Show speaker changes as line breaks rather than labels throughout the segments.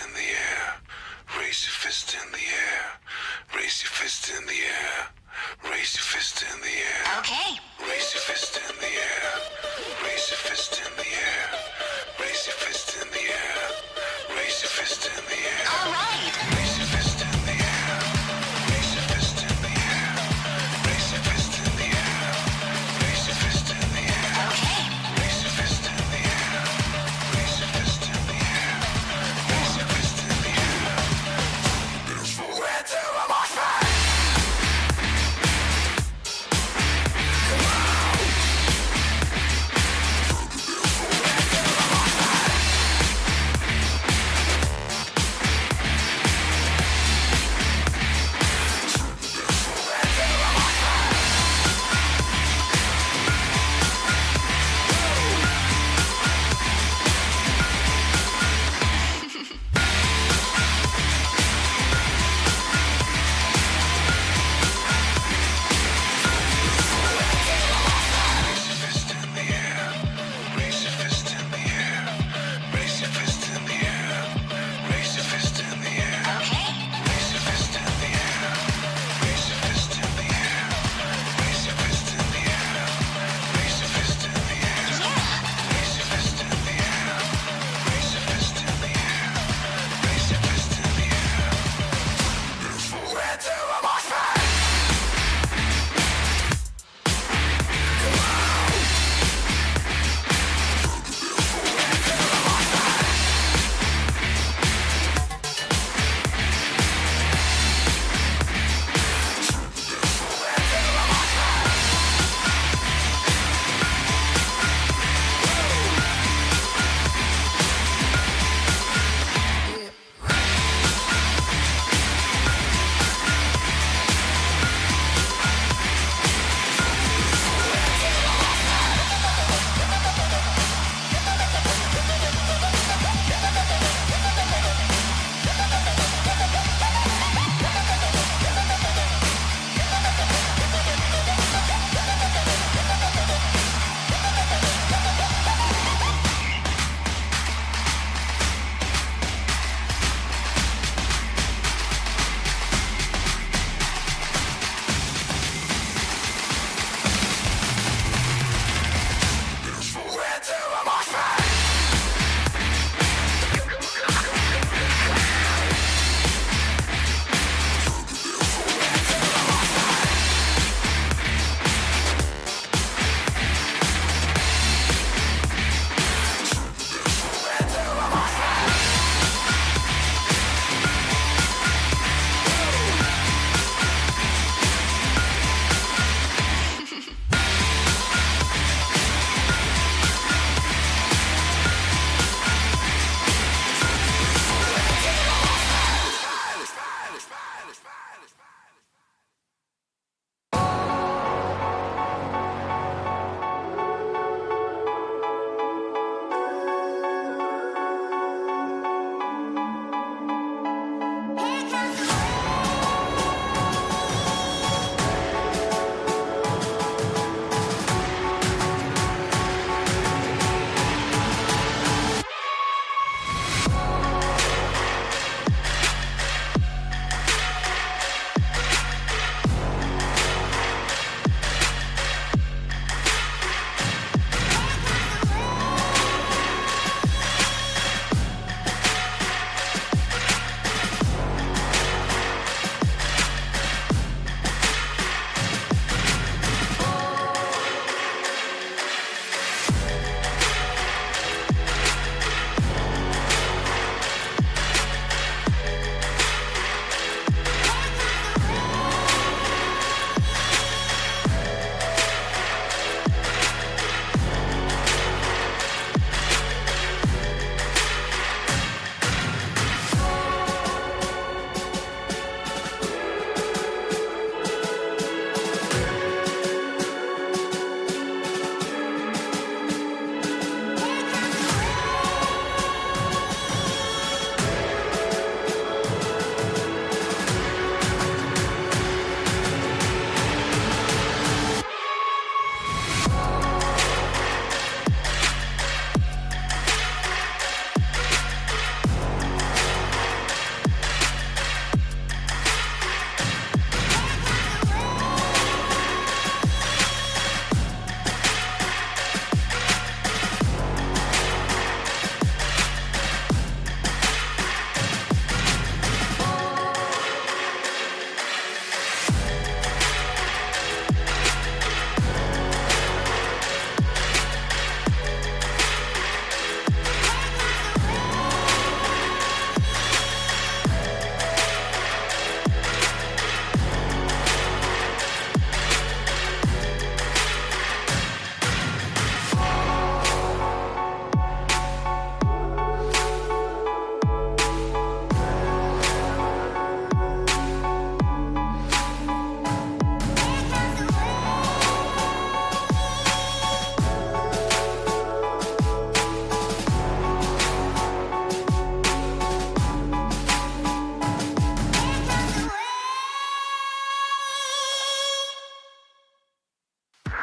in the air. Raise your fist in the air. Raise your fist in the air. Raise your fist in the air.
Okay.
Raise your fist in the air. Raise your fist in the air. Raise your fist in the air. Raise your fist in the air.
All right.
Raise your fist in the air. Raise your fist in the air. Raise your fist in the air. Raise your fist in the air.
Okay.
Raise your fist in the air. Raise your fist in the air. Raise your fist in the air. We're too emotional. Come on.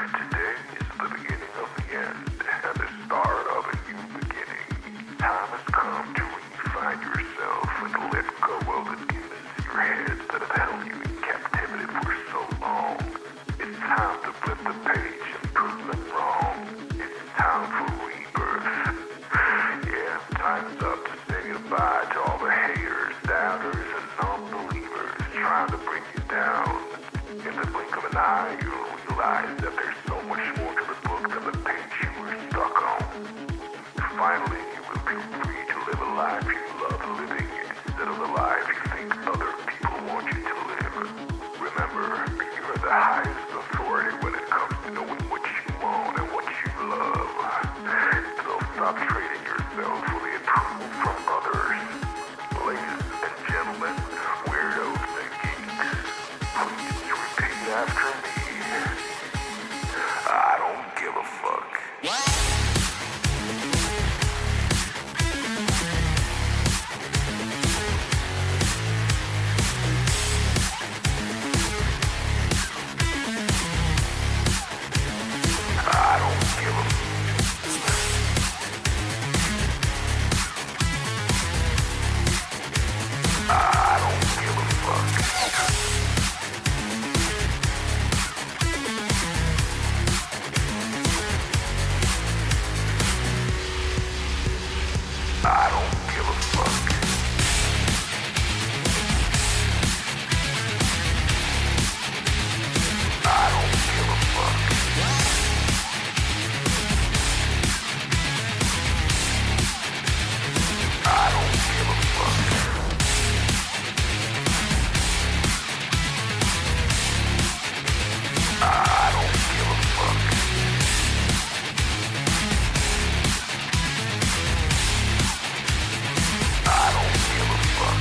Today is the beginning of the end and the start of a new beginning. Time has come to redefine yourself and let go of the demons in your head that have held you in captivity for so long. It's time to flip the page and prove them wrong. It's time for rebirth. Yeah, time's up to say goodbye to all the haters, doubters, and non-believers trying to bring you down. In the blink of an eye, you'll realize that there's so much more to the book than the page you were stuck on. Finally, you will feel free to live a life you love living instead of the life you think other people want you to live. Remember, you are the highest authority when it comes to knowing what you want and what you love. So stop trading yourself for the approval from others. Ladies and gentlemen, weirdos and geeks, please repeat after me. I don't give a fuck. I don't give a I don't give a fuck. I don't give a fuck. I don't give a fuck. I don't give a fuck. I don't give a fuck. I don't give a fuck.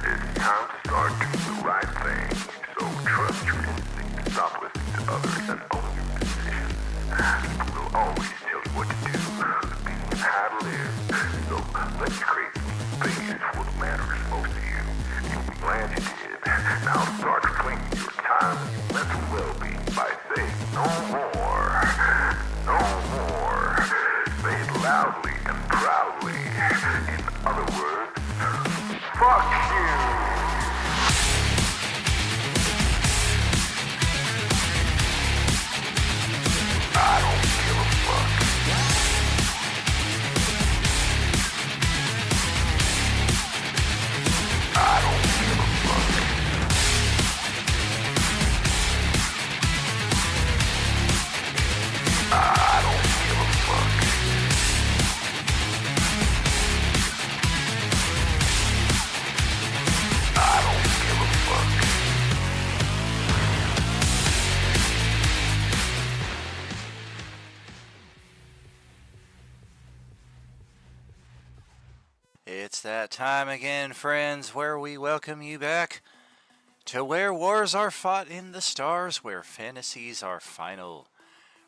It's time to start doing the right thing. So trust your instinct, stop listening to others, and own your decisions. People will always tell you what to do, be and how to live. So let's create some space for what matters most to you. You'll be glad you did. Now start claiming your time and your mental well-being by saying no more. No more. Say it loudly and proudly. In other words, fuck you. I don't give a fuck. I don't give a fuck. I don't give a fuck. I don't give a fuck.
It's that time again, friends, where we welcome you back to where wars are fought in the stars, where fantasies are final,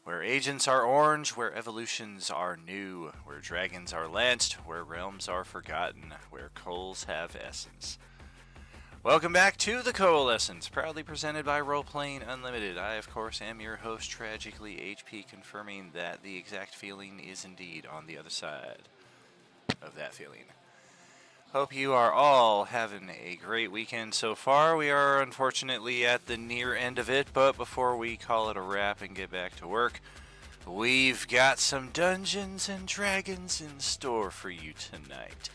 where agents are orange, where evolutions are new, where dragons are lanced, where realms are forgotten, where coals have essence. Welcome back to the Coalescence, proudly presented by Roleplaying Unlimited. I, of course, am your host, Tragically HP, confirming that the exact feeling is indeed on the other side of that feeling. Hope you are all having a great weekend so far. We are unfortunately at the near end of it, but before we call it a wrap and get back to work, we've got some Dungeons and Dragons in store for you tonight.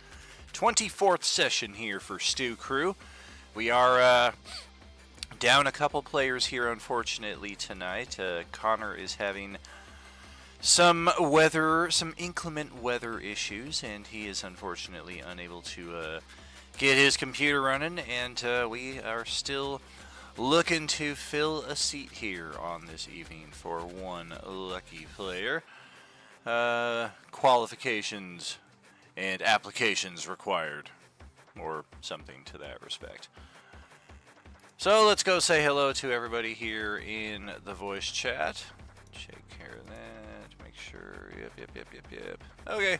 24th session here for Stew Crew. We are down a couple players here, unfortunately, tonight. Connor is having some inclement weather issues, and he is unfortunately unable to get his computer running, and we are still looking to fill a seat here on this evening for one lucky player. Qualifications and applications required, or something to that respect. So let's go say hello to everybody here in the voice chat. Take care of that. Make sure. Yep. Okay.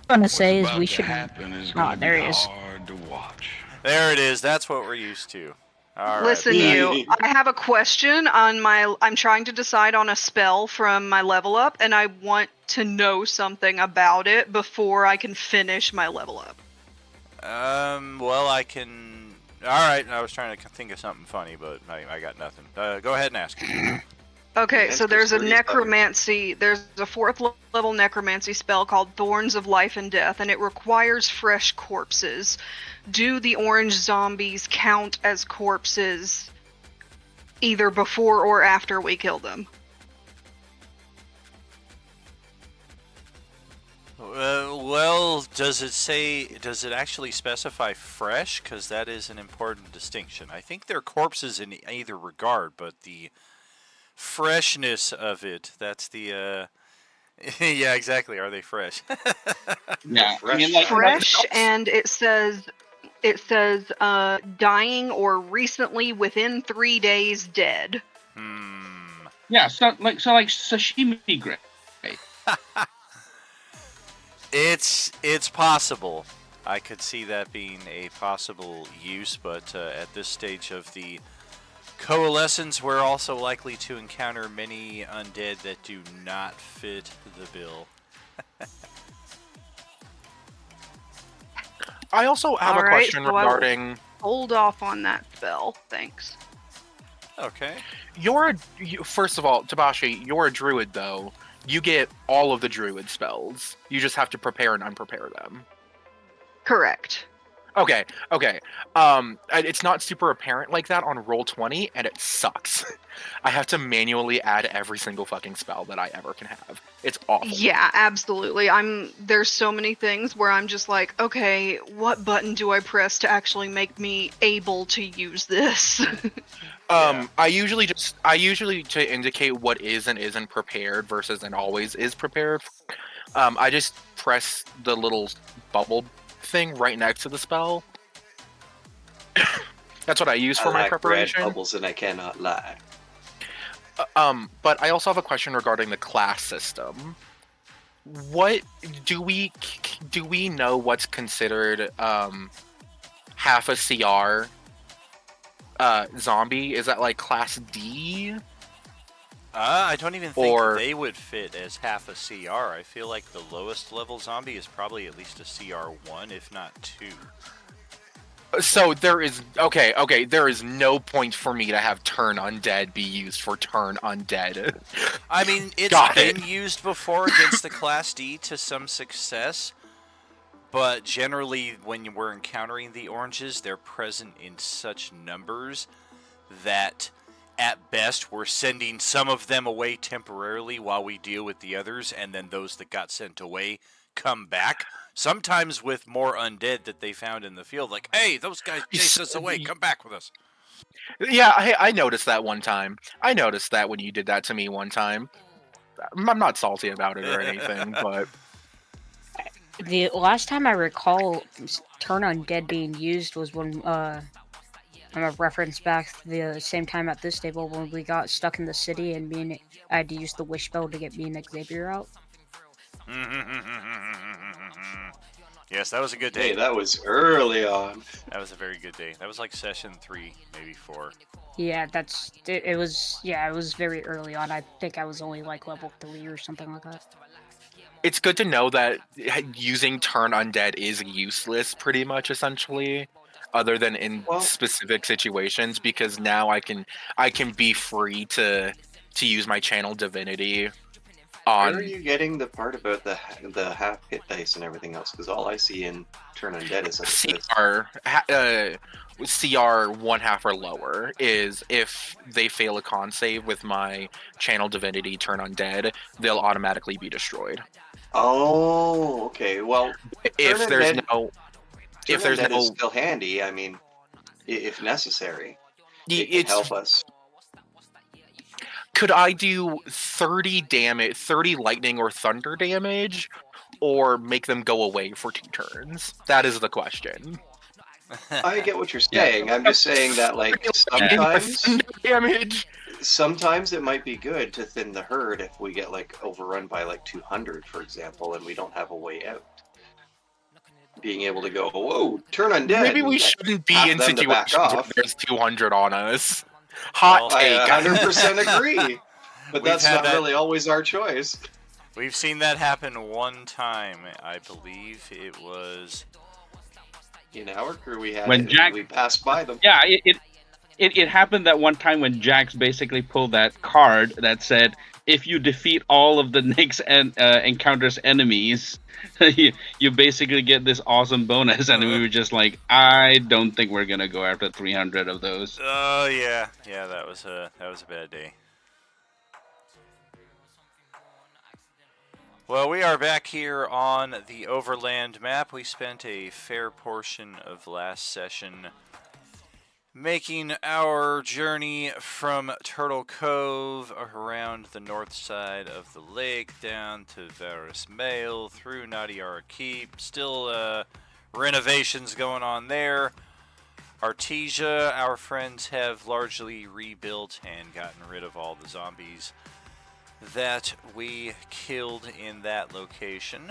I'm gonna say is we should.
Happen is
Oh,
gonna
there
be
he is.
hard to watch.
There it is. That's what we're used to. All right.
Listen, you. I have a question on my. I'm trying to decide on a spell from my level up, and I want to know something about it before I can finish my level up.
Well, I can. All right. I was trying to think of something funny, but I got nothing. Go ahead and ask.
Okay,
The
so
answer
there's
is
a
37.
necromancy. There's a 4th level necromancy spell called Thorns of Life and Death, and it requires fresh corpses. Do the orange zombies count as corpses either before or after we kill them?
Well, does it actually specify fresh? Because that is an important distinction. I think they're corpses in either regard, but the freshness of it, that's the, yeah, exactly. Are they fresh?
Yeah, I mean,
Fresh
Fresh, and it says dying or recently within 3 days dead.
yeah, so like sashimi gray.
It's possible. I could see that being a possible use, but at this stage of the coalescence, we're also likely to encounter many undead that do not fit the bill.
I also have a
Alright,
question
so I will-
regarding
Hold off on that spell, thanks.
Okay.
First of all, Tabashi, you're a druid though. You get all of the druid spells. You just have to prepare and unprepare them.
Correct.
Okay. It's not super apparent like that on Roll20, and it sucks. I have to manually add every single fucking spell that I ever can have. It's awful.
Yeah, absolutely. There's so many things where I'm just like, okay, what button do I press to actually make me able to use this?
Yeah.
I usually to indicate what is and isn't prepared versus and always is prepared. I just press the little bubble thing right next to the spell. That's what I use for my preparation.
Red bubbles, and I cannot lie.
But I also have a question regarding the class system. What do we know what's considered half a CR zombie? Is that like class D?
I don't even think
Or-
they would fit as half a CR. I feel like the lowest level zombie is probably at least a CR1, if not 2.
So there is there is no point for me to have turn undead be used for turn undead.
I mean, it's
Got
been
it.
used before against the Class D to some success, but generally when we're encountering the oranges, they're present in such numbers that at best we're sending some of them away temporarily while we deal with the others, and then those that got sent away come back. Sometimes with more undead that they found in the field, like, hey, those guys chased us away, come back with us.
Yeah, I noticed that one time. I noticed that when you did that to me one time. I'm not salty about it or anything, but
The last time I recall turn undead being used was when I'm a reference back the same time at this table when we got stuck in the city and I had to use the wish spell to get me and Xavier out.
Yes, that was a good day.
Hey, that was early on.
That was a very good day. That was like session 3, maybe 4.
Yeah, it was very early on. I think I was only like level 3 or something like that.
it's good to know that using turn undead is useless pretty much essentially, other than in specific situations, because now I can be free to use my channel divinity on.
Where are you getting the part about the half hit dice and everything else? Because all I see in turn undead is
CR 1/2 or lower is if they fail a con save with my channel divinity turn undead, they'll automatically be destroyed.
Oh, okay. Well,
If
turn
there's
undead-
no, if
turn
there's
undead
no,
is still handy. I mean, if necessary, it can
it's
help us.
could I do 30 damage, 30 lightning or thunder damage, or make them go away for 2 turns? That is the question.
I get what you're saying. I'm just saying that, like, sometimes it might be good to thin the herd if we get like overrun by like 200, for example, and we don't have a way out. being able to go, whoa, turn undead.
Maybe we
and get
shouldn't be
half
in
them to back
situations where
off.
there's 200 on us. Hot
Well,
take.
I 100% agree. But
We've
that's
had
not
that-
really always our choice.
We've seen that happen one time. I believe it was.
In our crew, we had
When
it,
Jack-
and we passed by them.
Yeah, it happened that one time when Jax basically pulled that card that said, if you defeat all of the next encounters enemies, you basically get this awesome bonus, and we were just like, I don't think we're gonna go after 300 of those.
Oh yeah, that was a bad day. Well, we are back here on the Overland map. We spent a fair portion of last session making our journey from Turtle Cove around the north side of the lake down to Varus Mail through Nadiara Keep. Still renovations going on there. Artesia, our friends have largely rebuilt and gotten rid of all the zombies that we killed in that location.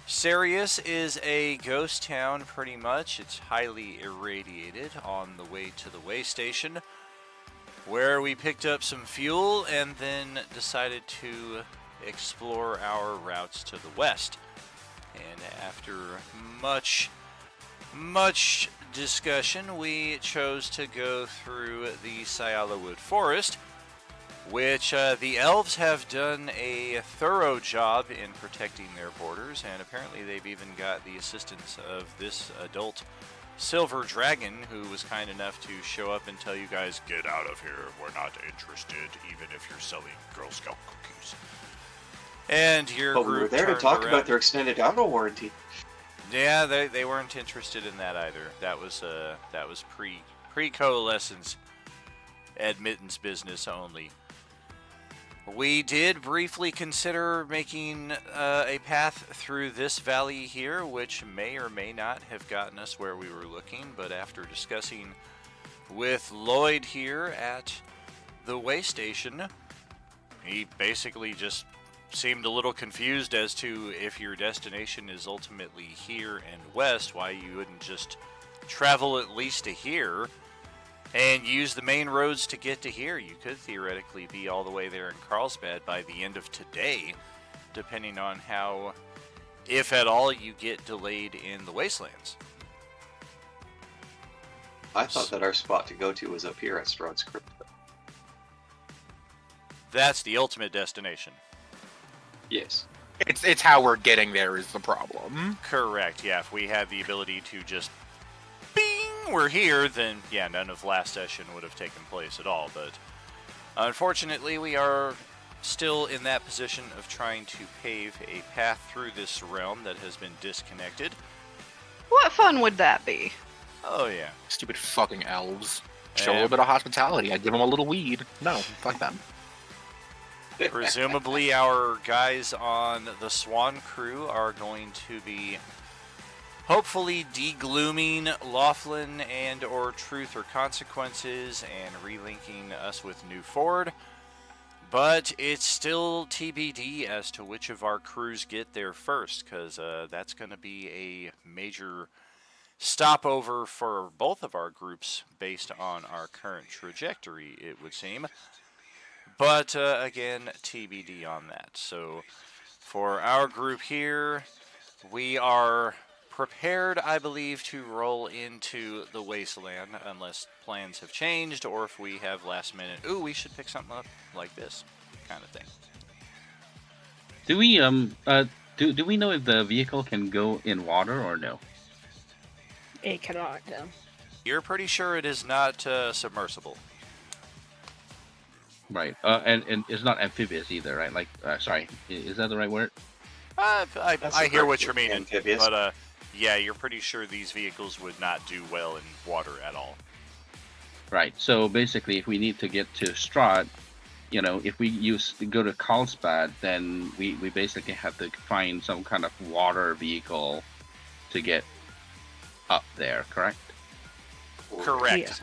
Sirius is a ghost town, pretty much. It's highly irradiated on the way to the way station, where we picked up some fuel and then decided to explore our routes to the west. And after much discussion, we chose to go through the Sayala Wood Forest, which the elves have done a thorough job in protecting their borders, and apparently they've even got the assistance of this adult silver dragon who was kind enough to show up and tell you guys, get out of here, we're not interested, even if you're selling Girl Scout cookies. And your
But we were
group
there to
turned
talk
around.
about their extended auto warranty.
Yeah, they weren't interested in that either. That was pre-coalescence admittance business only. We did briefly consider making a path through this valley here, which may or may not have gotten us where we were looking, but after discussing with Lloyd here at the way station, he basically just seemed a little confused as to if your destination is ultimately here and west, why you wouldn't just travel at least to here and use the main roads to get to here. You could theoretically be all the way there in Carlsbad by the end of today, depending on how, if at all, you get delayed in the wastelands.
I thought that our spot to go to was up here at Strahd's Crypt.
That's the ultimate destination.
Yes.
It's how we're getting there is the problem.
Correct, yeah. If we had the ability to just bing, we're here, then yeah, none of last session would have taken place at all. But unfortunately, we are still in that position of trying to pave a path through this realm that has been disconnected.
What fun would that be?
Oh yeah.
Stupid fucking elves. Show a little bit of hospitality. I'd give them a little weed. No, fuck them.
Presumably our guys on the Swan crew are going to be hopefully deglooming Laughlin and or Truth or Consequences and relinking us with New Ford. But it's still TBD as to which of our crews get there first, because that's going to be a major stopover for both of our groups based on our current trajectory, it would seem. But again, TBD on that. So for our group here, we are prepared, I believe, to roll into the wasteland unless plans have changed or if we have last minute, ooh, we should pick something up like this kind of thing.
Do we do we know if the vehicle can go in water or no?
It cannot, though.
You're pretty sure it is not submersible.
Right. And it's not amphibious either, right? Like, sorry, is that the right word?
I hear what you're meaning,
amphibious.
but yeah, you're pretty sure these vehicles would not do well in water at all.
Right. So basically, if we need to get to Strahd, you know, if we go to Carlsbad, then we basically have to find some kind of water vehicle to get up there, correct?
Correct.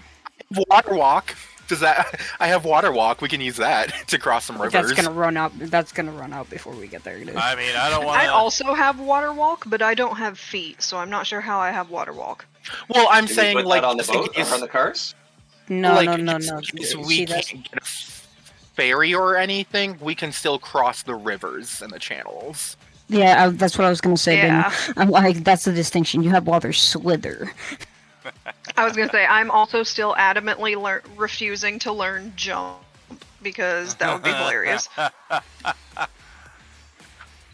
Yeah.
Water walk. Does that? I have water walk. We can use that to cross some rivers.
That's gonna run out. That's gonna run out before we get there, dude.
I mean, I don't want
I
to.
also have water walk, but I don't have feet, so I'm not sure how I have water walk.
Well, I'm
Can
saying
you put
like
that on the
just in
boat,
case-
on the cars?
No,
like,
no, no,
just
no.
in case we
See,
can't get a ferry or anything, we can still cross the rivers and the channels.
yeah, that's what I was gonna say.
Yeah.
Ben. I'm like, that's the distinction. You have water slither.
I was gonna say I'm also still adamantly refusing to learn jump because that would be hilarious.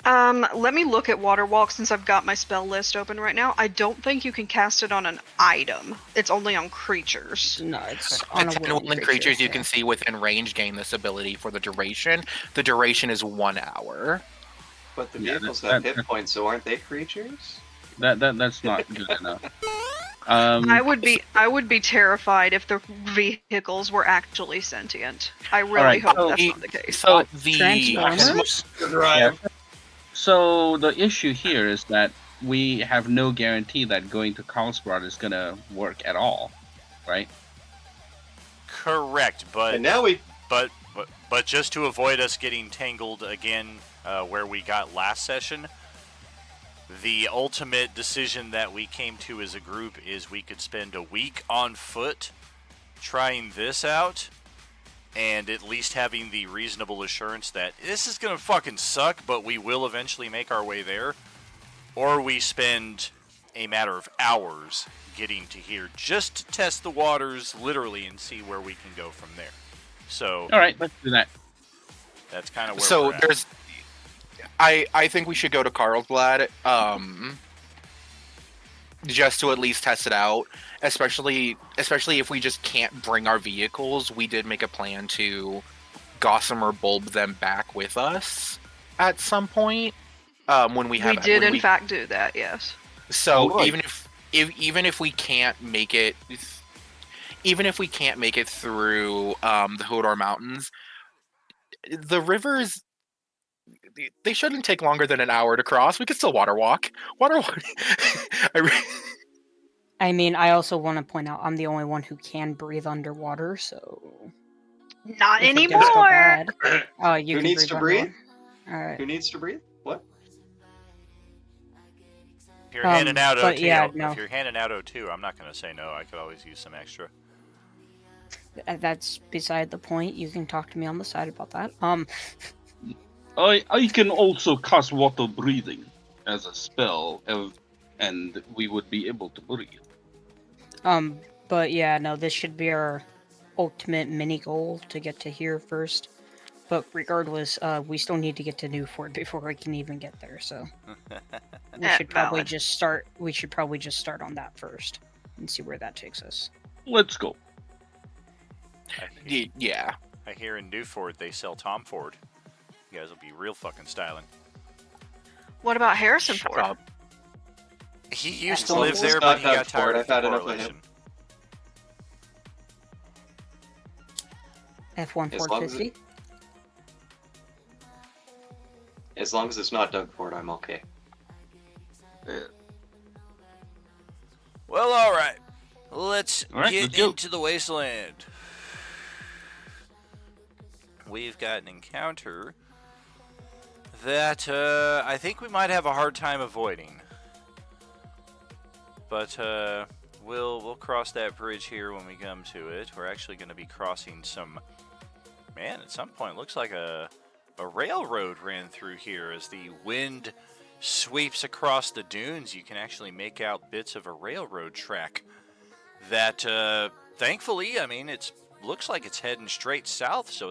Let me look at water walk since I've got my spell list open right now. I don't think you can cast it on an item. It's only on creatures.
No, it's on
The
a
10
willing
woodland creatures you
yeah.
can see within range gain this ability for the duration. The duration is 1 hour.
But the
Yeah,
vehicles
that-
have hit points, so aren't they creatures?
That's not good enough.
I would be terrified if the vehicles were actually sentient. I really
Alright,
hope
so
that's
the-
not the case.
So the
Transformers.
Yeah. So the issue here is that we have no guarantee that going to Carlsbad is gonna work at all, right?
Correct, but
And now we
but just to avoid us getting tangled again where we got last session, the ultimate decision that we came to as a group is we could spend a week on foot trying this out and at least having the reasonable assurance that this is going to fucking suck, but we will eventually make our way there. Or we spend a matter of hours getting to here just to test the waters literally and see where we can go from there. So
All right, let's do that.
that's kind of where
so
we're at.
there's I think we should go to Carlsbad just to at least test it out, especially if we just can't bring our vehicles. We did make a plan to gossamer bulb them back with us at some point when we have
We did
when
in fact do that, yes.
So
Oh, good.
even if we can't make it, even if we can't make it through the Hodor Mountains, the rivers, they shouldn't take longer than an hour to cross. We could still water walk. Water walk.
I mean, I also want to point out I'm the only one who can breathe underwater, so
Not
if it
anymore.
does go bad, you
Who
can
needs
breathe
to breathe?
underwater. All right.
Who needs to breathe? What?
If you're handing out
but
O2,
yeah, no.
if you're handing out O2, I'm not going to say no. I could always use some extra.
That's beside the point. You can talk to me on the side about that.
I can also cast water breathing as a spell, and we would be able to breathe.
But yeah, no, this should be our ultimate mini goal to get to here first. But regardless, we still need to get to Newfort before we can even get there. So we should probably
Valid.
just start. We should probably just start on that first and see where that takes us.
Let's go.
Yeah.
I hear in Newford they sell Tom Ford. You guys will be real fucking styling.
What about Harrison
Shut
Ford?
up.
He used to
Well,
live
it's
there,
not
but he
Doug
got tired
Ford.
of
I've
the
had enough of
correlation.
him.
F1
As long as
450.
As long as it's not Doug Ford, I'm okay.
Well, all right. Let's
All right,
get
let's go.
into the wasteland. We've got an encounter that I think we might have a hard time avoiding. But we'll cross that bridge here when we come to it. We're actually going to be crossing some... Man, at some point, looks like a railroad ran through here. As the wind sweeps across the dunes, you can actually make out bits of a railroad track that, thankfully, I mean, it looks like it's heading straight south, so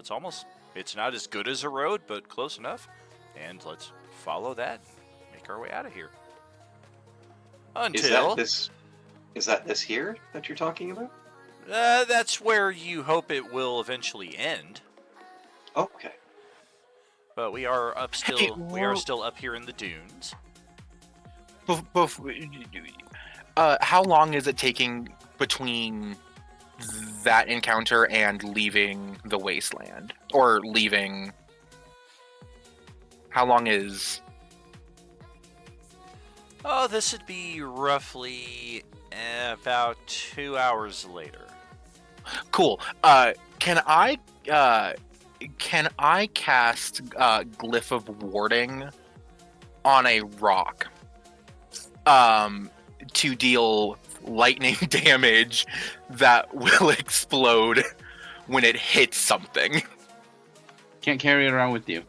it's not as good as a road, but close enough. And let's follow that and make our way out of here. Until...
Is that this here that you're talking about?
that's where you hope it will eventually end.
Okay.
But we are
Hey,
we are still up here in the dunes.
How long is it taking between that encounter and leaving the wasteland? Or leaving... How long is...
Oh, this would be roughly about 2 hours later.
Cool. Can I cast Glyph of Warding on a rock to deal lightning damage that will explode when it hits something?
Can't carry it around with you.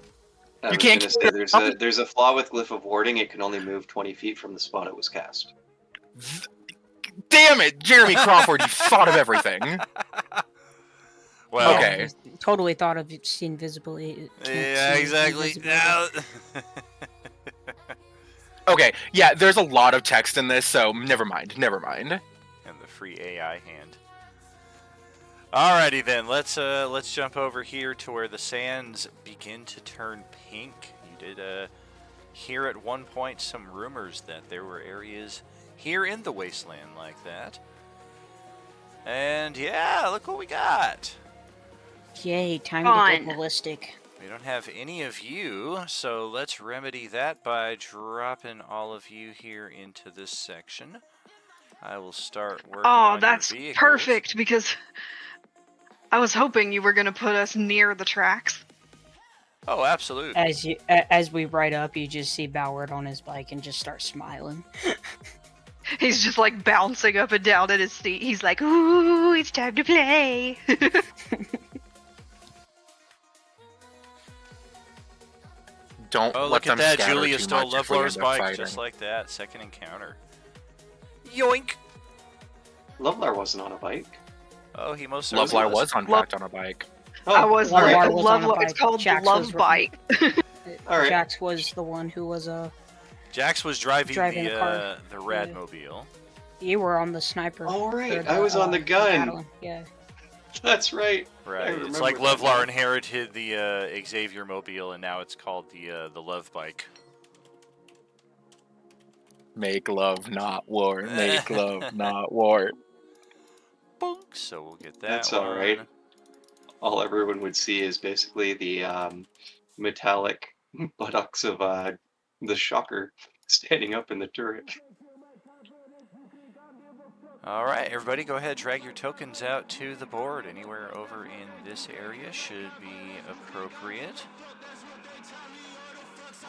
I
You
was
can't
gonna say there's a flaw with Glyph of Warding. It can only move 20 feet from the spot it was cast.
Damn it, Jeremy Crawford! You thought of everything.
Well,
Okay.
Totally thought of seeing visibly.
yeah, exactly.
Okay, yeah, there's a lot of text in this, so never mind.
And the free AI hand. Alrighty then, let's jump over here to where the sands begin to turn pink. You did hear at one point some rumors that there were areas here in the wasteland like that. And yeah, look what we got.
Yay, time
Fun.
to go ballistic.
We don't have any of you, so let's remedy that by dropping all of you here into this section. I will start working on your
that's
vehicles.
perfect, because I was hoping you were going to put us near the tracks.
Oh, absolutely.
As we ride up, you just see Ballard on his bike and just start smiling.
He's just like bouncing up and down in his seat. He's like, "Ooh, it's time to play."
Don't
Oh,
let
look
them
at that.
scatter
Julia
too
stole
much if we
Lovelar's
end up
bike
fighting.
just like that. Second encounter. Yoink!
Lovelar wasn't on a bike.
Oh, he most certainly
Lovelar was on
Love-
fact on a bike.
Oh,
I was
Lovelar
right.
was on a
Love.
bike.
It's called
Jax
the
was
Love Bike.
All right.
Jax was the one who was
Jax was driving
the car.
the Radmobile.
You were on the sniper.
All right,
or
I was on the gun.
battling. Yeah.
That's right.
Right.
I
It's like
remember that
Lovelar
now.
inherited the Xavier Mobile, and now it's called the Love Bike.
Make love, not war. Make love, not war.
Bonk. So we'll get that.
That's
one.
all right. All everyone would see is basically the metallic buttocks of the shocker standing up in the turret.
All right, everybody, go ahead, drag your tokens out to the board. Anywhere over in this area should be appropriate.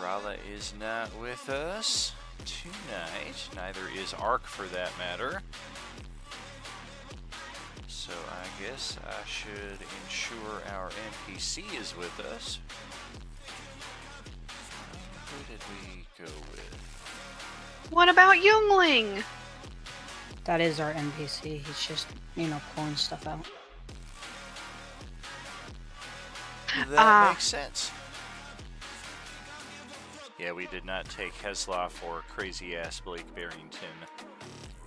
Rala is not with us tonight. Neither is Ark, for that matter. So I guess I should ensure our NPC is with us. Who did we go with?
What about Youngling?
That is our NPC. He's just, pulling stuff out.
That makes sense. Yeah, we did not take Hesloff or crazy ass Blake Barrington.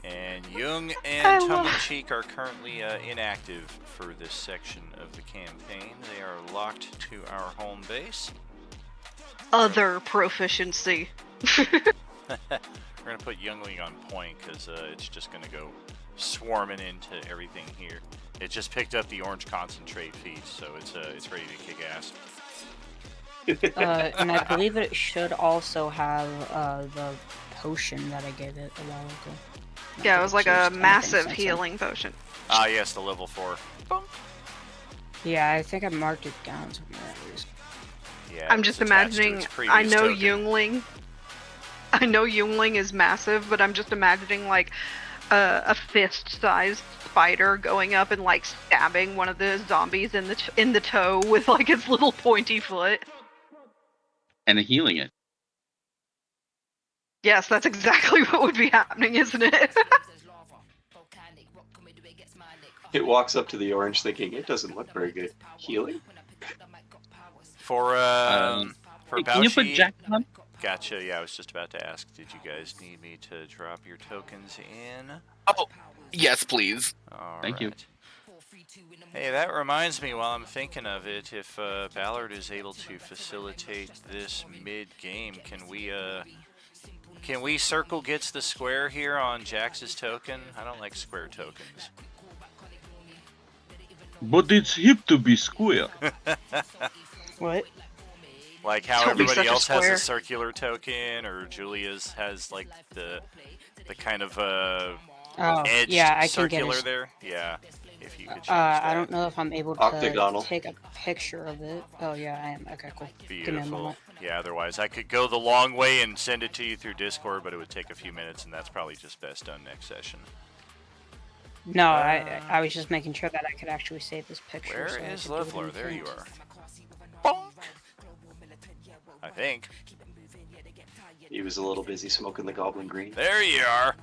And Jung and Tongue in Cheek are currently inactive for this section of the campaign. They are locked to our home base.
Other proficiency.
We're going to put Youngling on point because it's just going to go swarming into everything here. It just picked up the orange concentrate feed, so it's ready to kick ass.
And I believe it should also have the potion that I gave it a while ago.
Yeah, it was like a massive healing potion.
Ah, yes, the level 4. Bonk.
Yeah, I think I marked it down somewhere at least.
Yeah,
I'm
it
just
was attached to
imagining.
its previous
I know
token.
Youngling. I know Youngling is massive, but I'm just imagining like a fist-sized spider going up and like stabbing one of the zombies in the toe with like its little pointy foot.
And healing it.
Yes, that's exactly what would be happening, isn't it?
It walks up to the orange thinking, it doesn't look very good. Healing?
For
Hey, can you put
Bauchi-
Jack on?
Gotcha. Yeah, I was just about to ask. Did you guys need me to drop your tokens in?
Oh, yes, please.
All
Thank you.
right. Hey, that reminds me, while I'm thinking of it, if Ballard is able to facilitate this mid-game, can we circle gets the square here on Jax's token? I don't like square tokens.
But it's hip to be square.
What?
Like how
Don't be
everybody
such a
else has
square.
a circular token, or Julia's has like the kind of
Oh,
edged
yeah, I can get
circular
it.
there. Yeah, If you could change
I don't
that.
know if I'm able to
Octagonal.
take a picture of it. Oh yeah, I am. Okay, cool. Give me a
Beautiful.
moment.
Yeah, otherwise I could go the long way and send it to you through Discord, but it would take a few minutes, and that's probably just best done next session.
No, I was just making sure that I could actually save this picture.
Where
so I
is
could do it in
Loeffler? There you
advance.
are. Bonk! I think.
He was a little busy smoking the Goblin Green.
There you are.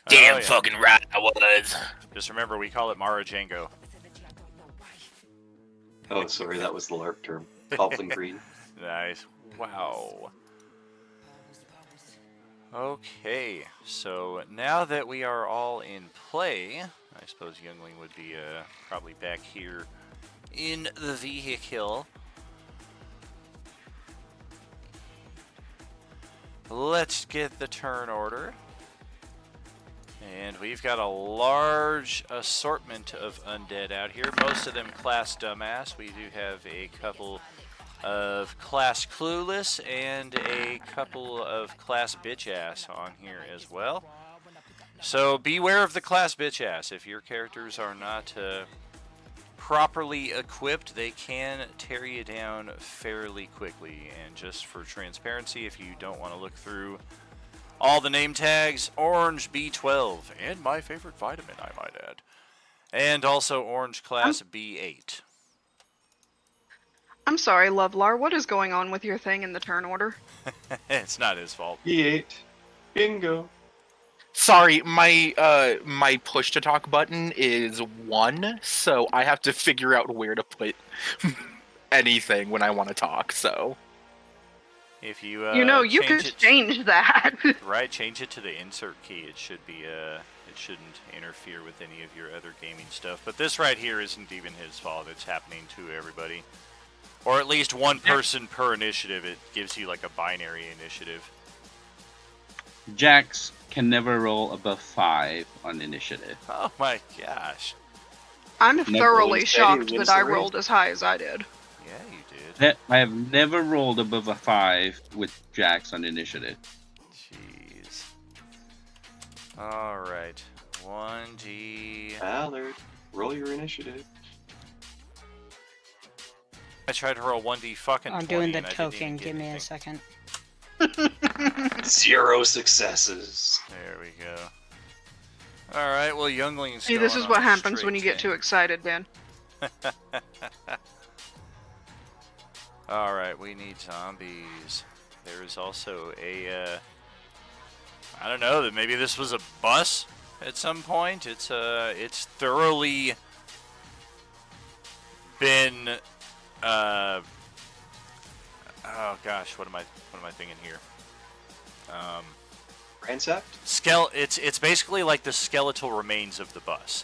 Damn
Oh, yeah.
fucking right I was.
Just remember, we call it Mara Django.
Oh, sorry, that was the LARP term. Goblin Green.
Nice. Wow. Okay, so now that we are all in play, I suppose Youngling would be probably back here in the vehicle. Let's get the turn order. And we've got a large assortment of undead out here. Most of them class dumbass. We do have a couple of class clueless and a couple of class bitch ass on here as well. So beware of the class bitch ass. If your characters are not properly equipped, they can tear you down fairly quickly. And just for transparency, if you don't want to look through all the name tags, Orange B12, and my favorite vitamin, I might add. And also Orange Class B8.
I'm sorry, Lovelar. What is going on with your thing in the turn order?
It's not his fault.
E8. Bingo.
Sorry, my push to talk button is 1, so I have to figure out where to put anything when I want to talk. So
If you
you could change that.
Right, change it to the insert key. It should be it shouldn't interfere with any of your other gaming stuff. But this right here isn't even his fault. It's happening to everybody. Or at least one person per initiative. It gives you like a binary initiative.
Jax can never roll above 5 on initiative.
Oh my gosh.
I'm thoroughly
Eddie
shocked
wins
that I
the race.
rolled as high as I did.
Yeah, you did.
I have never rolled above a 5 with Jax on initiative.
Jeez. Alright. 1G.
Ballard, roll your initiative.
I tried to roll 1D fucking
I'm
20
doing the
and I didn't even
token.
get
Give me a
anything.
second.
0 successes.
There we go. Alright, well, Youngling's
See, this
going
is
on
what
a
happens
straight
when you get
10.
too excited, Dan.
Alright, we need zombies. There is also a, I don't know, that maybe this was a bus at some point. It's thoroughly been, oh gosh, what am I thinking here?
Ransacked?
It's basically like the skeletal remains of the bus.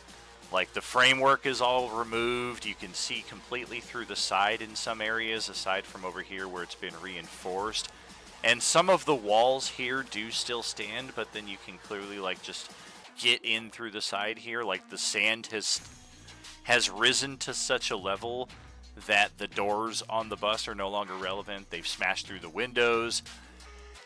Like the framework is all removed. You can see completely through the side in some areas, aside from over here where it's been reinforced. And some of the walls here do still stand, but then you can clearly like just get in through the side here. Like the sand has risen to such a level that the doors on the bus are no longer relevant. They've smashed through the windows.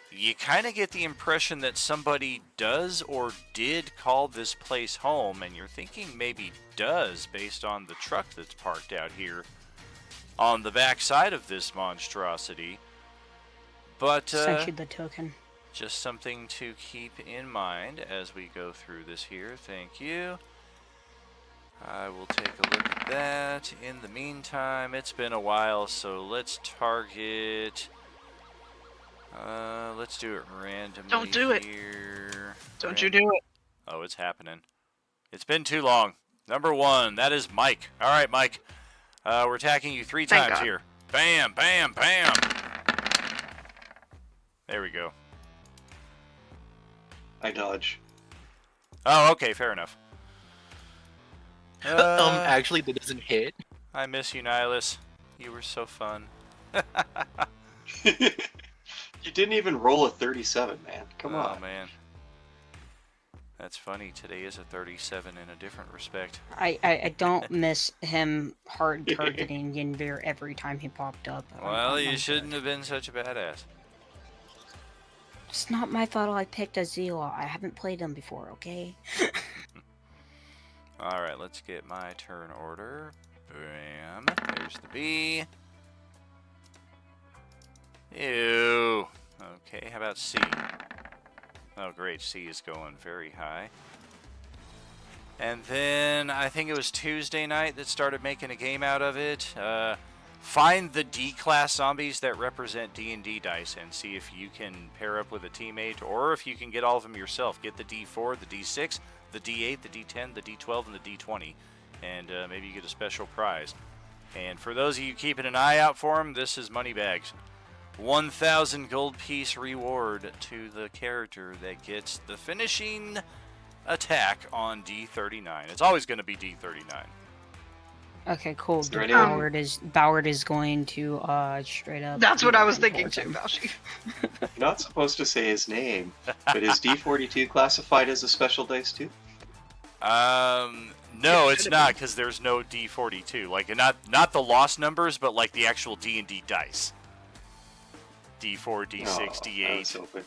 You kind of get the impression that somebody does or did call this place home, and you're thinking maybe does based on the truck that's parked out here on the back side of this monstrosity. But
Sent you the token.
just something to keep in mind as we go through this here. Thank you. I will take a look at that. In the meantime, it's been a while, so let's target... let's do it randomly.
Don't do it.
Here.
Don't you do it.
Oh, it's happening. It's been too long. Number 1, that is Mike. All right, Mike. We're attacking you 3
Thank
times
God.
here. Bam, bam, bam. There we go.
I dodge.
Oh, okay, fair enough.
actually, that doesn't hit.
I miss you, Nihilus. You were so fun.
You didn't even roll a 37, man. Come
Oh,
on.
man. That's funny. Today is a 37 in a different respect.
I don't miss him hard targeting Yinvir every time he popped up.
Well, you shouldn't have been such a badass.
It's not my fault I picked a Zila. I haven't played him before, okay?
All right, let's get my turn order. Bam. There's the B. Ew. Okay, how about C? Oh, great. C is going very high. And then I think it was Tuesday night that started making a game out of it. Find the D-class zombies that represent D&D dice and see if you can pair up with a teammate, or if you can get all of them yourself. Get the D4, the D6, the D8, the D10, the D12, and the D20, and maybe you get a special prize. And for those of you keeping an eye out for them, this is money bags. 1,000 gold piece reward to the character that gets the finishing attack on D39. It's always going to be D39.
Okay, cool.
Is there anyone-
Boward is going to straight up.
That's what I was
run
thinking
towards
too,
him.
Balshi.
You're not supposed to say his name, but is D42 classified as a special dice too?
No, it's not, because there's no D42. Like, not the lost numbers, but like the actual D&D dice. D4, D6,
Oh, I
D8.
was hoping.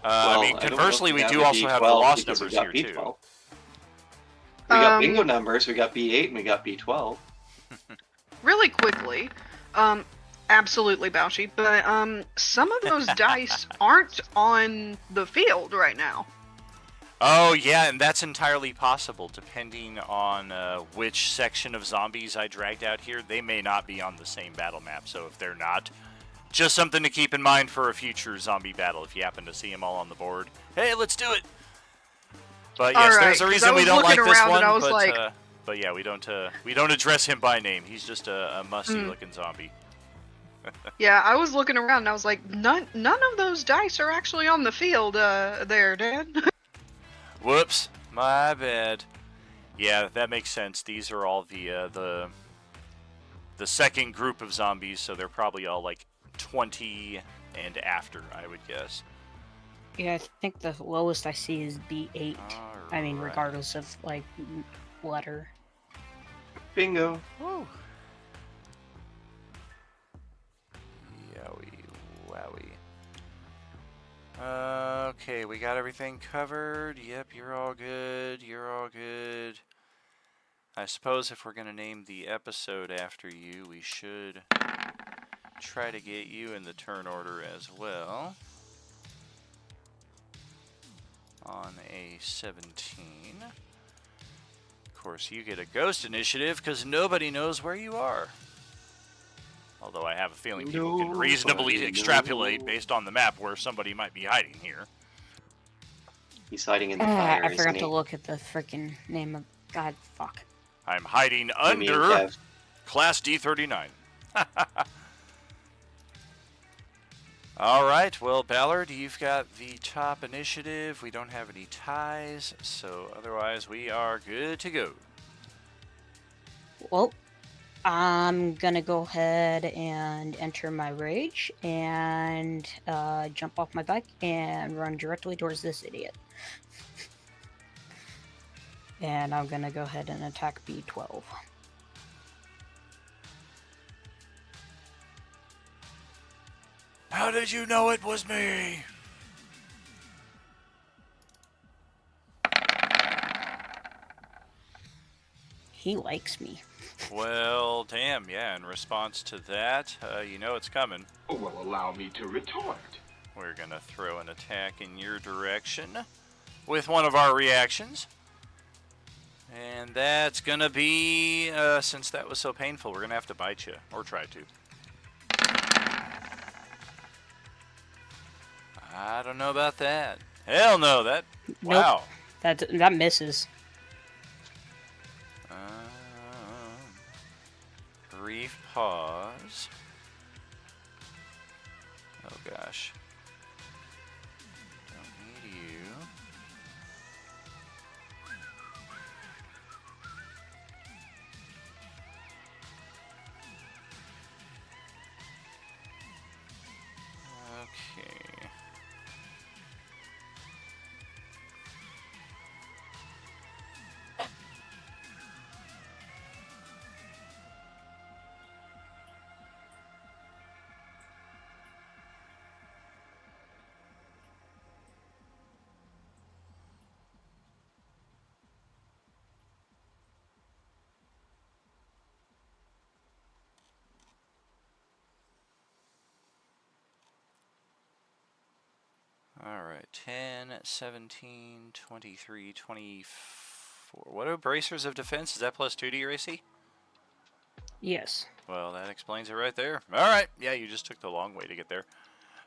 I mean,
Well, I don't know if
conversely, we
have
do
a
also have the
D12
lost
because we
numbers
got
here, too.
B12. We got
Um,
bingo numbers, we got B8 and we got B12.
Really quickly, absolutely, Balshi, but some of those dice aren't on the field right now.
Oh, yeah, and that's entirely possible, depending on which section of zombies I dragged out here. They may not be on the same battle map, so if they're not, just something to keep in mind for a future zombie battle if you happen to see them all on the board. Hey, let's do it! But yes,
Alright,
there's a
'cause
reason
I
we
was
don't like
looking
this
around
one,
and I was like-
but yeah, we don't address him by name. He's just a musty-looking zombie.
Yeah, I was looking around and I was like, none of those dice are actually on the field there, Dad.
Whoops, my bad. Yeah, that makes sense. These are all the second group of zombies, so they're probably all like 20 and after, I would guess.
Yeah, I think the lowest I see is B8. I mean,
Alright.
regardless of like letter.
Bingo.
Woo. Yowie, wowie. Okay, we got everything covered. Yep, you're all good. You're all good. I suppose if we're going to name the episode after you, we should try to get you in the turn order as well. On a 17. Of course, you get a ghost initiative because nobody knows where you are. Although I have a feeling people can reasonably
Nobody
extrapolate
knows.
based on the map where somebody might be hiding here.
He's hiding in the fire,
I forgot
isn't
to
he?
look at the freaking name of. God, fuck.
I'm hiding
Vemmi
under
Kev.
Class D39. Alright, well, Ballard, you've got the top initiative. We don't have any ties, so otherwise we are good to go.
Well, I'm gonna go ahead and enter my rage and jump off my bike and run directly towards this idiot. And I'm gonna go ahead and attack B12.
How did you know it was me?
He likes me.
Well, damn, yeah, in response to that, you know it's coming.
Well, allow me to retort.
We're gonna throw an attack in your direction with one of our reactions. And that's gonna be, since that was so painful, we're gonna have to bite you, or try to. I don't know about that. Hell no, that,
Nope.
wow.
That misses.
Brief pause. Oh gosh. Don't need you. Okay. right, 10, 17, 23, 24. What are bracers of defense? Is that plus 2 to your AC?
Yes.
Well, that explains it right there. All right, yeah, you just took the long way to get there.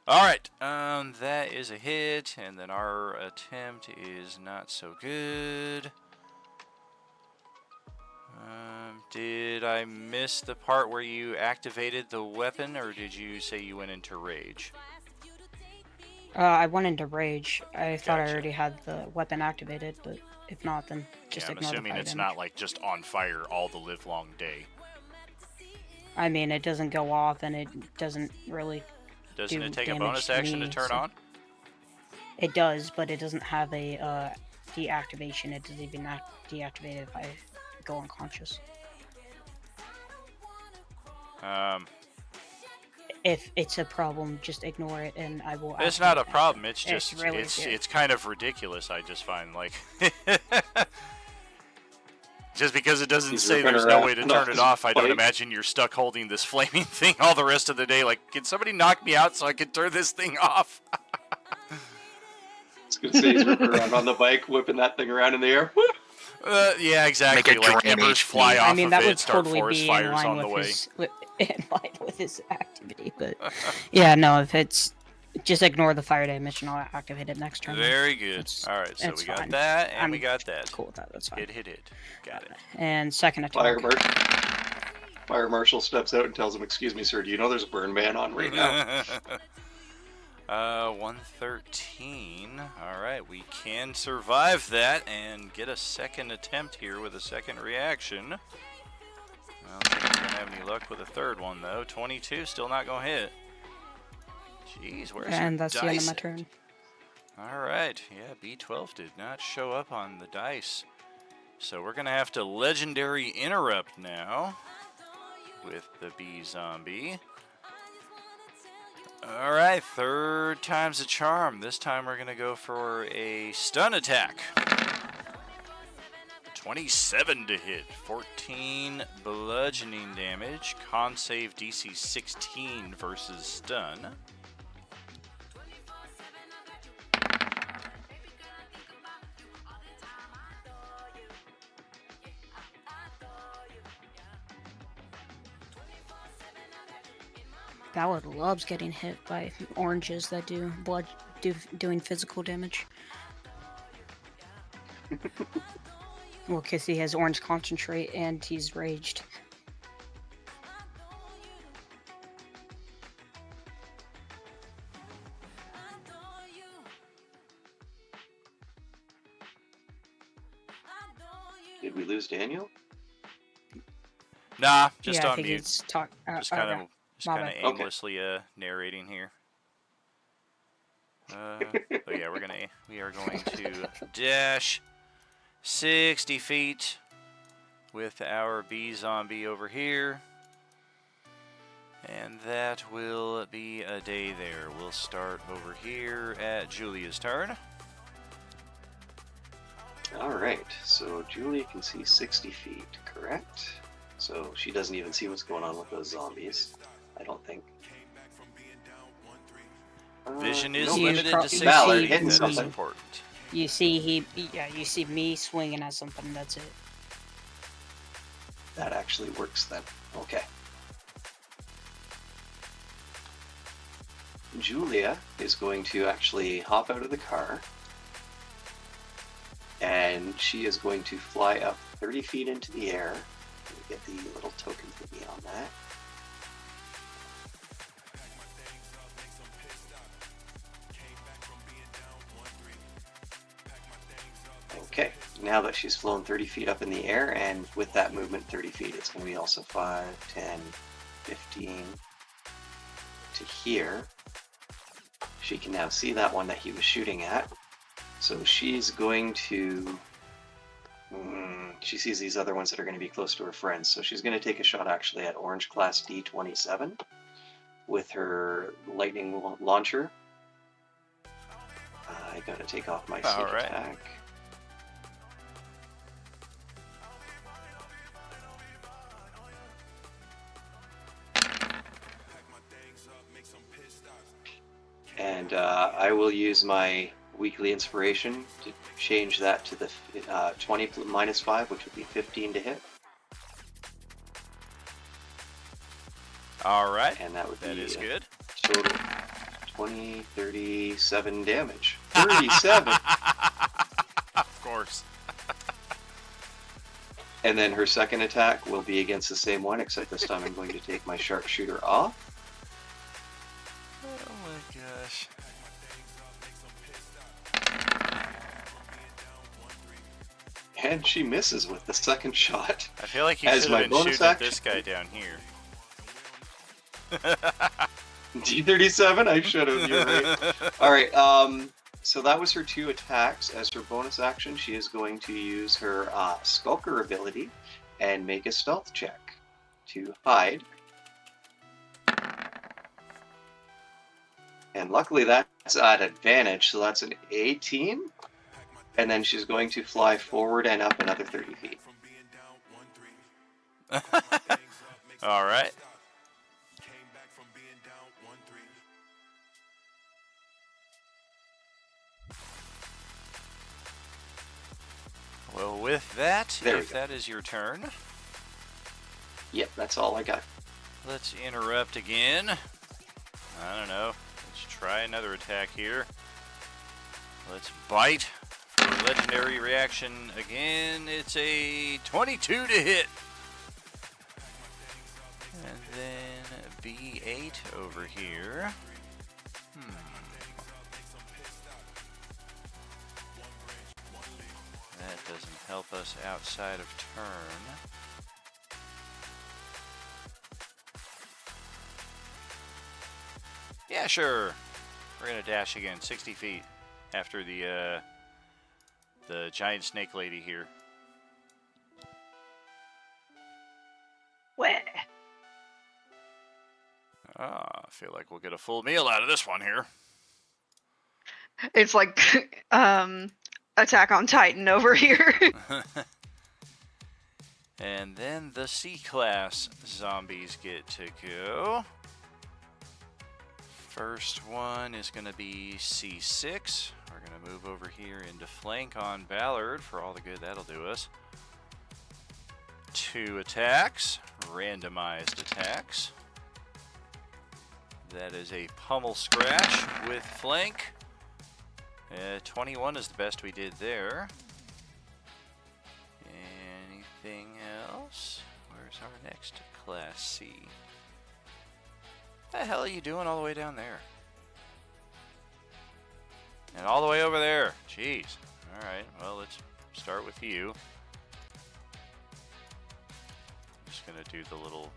All right, that is a hit, and then our attempt is not so good. Did I miss the part where you activated the weapon, or did you say you went into rage?
I went into rage. I thought I
Gotcha.
already had the weapon activated, but if not, then just
Yeah, I'm
ignore the
assuming
fire
it's
damage.
not like just on fire all the live long day.
I mean, it doesn't go off, and it doesn't really
Doesn't
do
it take a
damage
bonus
to
action to
me.
turn
So
on?
it does, but it doesn't have a deactivation. It doesn't even deactivate if I go unconscious. If it's a problem, just ignore it, and I will.
It's not a
activate
problem.
that.
It's just
really
it's
good.
it's kind of ridiculous. I just find like just because it doesn't
He's
say
ripping
there's
her
no
out
way to
on
turn it
his
off, I don't
bike.
imagine you're stuck holding this flaming thing all the rest of the day. Like, can somebody knock me out so I can turn this thing off?
I was gonna say he's ripping around on the bike, whipping that thing around in the air. Woo!
Yeah, exactly.
Make it
Like
drain
embers
HP.
fly
I
off
mean,
of
that
it,
would
start
totally
forest
be in
fires
line
on the
with
way.
his in line with his activity, but yeah, no. If it's just ignore the fire damage, and I'll activate it next turn.
Very good.
It's-
All right, so
it's
we got
fine.
that, and we
I'm
got that.
Cool with that. That's fine.
Hit. Got it.
And second attack.
Fire marshal steps out and tells him, "Excuse me, sir. Do you know there's a burn ban on right now?"
113. All right, we can survive that and get a second attempt here with a second reaction. I don't think we're gonna have any luck with a third one though. 22, still not gonna hit. Jeez, where's your
And that's the end of
dice
my
at?
turn.
All right, yeah, B12 did not show up on the dice, so we're gonna have to legendary interrupt now with the bee zombie. All right, third time's a charm. This time we're gonna go for a stun attack. 27 to hit, 14 bludgeoning damage, con save DC 16 versus stun.
Ballard loves getting hit by oranges that do doing physical damage. Well, because he has orange concentrate and he's raged.
Did we lose Daniel?
Nah, just
yeah, I
on
think
mute.
it's
Just kind of
My bad.
aimlessly narrating here. Oh yeah, we are going to dash 60 feet with our bee zombie over here. And that will be a day there. We'll start over here at Julia's turn.
Alright, so Julia can see 60 feet, correct? So she doesn't even see what's going on with those zombies, I don't think.
Vision is
nope.
limited to 60
Ballard
feet.
hitting
That is
something.
important.
You see you see me swinging at something. That's it.
That actually works then. Okay. Julia is going to actually hop out of the car, and she is going to fly up 30 feet into the air. Let me get the little token thingy on that. Okay, now that she's flown 30 feet up in the air, and with that movement 30 feet, it's going to be also 5, 10, 15 to here. She can now see that one that he was shooting at. So she's going to... she sees these other ones that are going to be close to her friends. So she's going to take a shot actually at Orange Class D27 with her lightning launcher. I got to take off my sneak attack. And I will use my weekly inspiration to change that to the 20 minus 5, which would be 15 to hit.
All right.
And that would be
That is good.
total 20, 37 damage. 37!
Of course.
And then her second attack will be against the same one, except this time I'm going to take my sharpshooter off.
Oh my gosh.
And she misses with the second shot.
I feel like you
As
should
my
have been
bonus
shooting at
action-
this guy down here.
D37? I should have, you're right. Alright, so that was her 2 attacks. As her bonus action, she is going to use her Skulker ability and make a stealth check to hide. And luckily that's at advantage, so that's an 18. And then she's going to fly forward and up another 30 feet.
All right. Well, with that,
There we
if
go.
that is your turn,
Yep, that's all I got.
let's interrupt again. I don't know. Let's try another attack here. Let's bite for legendary reaction again. It's a 22 to hit. And then B8 over here. That doesn't help us outside of turn. Yeah, sure. We're gonna dash again, 60 feet after the giant snake lady here.
Wah.
I feel like we'll get a full meal out of this one here.
It's like Attack on Titan over here.
And then the C-class zombies get to go. First one is going to be C6. We're going to move over here into flank on Ballard for all the good that'll do us. 2 attacks, randomized attacks. That is a pummel scratch with flank. 21 is the best we did there. Anything else? Where's our next class C? The hell are you doing all the way down there? And all the way over there. Jeez. Alright, well, let's start with you. Just gonna do the little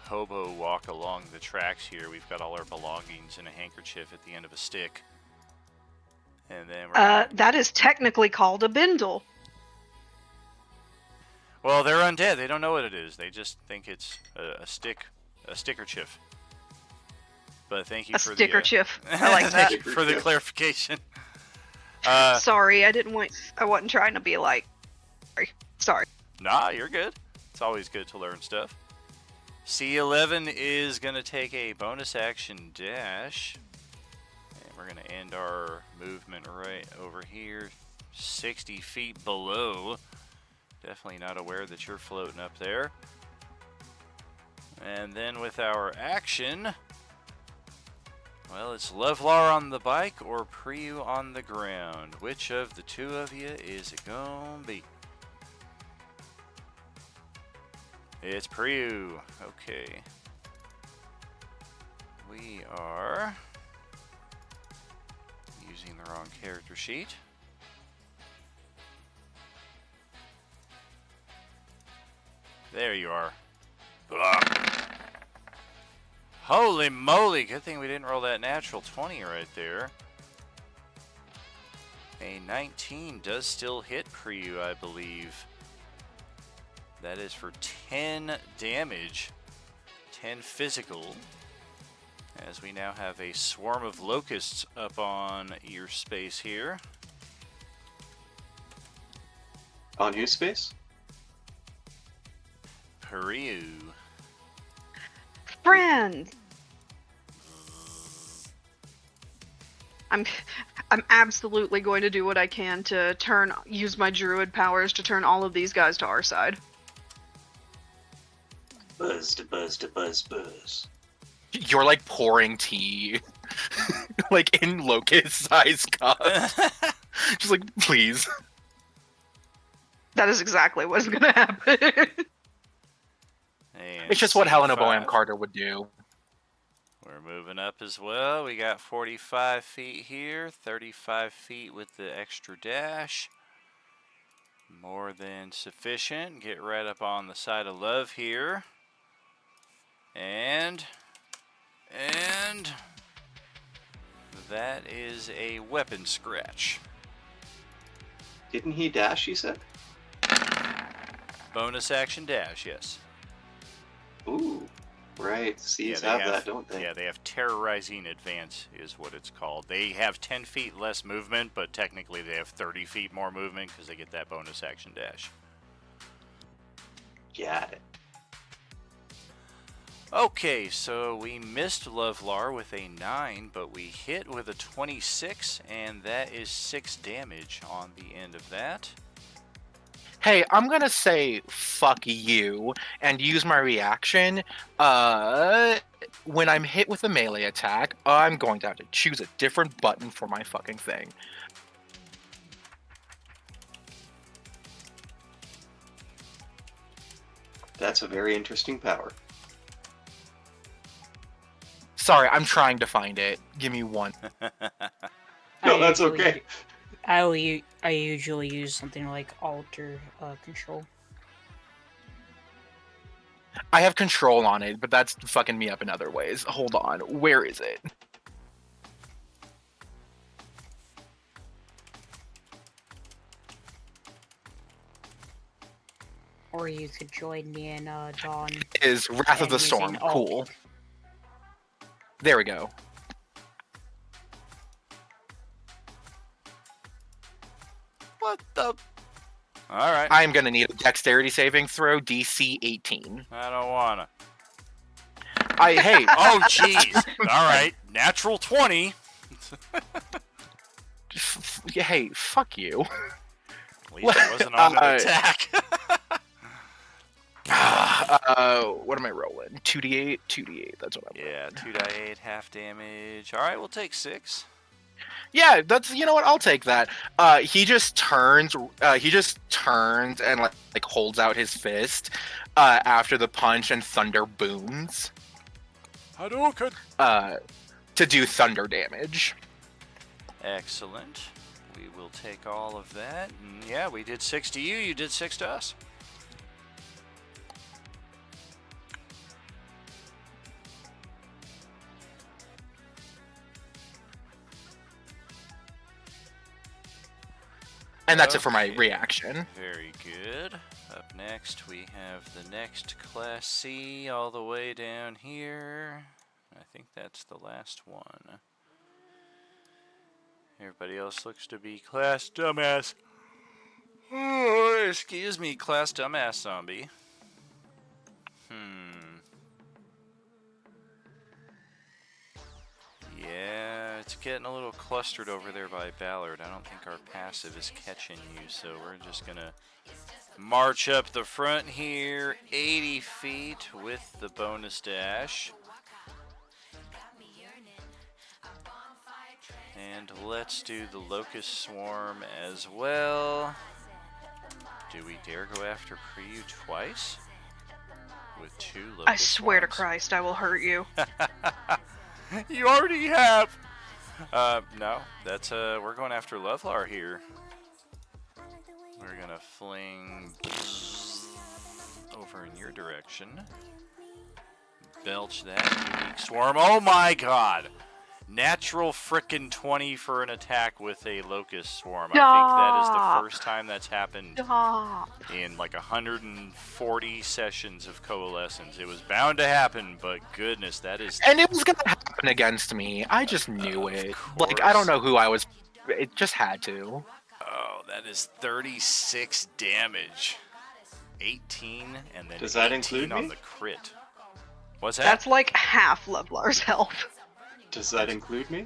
hobo walk along the tracks here. We've got all our belongings in a handkerchief at the end of a stick. And then we're
That is technically called a bindle.
well, they're undead. They don't know what it is. They just think it's a stickerchief. But thank you
A
for
sticker
the
chiff. I like that.
for the clarification.
Sorry, I wasn't trying to be like. Sorry.
Nah, you're good. It's always good to learn stuff. C11 is going to take a bonus action dash. And we're going to end our movement right over here, 60 feet below. Definitely not aware that you're floating up there. And then with our action, well, it's Levlar on the bike or Priu on the ground. Which of the two of you is it going to be? It's Priu. Okay. We are using the wrong character sheet. There you are. Blah. Holy moly, good thing we didn't roll that natural 20 right there. A 19 does still hit Priu, I believe. That is for 10 damage, 10 physical, as we now have a swarm of locusts up on your space here.
On whose space?
Priu.
Friend. I'm absolutely going to do what I can to use my druid powers to turn all of these guys to our side.
Buzz to buzz to buzz buzz.
You're like pouring tea, like in locust-sized cups. Just like, please.
That is exactly what's going to happen.
And
It's just what Helena
C5.
Bonham Carter would do.
We're moving up as well. We got 45 feet here, 35 feet with the extra dash. More than sufficient. Get right up on the side of love here. And that is a weapon scratch.
Didn't he dash, you said?
Bonus action dash, yes.
Ooh, right. Seas
they
have that, don't they?
Yeah, they have terrorizing advance is what it's called. They have 10 feet less movement, but technically they have 30 feet more movement because they get that bonus action dash.
Got it.
Okay, so we missed Lovelar with a 9, but we hit with a 26, and that is 6 damage on the end of that.
Hey, I'm gonna say fuck you and use my reaction. When I'm hit with a melee attack, I'm going to have to choose a different button for my fucking thing.
That's a very interesting power.
Sorry, I'm trying to find it. Give me one.
No, that's okay.
I usually use something like Alt or Control.
I have control on it, but that's fucking me up in other ways. Hold on. Where is it?
Or you could join me in Dawn.
Is Wrath of
and
the
using
Storm.
Alt.
Cool. There we go.
What the? Alright.
I'm gonna need a dexterity saving throw, DC 18.
I don't wanna.
Hey,
Oh, jeez. Alright. Natural 20.
hey, fuck you.
At least it wasn't on an attack.
What am I rolling? 2d8? 2d8, that's what I'm rolling.
Yeah, 2d8, half damage. Alright, we'll take 6.
Yeah, that's, you know what, I'll take that. He just turns and like holds out his fist after the punch, and thunder booms
Hadouken!
to do thunder damage.
Excellent. We will take all of that. And yeah, we did 6 to you, you did 6 to us.
And that's it for my
Okay.
reaction.
Very good. Up next, we have the next Class C all the way down here. I think that's the last one. Everybody else looks to be Class Dumbass. Oh, excuse me, Class Dumbass Zombie. Yeah, it's getting a little clustered over there by Ballard. I don't think our passive is catching you, so we're just gonna march up the front here, 80 feet with the bonus dash. And let's do the Locust Swarm as well. Do we dare go after Priyu twice? With 2 Locust
I swear to
Swarms?
Christ, I will hurt you.
You already have! No, that's, we're going after Lovelar here. We're gonna fling over in your direction. Belch that unique swarm. Oh my god! Natural frickin' 20 for an attack with a locust swarm. I think that is the first time that's happened
Stop.
in like 140 sessions of Coalescence. It was bound to happen, but goodness, that is...
And it was gonna happen against me. I just knew it. Like, I don't know who I was. It just had to.
Oh, that is 36 damage. 18 and then
Does that
18
include
on
me?
the crit. What's that?
That's like half Lovelar's health.
Does that include me?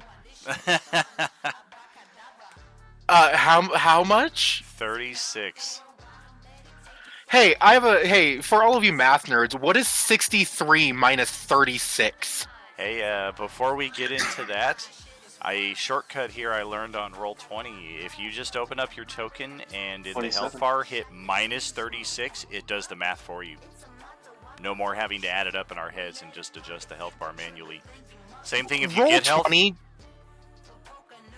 How much?
36.
Hey, for all of you math nerds, what is 63 minus 36?
Hey, before we get into that, a shortcut here I learned on Roll20. If you just open up your token and in the health
27.
bar hit minus 36, it does the math for you. No more having to add it up in our heads and just adjust the health bar manually. Same thing if you get health.
Roll20.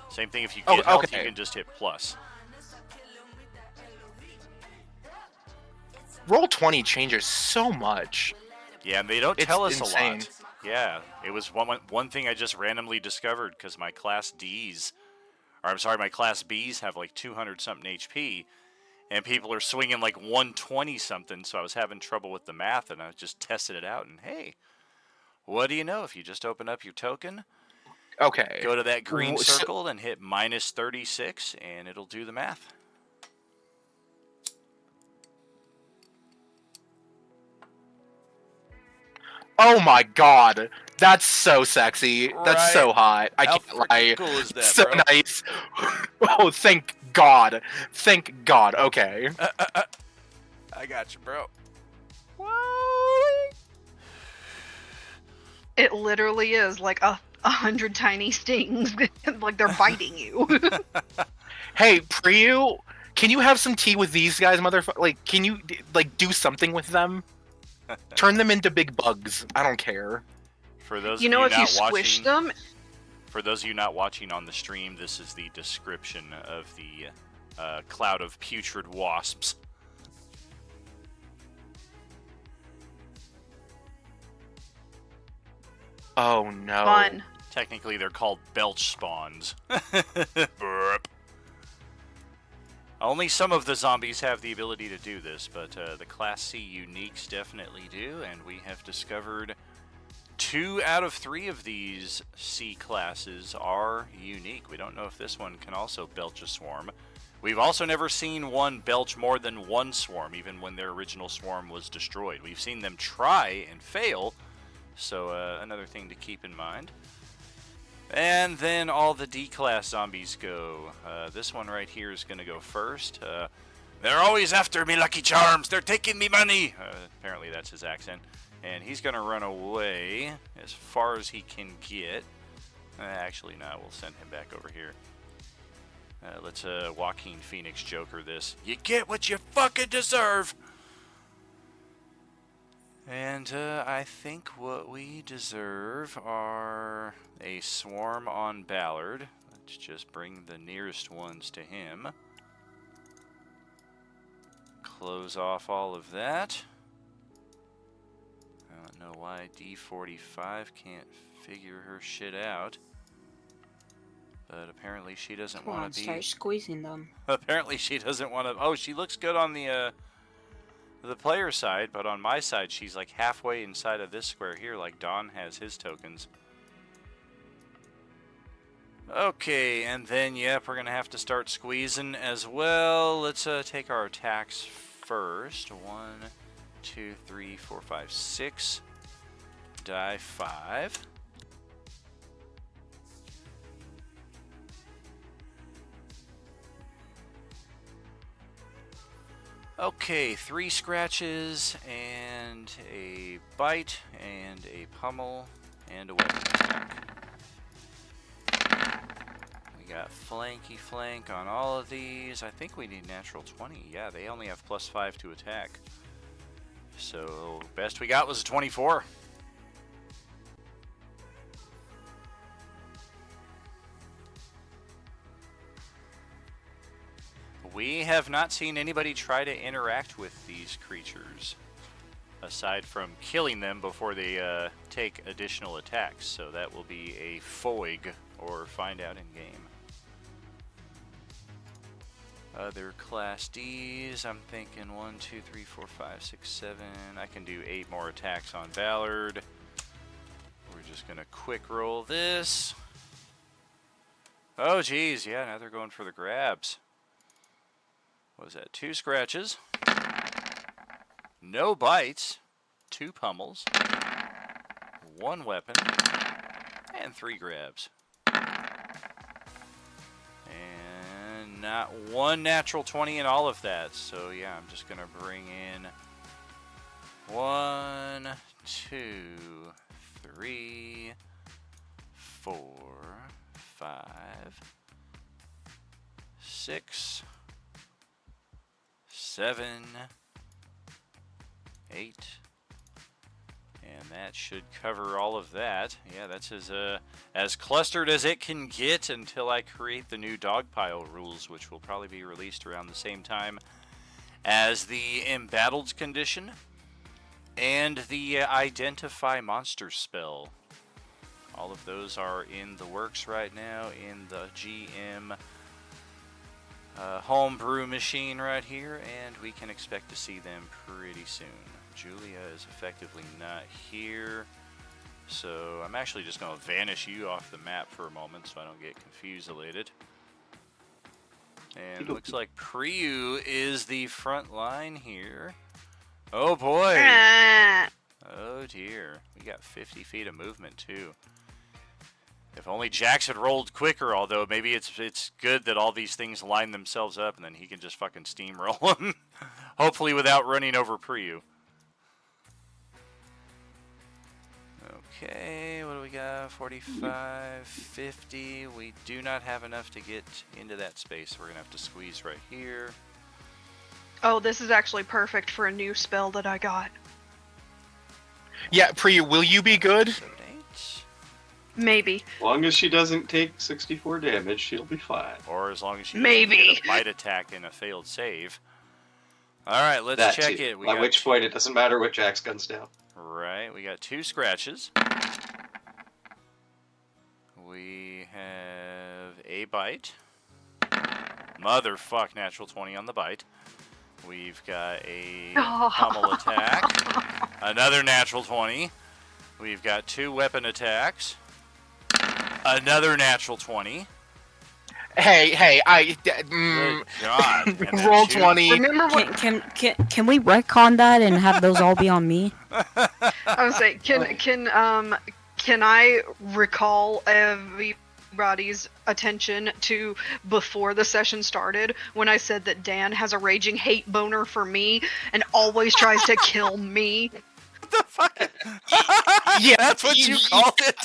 Same thing if you get health,
okay.
you can just hit plus.
Roll20 changes so much.
Yeah, and they don't
It's
tell us
insane.
a lot. Yeah, it was one thing I just randomly discovered because my class D's, or I'm sorry, my class B's have like 200 something HP, and people are swinging like 120 something. So I was having trouble with the math, and I just tested it out. And hey, what do you know? If you just open up your token,
Okay.
go to that green
So-
circle and hit minus 36, and it'll do the math.
Oh my god. That's so sexy. That's so hot. I
How
can't lie.
freaking cool is that,
So
bro?
nice. Oh, thank God. Thank God. Okay.
I got you, bro.
It literally is like 100 tiny stings, like they're biting you.
Hey, Priyu, can you have some tea with these guys, motherfucker? Like, can you, like, do something with them? Turn them into big bugs. I don't care.
For those
You
of
know,
you
if you
not
squish
watching,
them,
for those of you not watching on the stream, this is the description of the cloud of putrid wasps.
Oh, no.
fun.
Technically, they're called belch spawns. Burp. Only some of the zombies have the ability to do this, but the Class C uniques definitely do, and we have discovered 2 out of 3 of these C classes are unique. We don't know if this one can also belch a swarm. We've also never seen one belch more than one swarm, even when their original swarm was destroyed. We've seen them try and fail, so another thing to keep in mind. And then all the D-class zombies go. This one right here is going to go first. They're always after me, Lucky Charms. They're taking me money. Apparently that's his accent. And he's going to run away as far as he can get. Actually, no, we'll send him back over here. Let's Joaquin Phoenix Joker this. You get what you fucking deserve. And I think what we deserve are a swarm on Ballard. Let's just bring the nearest ones to him. Close off all of that. I don't know why D45 can't figure her shit out. But apparently she doesn't
Come on,
want to be...
start squeezing them.
Apparently she doesn't want to... Oh, she looks good on the player side, but on my side she's like halfway inside of this square here, like Don has his tokens. Okay, and then yep, we're gonna have to start squeezing as well. Let's take our attacks first. 1, 2, 3, 4, 5, 6. Die 5. Okay, 3 scratches, and a bite, and a pummel, and a weapon attack. We got flanky flank on all of these. I think we need natural 20. Yeah, they only have +5 to attack. So, best we got was a 24. We have not seen anybody try to interact with these creatures, aside from killing them before they take additional attacks. So that will be a foig, or find out in game. Other Class Ds, I'm thinking 1, 2, 3, 4, 5, 6, 7. I can do 8 more attacks on Ballard. We're just gonna quick roll this. Oh geez, yeah, now they're going for the grabs. What was that? 2 scratches, no bites, 2 pummels, 1 weapon, and 3 grabs. And not one natural 20 in all of that. So yeah, I'm just gonna bring in 1, 2, 3, 4, 5, 6, 7, 8, and that should cover all of that. Yeah, that's as clustered as it can get until I create the new dogpile rules, which will probably be released around the same time as the embattled condition and the identify monster spell. All of those are in the works right now in the GM homebrew machine right here, and we can expect to see them pretty soon. Julia is effectively not here, so I'm actually just going to vanish you off the map for a moment so I don't get confused-elated. And looks like Priyu is the front line here. Oh boy! Oh dear, we got 50 feet of movement too. If only Jax had rolled quicker, although maybe it's good that all these things line themselves up and then he can just fucking steamroll them. Hopefully without running over Priyu. Okay, what do we got? 45, 50. We do not have enough to get into that space. We're going to have to squeeze right here.
Oh, this is actually perfect for a new spell that I got.
Yeah, Priya, will you be good?
7, 8.
Maybe.
As long as she doesn't take 64 damage, she'll be fine.
Or as long as she doesn't
Maybe.
get a bite attack and a failed save. Alright, let's check it.
At which point, it doesn't matter what Jax guns down.
Right, we got 2 scratches. We have a bite. Motherfuck, natural 20 on the bite. We've got a pummel attack. Another natural 20. We've got 2 weapon attacks. Another natural 20.
Hey,
Good God. And then
roll
2.
20.
Remember what
Can we retcon that and have those all be on me?
I was saying? Can I recall everybody's attention to before the session started when I said that Dan has a raging hate boner for me and always tries to kill me?
The fuck?
Yeah,
That's what you called it?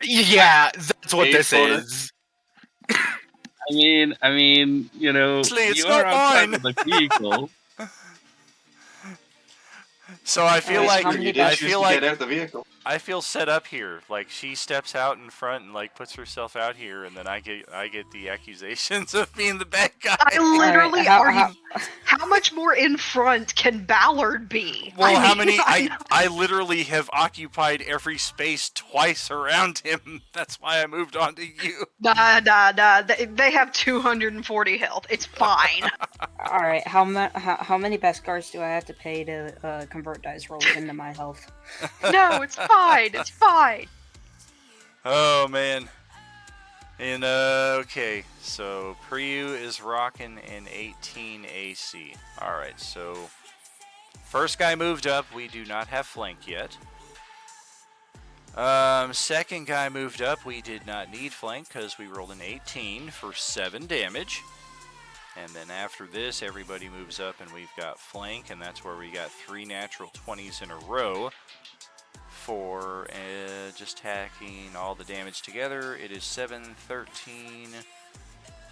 Yeah, that's what
Hate
this
boner.
is.
I mean, you know,
Actually, it's
you
not
are outside
mine.
of the vehicle.
So I feel
Alright,
like
how many
You did choose to get out the vehicle.
I feel set up here. Like she steps out in front and like puts herself out here, and then I get the accusations of being the bad guy.
I literally
Alright,
how much more in front can Ballard be?
Well,
I
how
mean,
many? I literally have occupied every space twice around him. That's why I moved on to you.
They have 240 health. It's fine.
Alright, how many Beskars do I have to pay to convert dice rolls into my health?
No, it's fine. It's fine.
Oh man. And okay, so Priyu is rocking an 18 AC. All right, so first guy moved up. We do not have flank yet. Second guy moved up. We did not need flank because we rolled an 18 for 7 damage. And then after this, everybody moves up and we've got flank, and that's where we got 3 natural 20s in a row for just tacking all the damage together. It is 7, 13,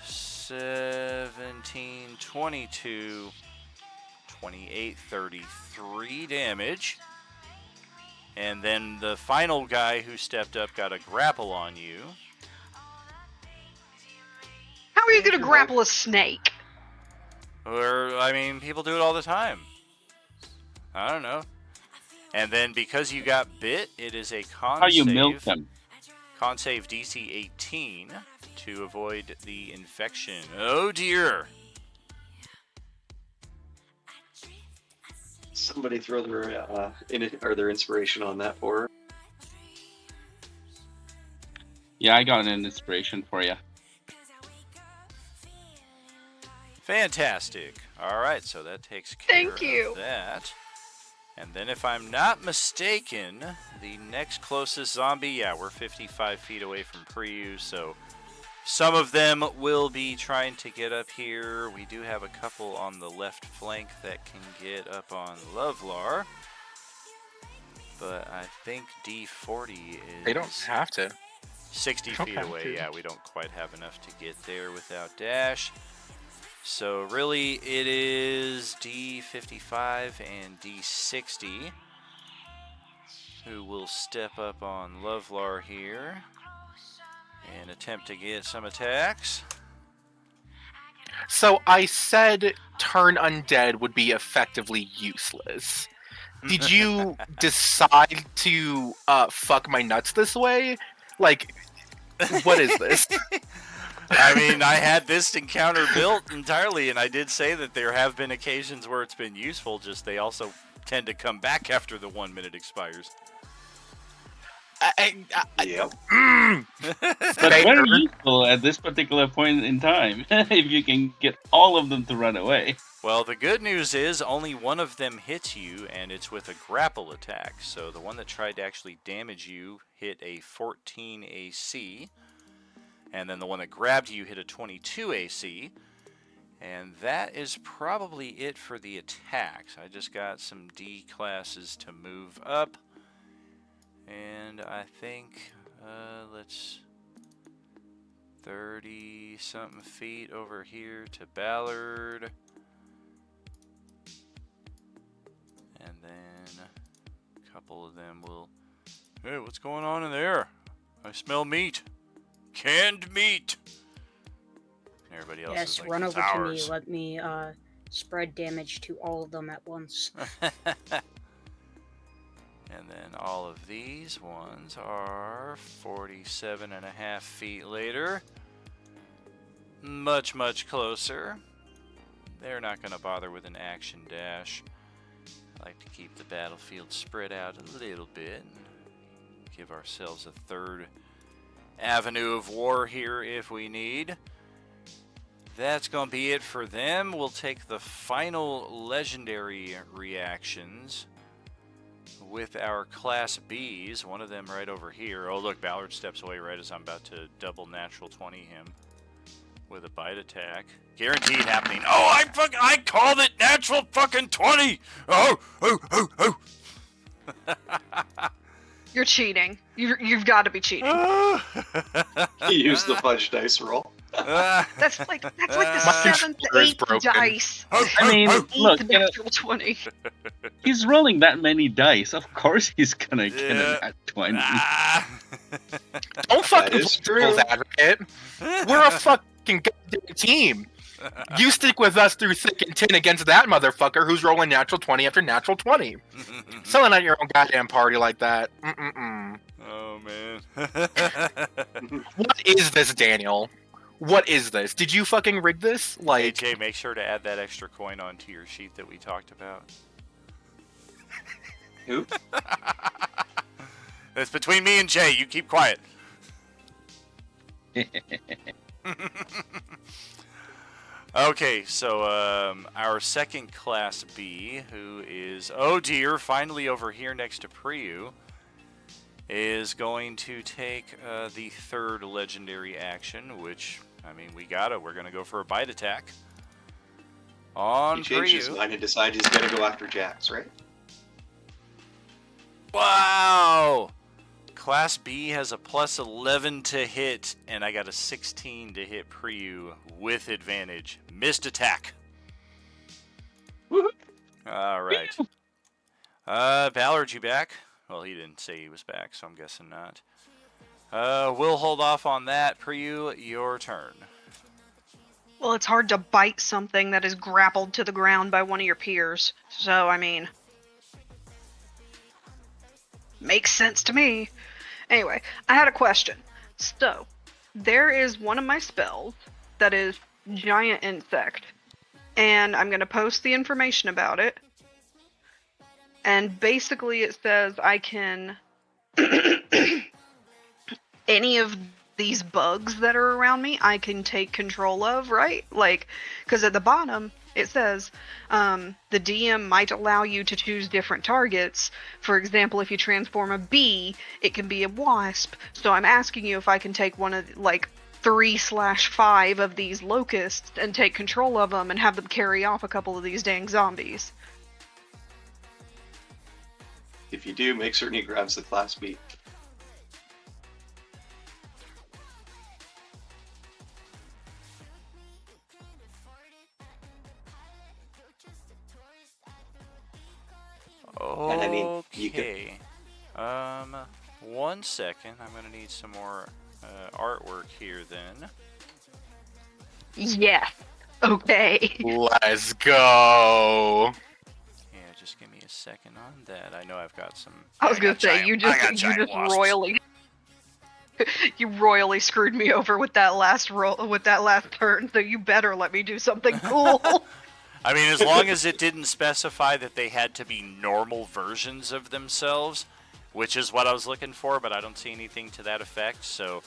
17, 22, 28, 33 damage. And then the final guy who stepped up got a grapple on you.
How are you going to grapple a snake?
Or, I mean, people do it all the time. I don't know. And then because you got bit, it is a con
How you
save.
milk them?
Con save DC 18 to avoid the infection. Oh dear.
Somebody throw their inspiration on that for her.
Yeah, I got an inspiration for you.
Fantastic. All right, so that takes care
Thank you.
of that. And then if I'm not mistaken, the next closest zombie, yeah, we're 55 feet away from Priyu, so Some of them will be trying to get up here. We do have a couple on the left flank that can get up on Lovelar. But I think D40 is...
They don't have to.
60
Don't
feet
have
away.
to.
Yeah, we don't quite have enough to get there without dash. So really it is D55 and D60 who will step up on Lovelar here and attempt to get some attacks.
So I said turn undead would be effectively useless. Did you decide to fuck my nuts this way? Like, what is this?
I mean, I had this encounter built entirely, and I did say that there have been occasions where it's been useful, just they also tend to come back after the 1 minute expires.
Yep.
But very useful at this particular point in time, if you can get all of them to run away.
Well, the good news is only one of them hits you, and it's with a grapple attack. So the one that tried to actually damage you hit a 14 AC, and then the one that grabbed you hit a 22 AC. And that is probably it for the attacks. I just got some D classes to move up. And I think, let's 30 something feet over here to Ballard. And then a couple of them will, hey, what's going on in there? I smell meat. Canned meat. And everybody else is
Yes,
like,
run
"It's
over to me.
ours."
Let me spread damage to all of them at once.
And then all of these ones are 47.5 feet later. Much, much closer. They're not going to bother with an action dash. I like to keep the battlefield spread out a little bit. And give ourselves a third avenue of war here if we need. That's going to be it for them. We'll take the final legendary reactions with our Class Bs. One of them right over here. Oh, look, Ballard steps away right as I'm about to double natural 20 him with a bite attack. Guaranteed happening. Oh, I called it natural fucking 20! Oh!
You're cheating. You've got to be cheating.
He used the fudge dice roll.
That's like the seventh,
controller is
eighth
broken.
dice.
I mean, look,
Eighth natural 20.
he's rolling that many dice. Of course he's gonna get a nat 20.
Don't fucking
is
play
true.
devil's advocate. We're a fucking goddamn team. You stick with us through thick and thin against that motherfucker who's rolling natural 20 after natural 20. Selling out your own goddamn party like that. Mm-mm-mm.
Oh, man.
What is this, Daniel? What is this? Did you fucking rig this? Like,
AJ, make sure to add that extra coin onto your sheet that we talked about.
Who?
It's between me and Jay. You keep quiet. Okay, so our second Class B, who is, oh dear, finally over here next to Priyu, is going to take the third legendary action, which, I mean, we're going to go for a bite attack on
He changed his
Priyu.
mind and decided he's going to go after Jax, right?
Wow! Class B has a plus 11 to hit, and I got a 16 to hit Priyu with advantage. Missed attack. All right. Ballard, you back? Well, he didn't say he was back, so I'm guessing not. We'll hold off on that. Priyu, your turn.
Well, it's hard to bite something that is grappled to the ground by one of your peers. So, I mean, makes sense to me. Anyway, I had a question. So, there is one of my spells that is Giant Insect. And I'm going to post the information about it. And basically it says I can... any of these bugs that are around me, I can take control of, right? Like, because at the bottom, it says the DM might allow you to choose different targets. For example, if you transform a bee, it can be a wasp. So I'm asking you if I can take one of, like, 3/5 of these locusts and take control of them and have them carry off a couple of these dang zombies.
If you do, make certain he grabs the Class B. And I mean, you could-
Okay. 1 second. I'm gonna need some more artwork here then.
Yes. Okay.
Let's go.
Yeah, just give me a second on that. I know I've got some.
I was gonna
got
say
giant-
you
I got
just
giant wasps.
royally you royally screwed me over with that last turn, so you better let me do something cool.
I mean, as long as it didn't specify that they had to be normal versions of themselves, which is what I was looking for, but I don't see anything to that effect. So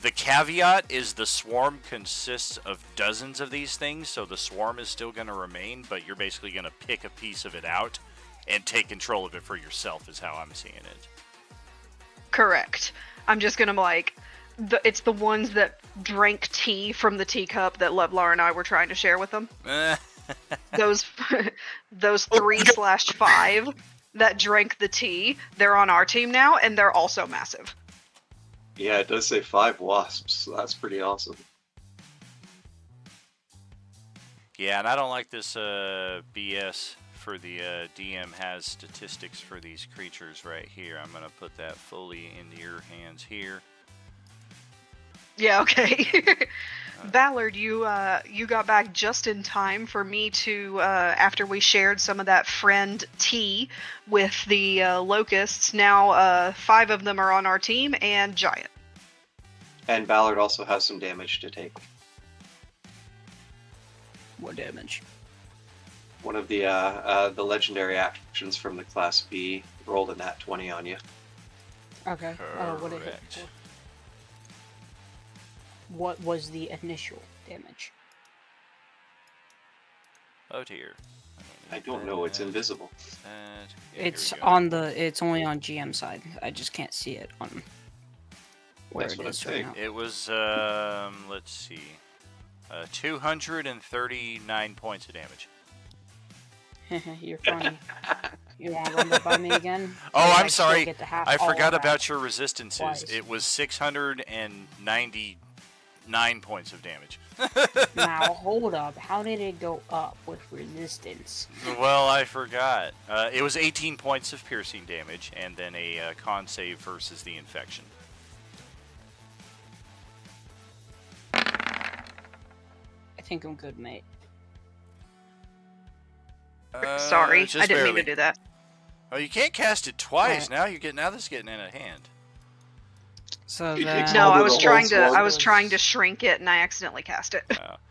the caveat is the swarm consists of dozens of these things, so the swarm is still going to remain, but you're basically going to pick a piece of it out and take control of it for yourself is how I'm seeing it.
Correct. I'm just gonna it's the ones that drank tea from the teacup that Levlar and I were trying to share with them. Those 3/5 that drank the tea, they're on our team now, and they're also massive.
Yeah, it does say 5 wasps, so that's pretty awesome.
Yeah, and I don't like this BS for the DM has statistics for these creatures right here. I'm going to put that fully into your hands here.
Yeah, okay. Ballard, you got back just in time for me to, after we shared some of that friend tea with the locusts, now 5 of them are on our team, and giant.
And Ballard also has some damage to take.
What damage?
One of the legendary actions from the Class B rolled a nat 20 on you.
Okay. What did it hit
Correct.
for? What was the initial damage?
Oh dear.
I don't know, it's invisible.
Yeah,
It's
here we go.
on the. It's only on GM side. I just can't see it on where
That's
it
what I'm
is right
saying.
now.
It was let's see, 239 points of damage.
You're funny. You want to run that by me again?
Oh,
Or
I'm
I still
sorry.
get to have
I
all
forgot
that?
about your resistances.
twice.
It was 699 points of damage.
Now hold up. How did it go up with resistance?
Well, I forgot. It was 18 points of piercing damage, and then a con save versus the infection.
I think I'm good, mate.
Sorry,
Just
I didn't
barely.
mean to do that.
Oh, you can't cast it twice.
Alright.
Now this is getting out of hand.
So
It
then,
takes
No,
all
I
the
was
whole
trying to.
slug.
I was trying to shrink it, and I accidentally cast it.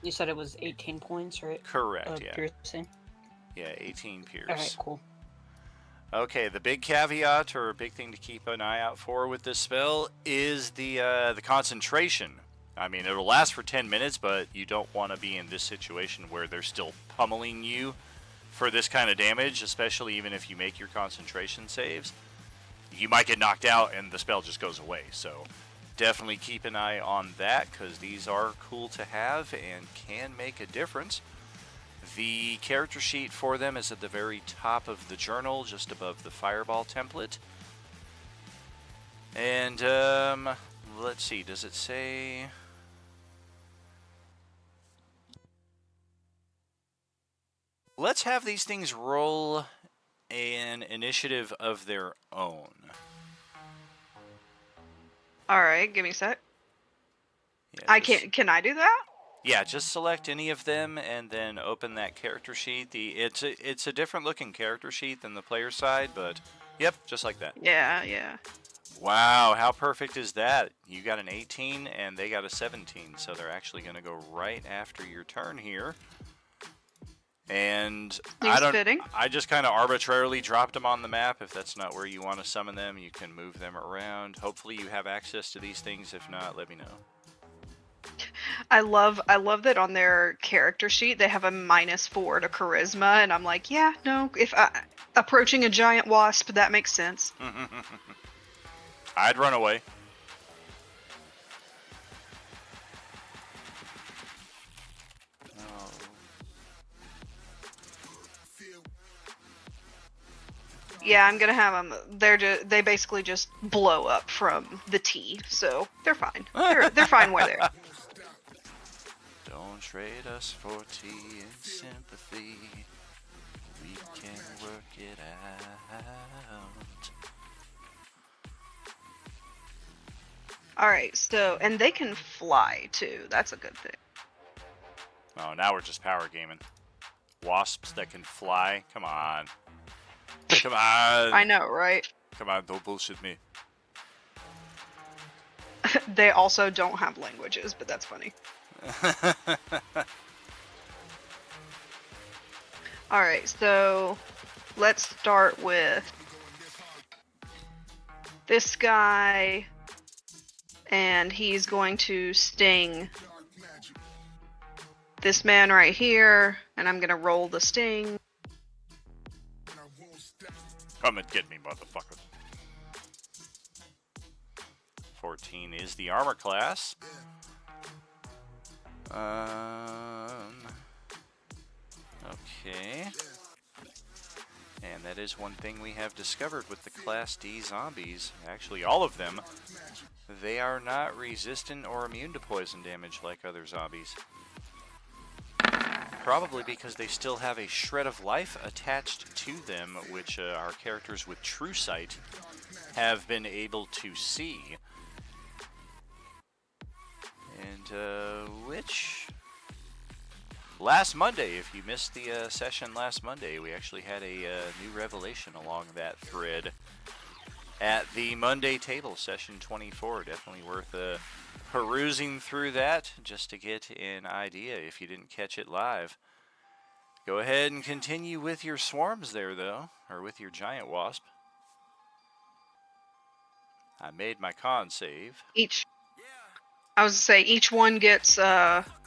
you said it was 18 points, right?
Correct. Yeah.
Piercing.
Yeah. 18 pierce.
All right, cool.
Okay, the big caveat or a big thing to keep an eye out for with this spell is the concentration. I mean, it'll last for 10 minutes, but you don't want to be in this situation where they're still pummeling you for this kind of damage, especially even if you make your concentration saves. You might get knocked out and the spell just goes away, so definitely keep an eye on that because these are cool to have and can make a difference. The character sheet for them is at the very top of the journal, just above the fireball template. And, let's see, does it say... Let's have these things roll an initiative of their own.
All right, give me a sec.
Yeah,
I
just-
can't. Can I do that?
Yeah, just select any of them and then open that character sheet. It's a different looking character sheet than the player side, but yep, just like that.
Yeah, yeah.
Wow, how perfect is that? You got an 18 and they got a 17, so they're actually going to go right after your turn here. And
Seems fitting.
I just kind of arbitrarily dropped them on the map. If that's not where you want to summon them, you can move them around. Hopefully you have access to these things. If not, let me know.
I love that on their character sheet they have a -4 to charisma, and I'm like, yeah, no. If approaching a giant wasp, that makes sense.
I'd run away.
Yeah, I'm gonna have them. They basically just blow up from the tea, so they're fine. They're fine where they're.
Don't trade us for tea and sympathy. We can work it out.
All right, so and they can fly too. That's a good thing.
Oh, now we're just power gaming. Wasps that can fly? Come on. Come on.
I know, right?
Come on, don't bullshit me.
They also don't have languages, but that's funny. All right, so let's start with this guy, and he's going to sting this man right here, and I'm gonna roll the sting.
Come and get me, motherfucker. 14 is the armor class. Okay. And that is one thing we have discovered with the Class D zombies. Actually, all of them. They are not resistant or immune to poison damage like other zombies. Probably because they still have a shred of life attached to them, which our characters with True Sight have been able to see. And which last Monday, if you missed the session last Monday, we actually had a new revelation along that thread at the Monday table, session 24. Definitely worth perusing through that just to get an idea if you didn't catch it live. Go ahead and continue with your swarms there, though, or with your giant wasp. I made my con save.
I was gonna say each one gets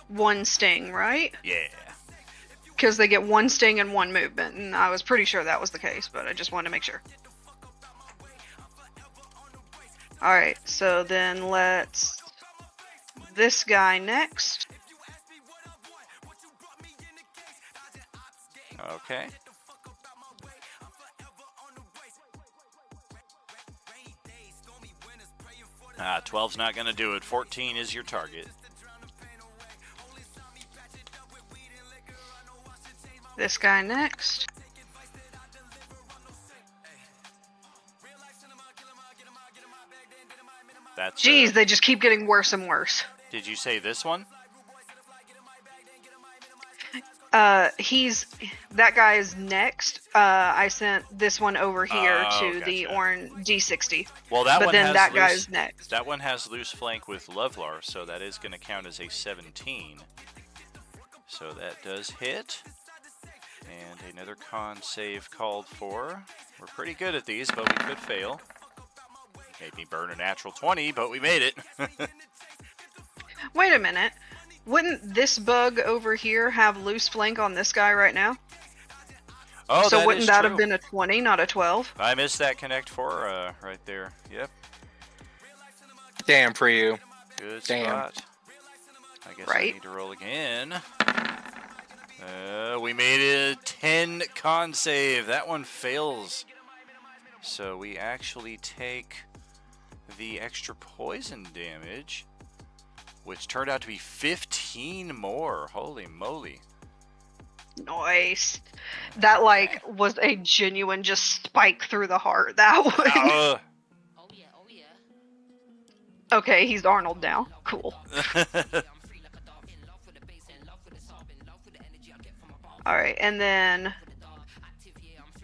one sting, right?
Yeah.
Because they get one sting and one movement, and I was pretty sure that was the case, but I just wanted to make sure. Alright, so then let's... this guy next.
Okay. Ah, 12's not going to do it. 14 is your target.
This guy next.
That's.
Jeez, they just keep getting worse and worse.
Did you say this one?
That guy is next. I sent this one over here to
gotcha.
the orange D60.
Well, that
but
one
then
has
that
loose,
guy's next.
That one has loose flank with Levlar, so that is going to count as a 17. So that does hit. And another con save called for. We're pretty good at these, but we could fail. Made me burn a natural 20, but we made it.
Wait a minute. Wouldn't this bug over here have loose flank on this guy right now?
Oh,
so wouldn't that
true.
have been a 20, not a 12?
I missed that Connect 4 right there. Yep.
Damn for you.
Good
Damn.
spot. I guess I
Right.
need to roll again. We made a 10 con save. That one fails. So we actually take the extra poison damage, which turned out to be 15 more. Holy moly.
Nice. That, like, was a genuine just spike through the heart. That one. Okay, he's Arnold now. Cool. Alright, and then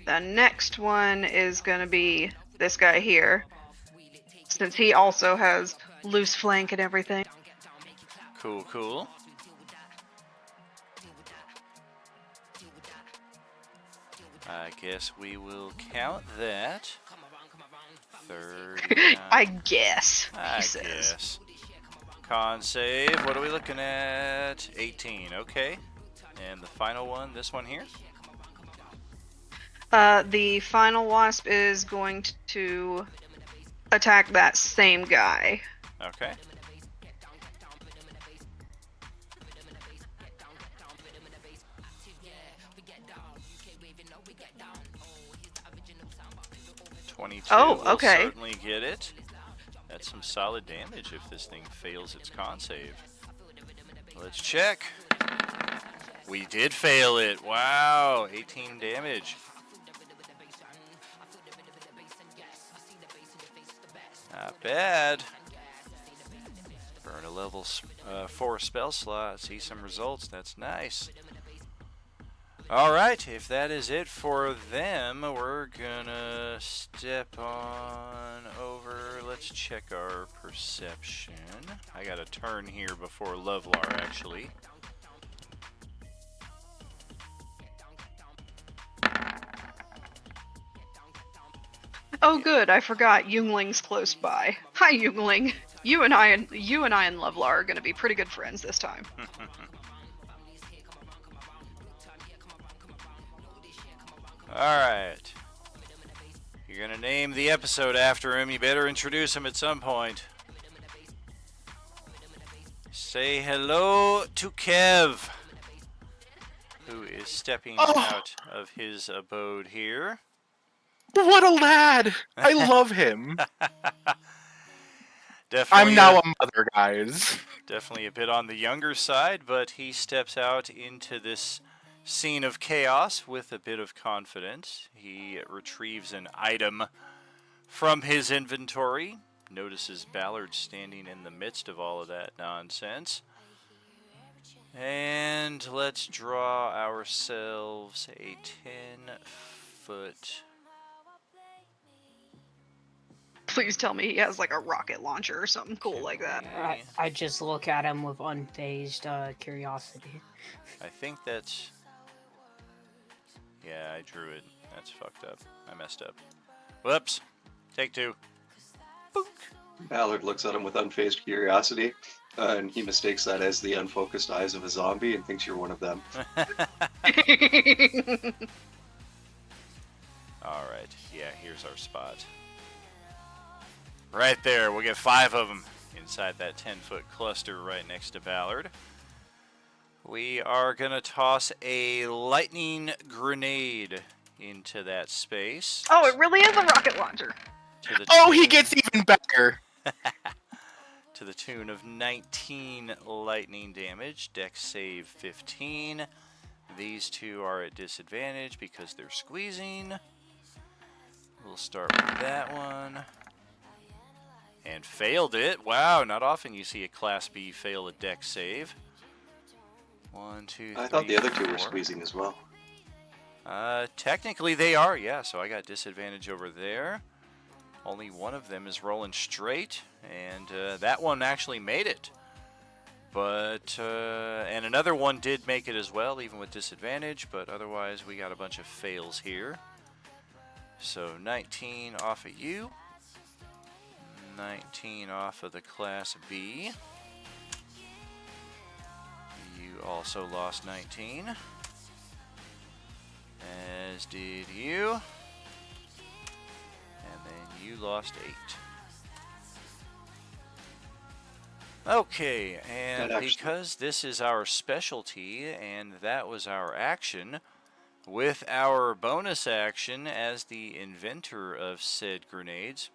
the next one is going to be this guy here, since he also has loose flank and everything.
Cool, cool. I guess we will count that. 39.
I guess,
I
he says.
guess. Con save, what are we looking at? 18, okay. And the final one, this one here?
The final wasp is going to attack that same guy.
Okay. 22
Oh,
will
okay.
certainly get it. That's some solid damage if this thing fails its con save. Let's check. We did fail it. Wow, 18 damage. Not bad. Burn a level 4 spell slot. See some results. That's nice. Alright, if that is it for them, we're gonna step on over. Let's check our perception. I got a turn here before Lovelar, actually.
Oh, good. I forgot. Youngling's close by. Hi, Youngling. You and I and Lovelar are gonna be pretty good friends this time.
Alright. You're gonna name the episode after him. You better introduce him at some point. Say hello to Kev, who is stepping out of his abode here.
What a lad! I love him.
Definitely
I'm now a mother, guys.
definitely a bit on the younger side, but he steps out into this scene of chaos with a bit of confidence. He retrieves an item from his inventory, notices Ballard standing in the midst of all of that nonsense. And let's draw ourselves a 10-foot...
Please tell me he has like a rocket launcher or something cool like that.
I just look at him with unfazed curiosity.
I think that's... Yeah, I drew it. That's fucked up. I messed up. Whoops. Take two. Boink.
Ballard looks at him with unfazed curiosity, and he mistakes that as the unfocused eyes of a zombie and thinks you're one of them.
Alright, yeah, here's our spot. Right there, we'll get 5 of them inside that 10-foot cluster right next to Ballard. We are going to toss a lightning grenade into that space.
Oh, it really is a rocket launcher.
Oh, he gets even better.
To the tune of 19 lightning damage. Dex save 15. These two are at disadvantage because they're squeezing. We'll start with that one. And failed it. Wow, not often you see a Class B fail a Dex save. 1, 2, 3,
I thought the other two
4.
were squeezing as well.
Technically they are, yeah, so I got disadvantage over there. Only one of them is rolling straight, and that one actually made it. But, and another one did make it as well, even with disadvantage, but otherwise we got a bunch of fails here. So 19 off of you. 19 off of the Class B. You also lost 19. As did you. And then you lost 8. Okay, and because this is our specialty and that was our action, with our bonus action as the inventor of said grenades,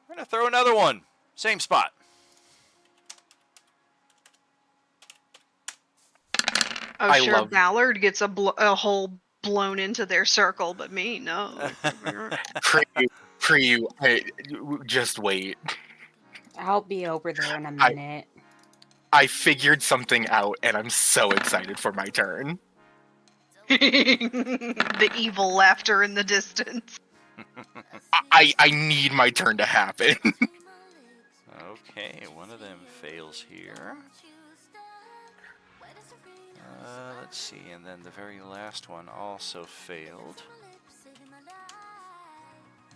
we're going to throw another one. Same spot.
Oh,
I
sure,
love-
Ballard gets a hole blown into their circle, but me, no.
Pre, just wait.
I'll be over there in a minute.
I figured something out, and I'm so excited for my turn.
The evil laughter in the distance.
I need my turn to happen.
Okay, one of them fails here. Let's see, and then the very last one also failed.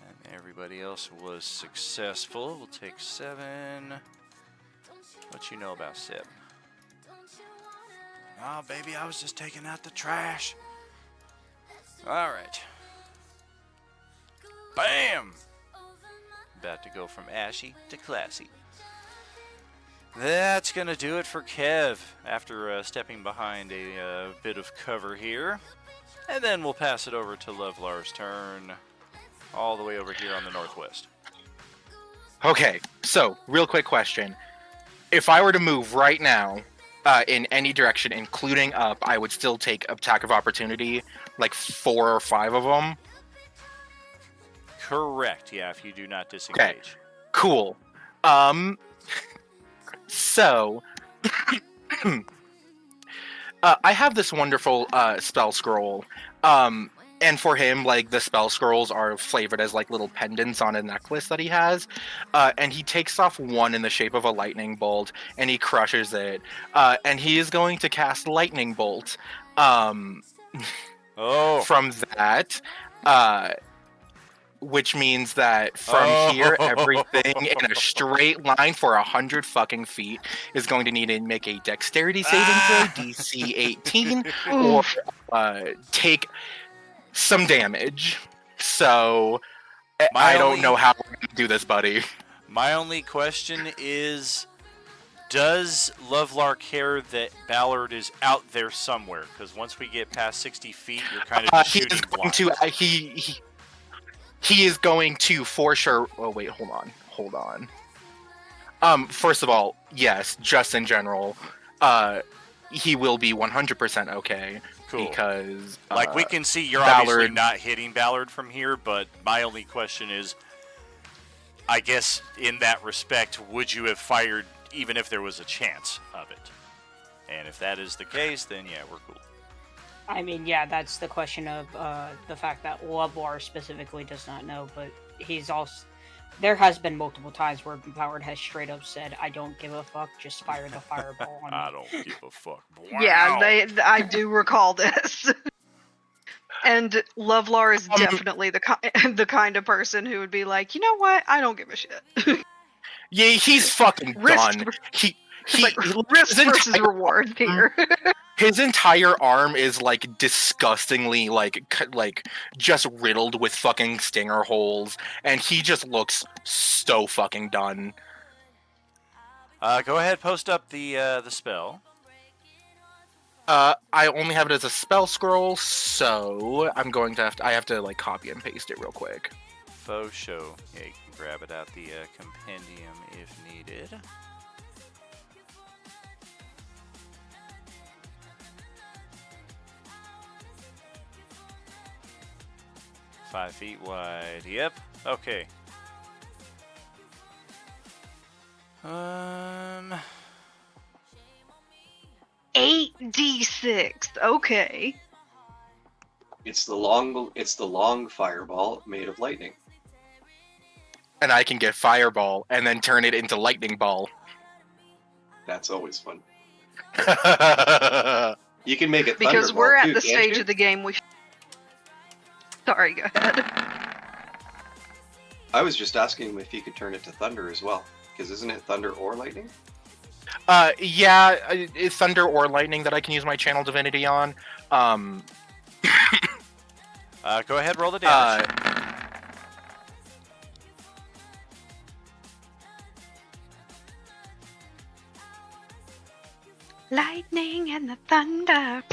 And everybody else was successful. We'll take 7. What you know about 7? Oh, baby, I was just taking out the trash. Alright. Bam! About to go from ashy to classy. That's going to do it for Kev after stepping behind a bit of cover here. And then we'll pass it over to Lovelar's turn. all the way over here on the northwest.
Okay, so real quick question: if I were to move right now, in any direction, including up, I would still take attack of opportunity, like 4 or 5 of them.
Correct. Yeah, if you do not
Okay,
disengage.
cool. So I have this wonderful spell scroll. And for him, like, the spell scrolls are flavored as like little pendants on a necklace that he has. And he takes off one in the shape of a lightning bolt and he crushes it. And he is going to cast lightning bolt.
Oh.
From that, which means that from here, everything in a straight line for 100 fucking feet is going to need to make a dexterity saving throw, DC 18, or take some damage. So I don't know how we're going to do this, buddy.
My only question is, does Lovelar care that Ballard is out there somewhere? Because once we get past 60 feet, you're kind of just shooting blind.
He is going to for sure. Oh wait, hold on. First of all, yes, just in general, he will be 100% okay.
Cool.
Because
like we can see, you're
Ballard,
obviously not hitting Ballard from here. But my only question is, I guess in that respect, would you have fired even if there was a chance of it? And if that is the case, then yeah, we're cool.
I mean, yeah, that's the question of the fact that Lovelar specifically does not know, but he's also... There has been multiple times where Ballard has straight up said, I don't give a fuck, just fire the fireball on me.
I don't give a fuck. Wow.
Yeah, I do recall this. And Lovelar is definitely the kind of person who would be like, you know what? I don't give a shit.
Yeah, he's fucking done.
Risk versus reward here.
His entire arm is like disgustingly like just riddled with fucking stinger holes, and he just looks so fucking done.
Go ahead, post up the spell.
I only have it as a spell scroll, so I'm going to have to like copy and paste it real quick.
Faux show. Yeah, you can grab it out the compendium if needed. Five feet wide. Yep. Okay.
8d6. Okay.
It's the long fireball made of lightning.
And I can get fireball and then turn it into lightning ball.
That's always fun. You can make it
because we're at
too,
the stage of the game we... Sorry, go ahead.
I was just asking him if he could turn it to thunder as well, because isn't it thunder or lightning?
Yeah, it's thunder or lightning that I can use my channel divinity on.
Go ahead, roll the damage.
Lightning and the thunder.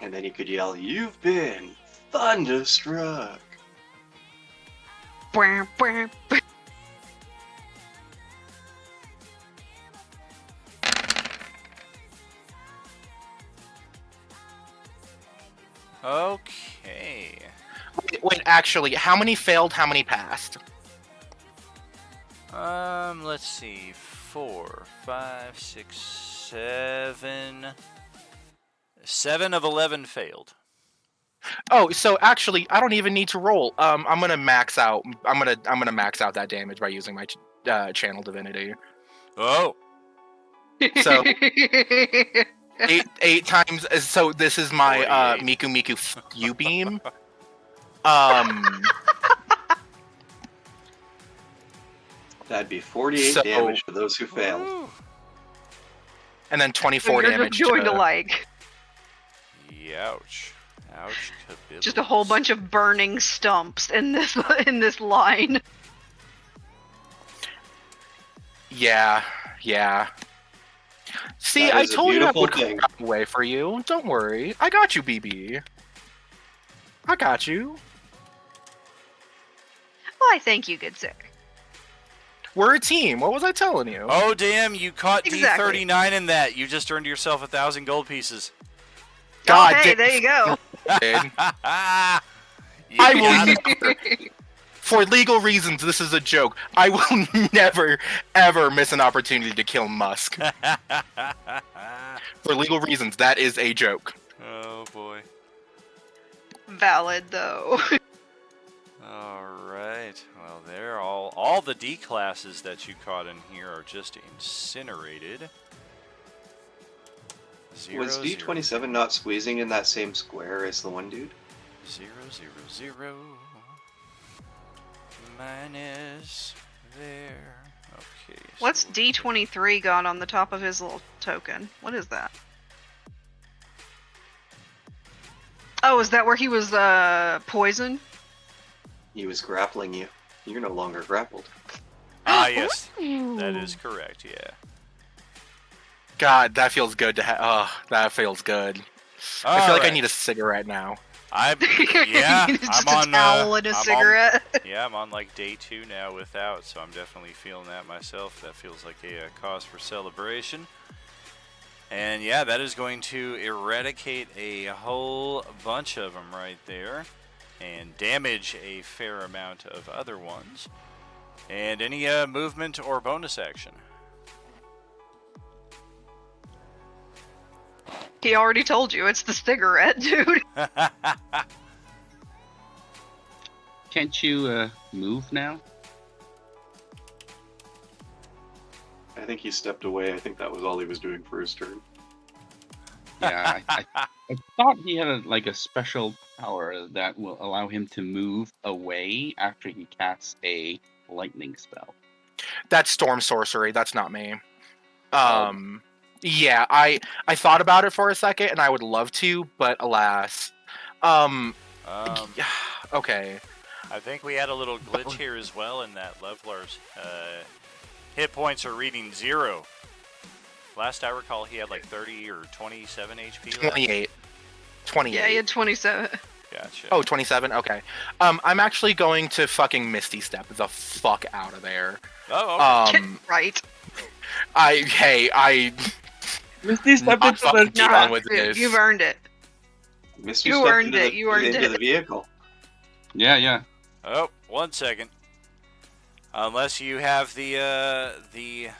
And then he could yell, "You've been thunderstruck."
Bwah, bwah, bwah.
Okay.
Wait, actually, how many failed? How many passed?
Let's see. 4, 5, 6, 7. 7 of 11 failed.
Oh, so actually, I don't even need to roll. I'm gonna max out. I'm gonna max out that damage by using my channel divinity.
Oh.
So 8 times. So this is my Miku Miku U beam.
That'd be 48 damage for those who failed.
And then 24
You're
damage.
going to like.
Ouch. Ouch.
Just a whole bunch of burning stumps in this line.
Yeah. See,
That
I
is a
told you I
beautiful
would
thing.
come away for you. Don't worry. I got you, BB. I got you.
Why, thank you, good sir.
We're a team. What was I telling you?
Oh, damn, you caught
Exactly.
D39 in that. You just earned yourself 1,000 gold pieces.
God,
oh, hey, there you go.
did.
You
I will
got it.
never, for legal reasons, this is a joke. I will never, ever miss an opportunity to kill Musk. For legal reasons, that is a joke.
Oh, boy.
Valid, though.
Alright. Well, they're all the D classes that you caught in here are just incinerated.
Was D27 not squeezing in that same square as the one dude?
0, 0, 0. Minus there. Okay.
What's
so
D23 got on the top of his little token? What is that? Oh, is that where he was poisoned?
He was grappling you. You're no longer grappled.
Ah, yes. That is correct, yeah.
God, that feels good to have. Oh, that feels good. I feel like I need a cigarette now.
Yeah,
Just
I'm
a
on
towel and a cigarette.
Yeah, I'm on like day 2 now without, so I'm definitely feeling that myself. That feels like a cause for celebration. And yeah, that is going to eradicate a whole bunch of them right there, and damage a fair amount of other ones. And any movement or bonus action.
He already told you it's the cigarette, dude.
Can't you move now?
I think he stepped away. I think that was all he was doing for his turn.
Yeah, I thought he had a special power that will allow him to move away after he casts a lightning spell.
That's storm sorcery. That's not me. Yeah, I thought about it for a second, and I would love to, but alas. Okay.
I think we had a little glitch here as well in that Leveler's hit points are reading 0. Last I recall, he had like 30 or 27 HP left.
28. 28.
Yeah, he had 27.
Gotcha.
Oh, 27? Okay. I'm actually going to fucking Misty Step the fuck out of there.
Oh, okay.
Right.
Misty Step
Not
into
fucking
the
dealing with this.
You've earned it.
Misty
You
stepped
earned
into
it, you earned
into
it.
the vehicle.
Yeah.
Oh, 1 second. Unless you have the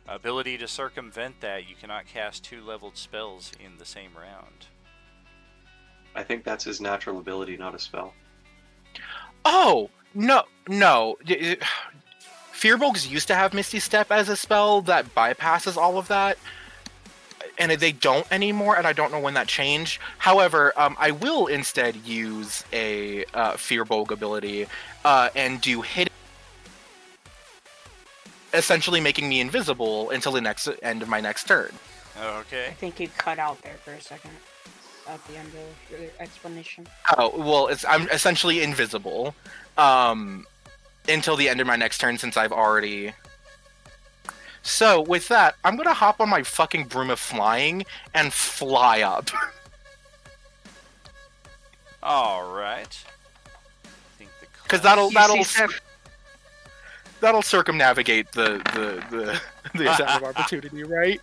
ability to circumvent that, you cannot cast 2 leveled spells in the same round.
I think that's his natural ability, not a spell.
Oh, no. Fearbolgs used to have Misty Step as a spell that bypasses all of that, and they don't anymore, and I don't know when that changed. However, I will instead use a Fearbolg ability and do hit, essentially making me invisible until the end of my next turn.
I
Okay.
think you cut out there for a second at the end of your explanation.
Oh, well, I'm essentially invisible until the end of my next turn, since I've already... So, with that, I'm gonna hop on my fucking broom of flying and fly up.
Alright.
Because that'll circumnavigate the attack of opportunity, right?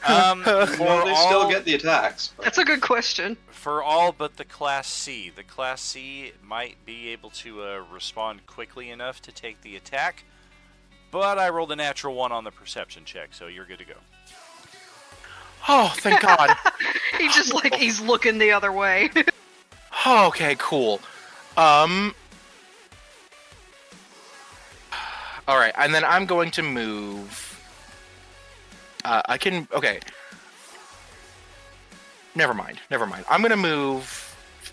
No, they still get the attacks. But...
That's a good question.
For all but the Class C. The Class C might be able to respond quickly enough to take the attack, but I rolled a natural 1 on the perception check, so you're good to go.
Oh, thank God.
He's just like, he's looking the other way.
Okay, cool. Alright, and then I'm going to move... Okay. Never mind. I'm gonna move...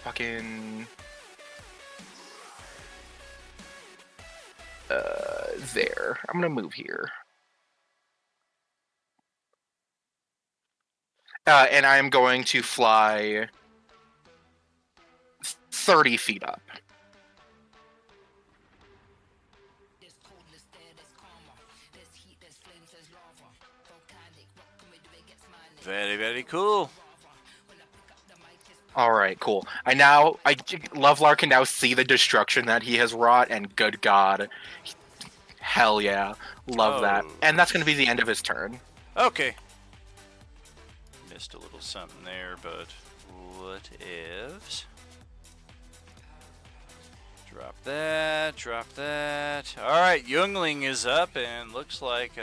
fucking... there. I'm gonna move here. And I'm going to fly 30 feet up.
Very, very cool.
All right, cool. Lovelar can now see the destruction that he has wrought, and good God, hell yeah, love that. And that's going to be the end of his turn.
Okay. Missed a little something there, but what ifs? Drop that, drop that. Alright, Youngling is up, and looks like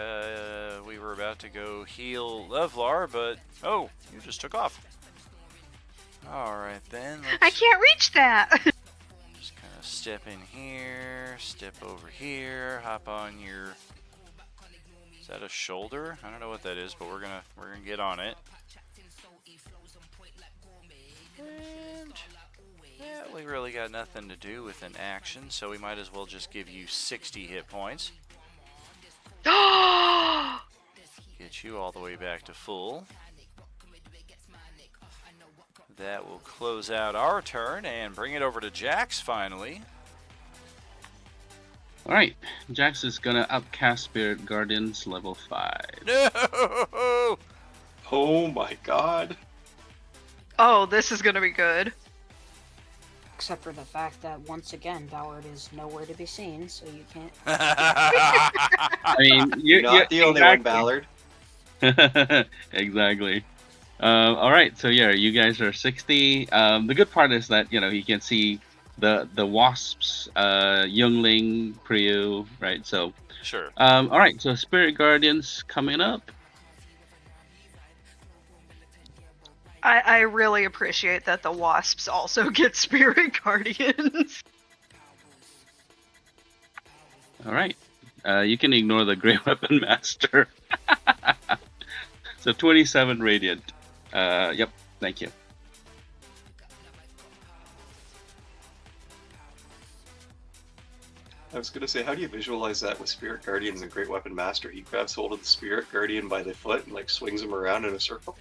we were about to go heal Lovelar, but oh, you just took off. Alright then,
I can't reach that.
just kind of step in here, step over here, hop on your... Is that a shoulder? I don't know what that is, but we're gonna get on it. And yeah, we really got nothing to do with an action, so we might as well just give you 60 hit points. Get you all the way back to full. That will close out our turn and bring it over to Jax finally.
Alright, Jax is gonna upcast Spirit Guardians level 5.
No!
Oh my god.
Oh, this is gonna be good.
Except for the fact that once again, Ballard is nowhere to be seen, so you can't.
I mean,
You're not the only one, Ballard.
Exactly. All right, so yeah, you guys are 60. The good part is that you can see the wasps, Youngling, Priyu, right? So
Sure.
all right, so Spirit Guardians coming up.
I really appreciate that the wasps also get Spirit Guardians.
All right, you can ignore the Grey Weapon Master. So 27 Radiant. Yep, thank you.
I was going to say, how do you visualize that with Spirit Guardians and Great Weapon Master? He grabs hold of the Spirit Guardian by the foot and swings him around in a circle.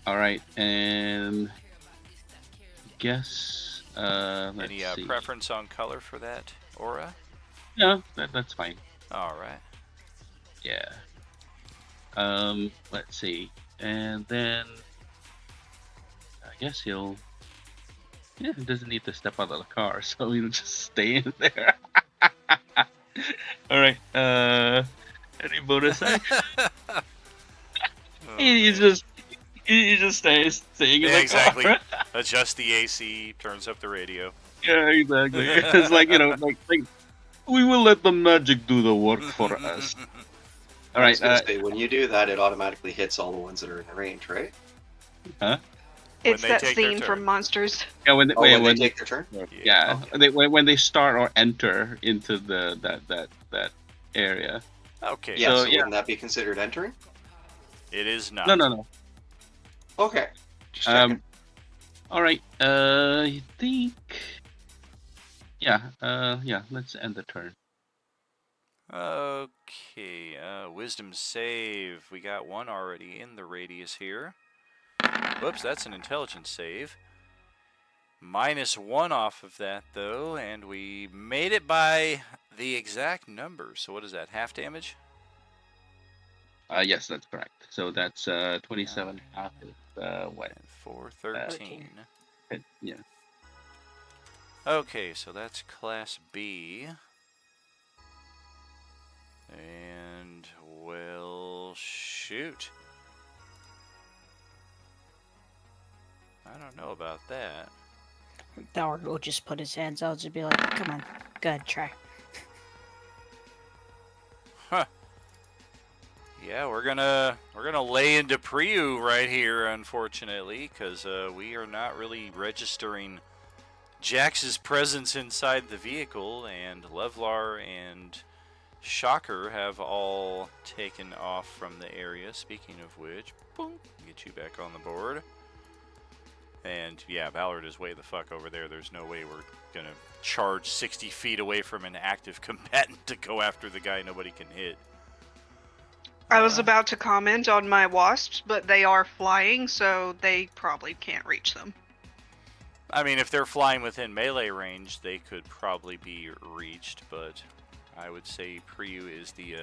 All right, and guess let's
Any
see.
preference on color for that aura?
No, that's fine.
All right.
Yeah. Let's see, and then I guess he'll. Yeah, he doesn't need to step out of the car, so he'll just stay in there. All right. Any bonus action? He just stays staying in
Yeah,
the
exactly.
car.
Adjust the AC, turns up the radio.
Yeah, exactly. It's like we will let the magic do the work for us. All
I
right.
was going to say, when you do that, it automatically hits all the ones that are in the range, right?
Huh?
It's
they
that
take their
scene
turn.
from Monsters.
Yeah, when they,
When they take their turn?
yeah,
Okay.
when they start or enter into that area.
Okay.
Yeah,
So,
so wouldn't that be considered entering?
It is not.
No.
Okay. Just checking.
All right. I think. Yeah. Let's end the turn.
Okay. Wisdom save. We got one already in the radius here. Whoops, that's an intelligence save. -1 off of that, though, and we made it by the exact number. So what is that, half damage?
Yes, that's correct. So that's 27 half of what?
And 4, 13.
Yeah.
Okay, so that's Class B. And, well, shoot. I don't know about that.
Ballard will just put his hands out and be like, come on, go ahead, try.
Huh. Yeah, we're gonna lay into Priyu right here, unfortunately, because we are not really registering Jax's presence inside the vehicle, and Levlar and Shocker have all taken off from the area. Speaking of which, boom, get you back on the board. And yeah, Ballard is way the fuck over there. There's no way we're gonna charge 60 feet away from an active combatant to go after the guy nobody can hit.
I was about to comment on my wasps, but they are flying, so they probably can't reach them.
I mean, if they're flying within melee range, they could probably be reached, but I would say Priyu is the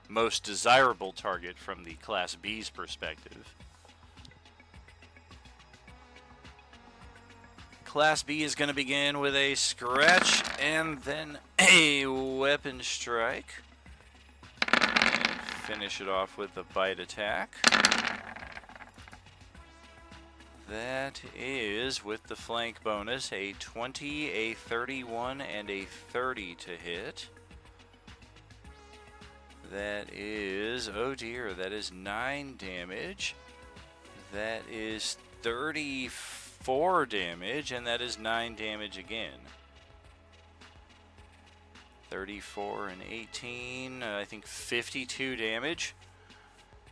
most desirable target from the Class B's perspective. Class B is going to begin with a scratch and then a weapon strike. And finish it off with a bite attack. That is, with the flank bonus, a 20, a 31, and a 30 to hit. That is, oh dear, that is 9 damage. That is 34 damage, and that is 9 damage again. 34 and 18, I think 52 damage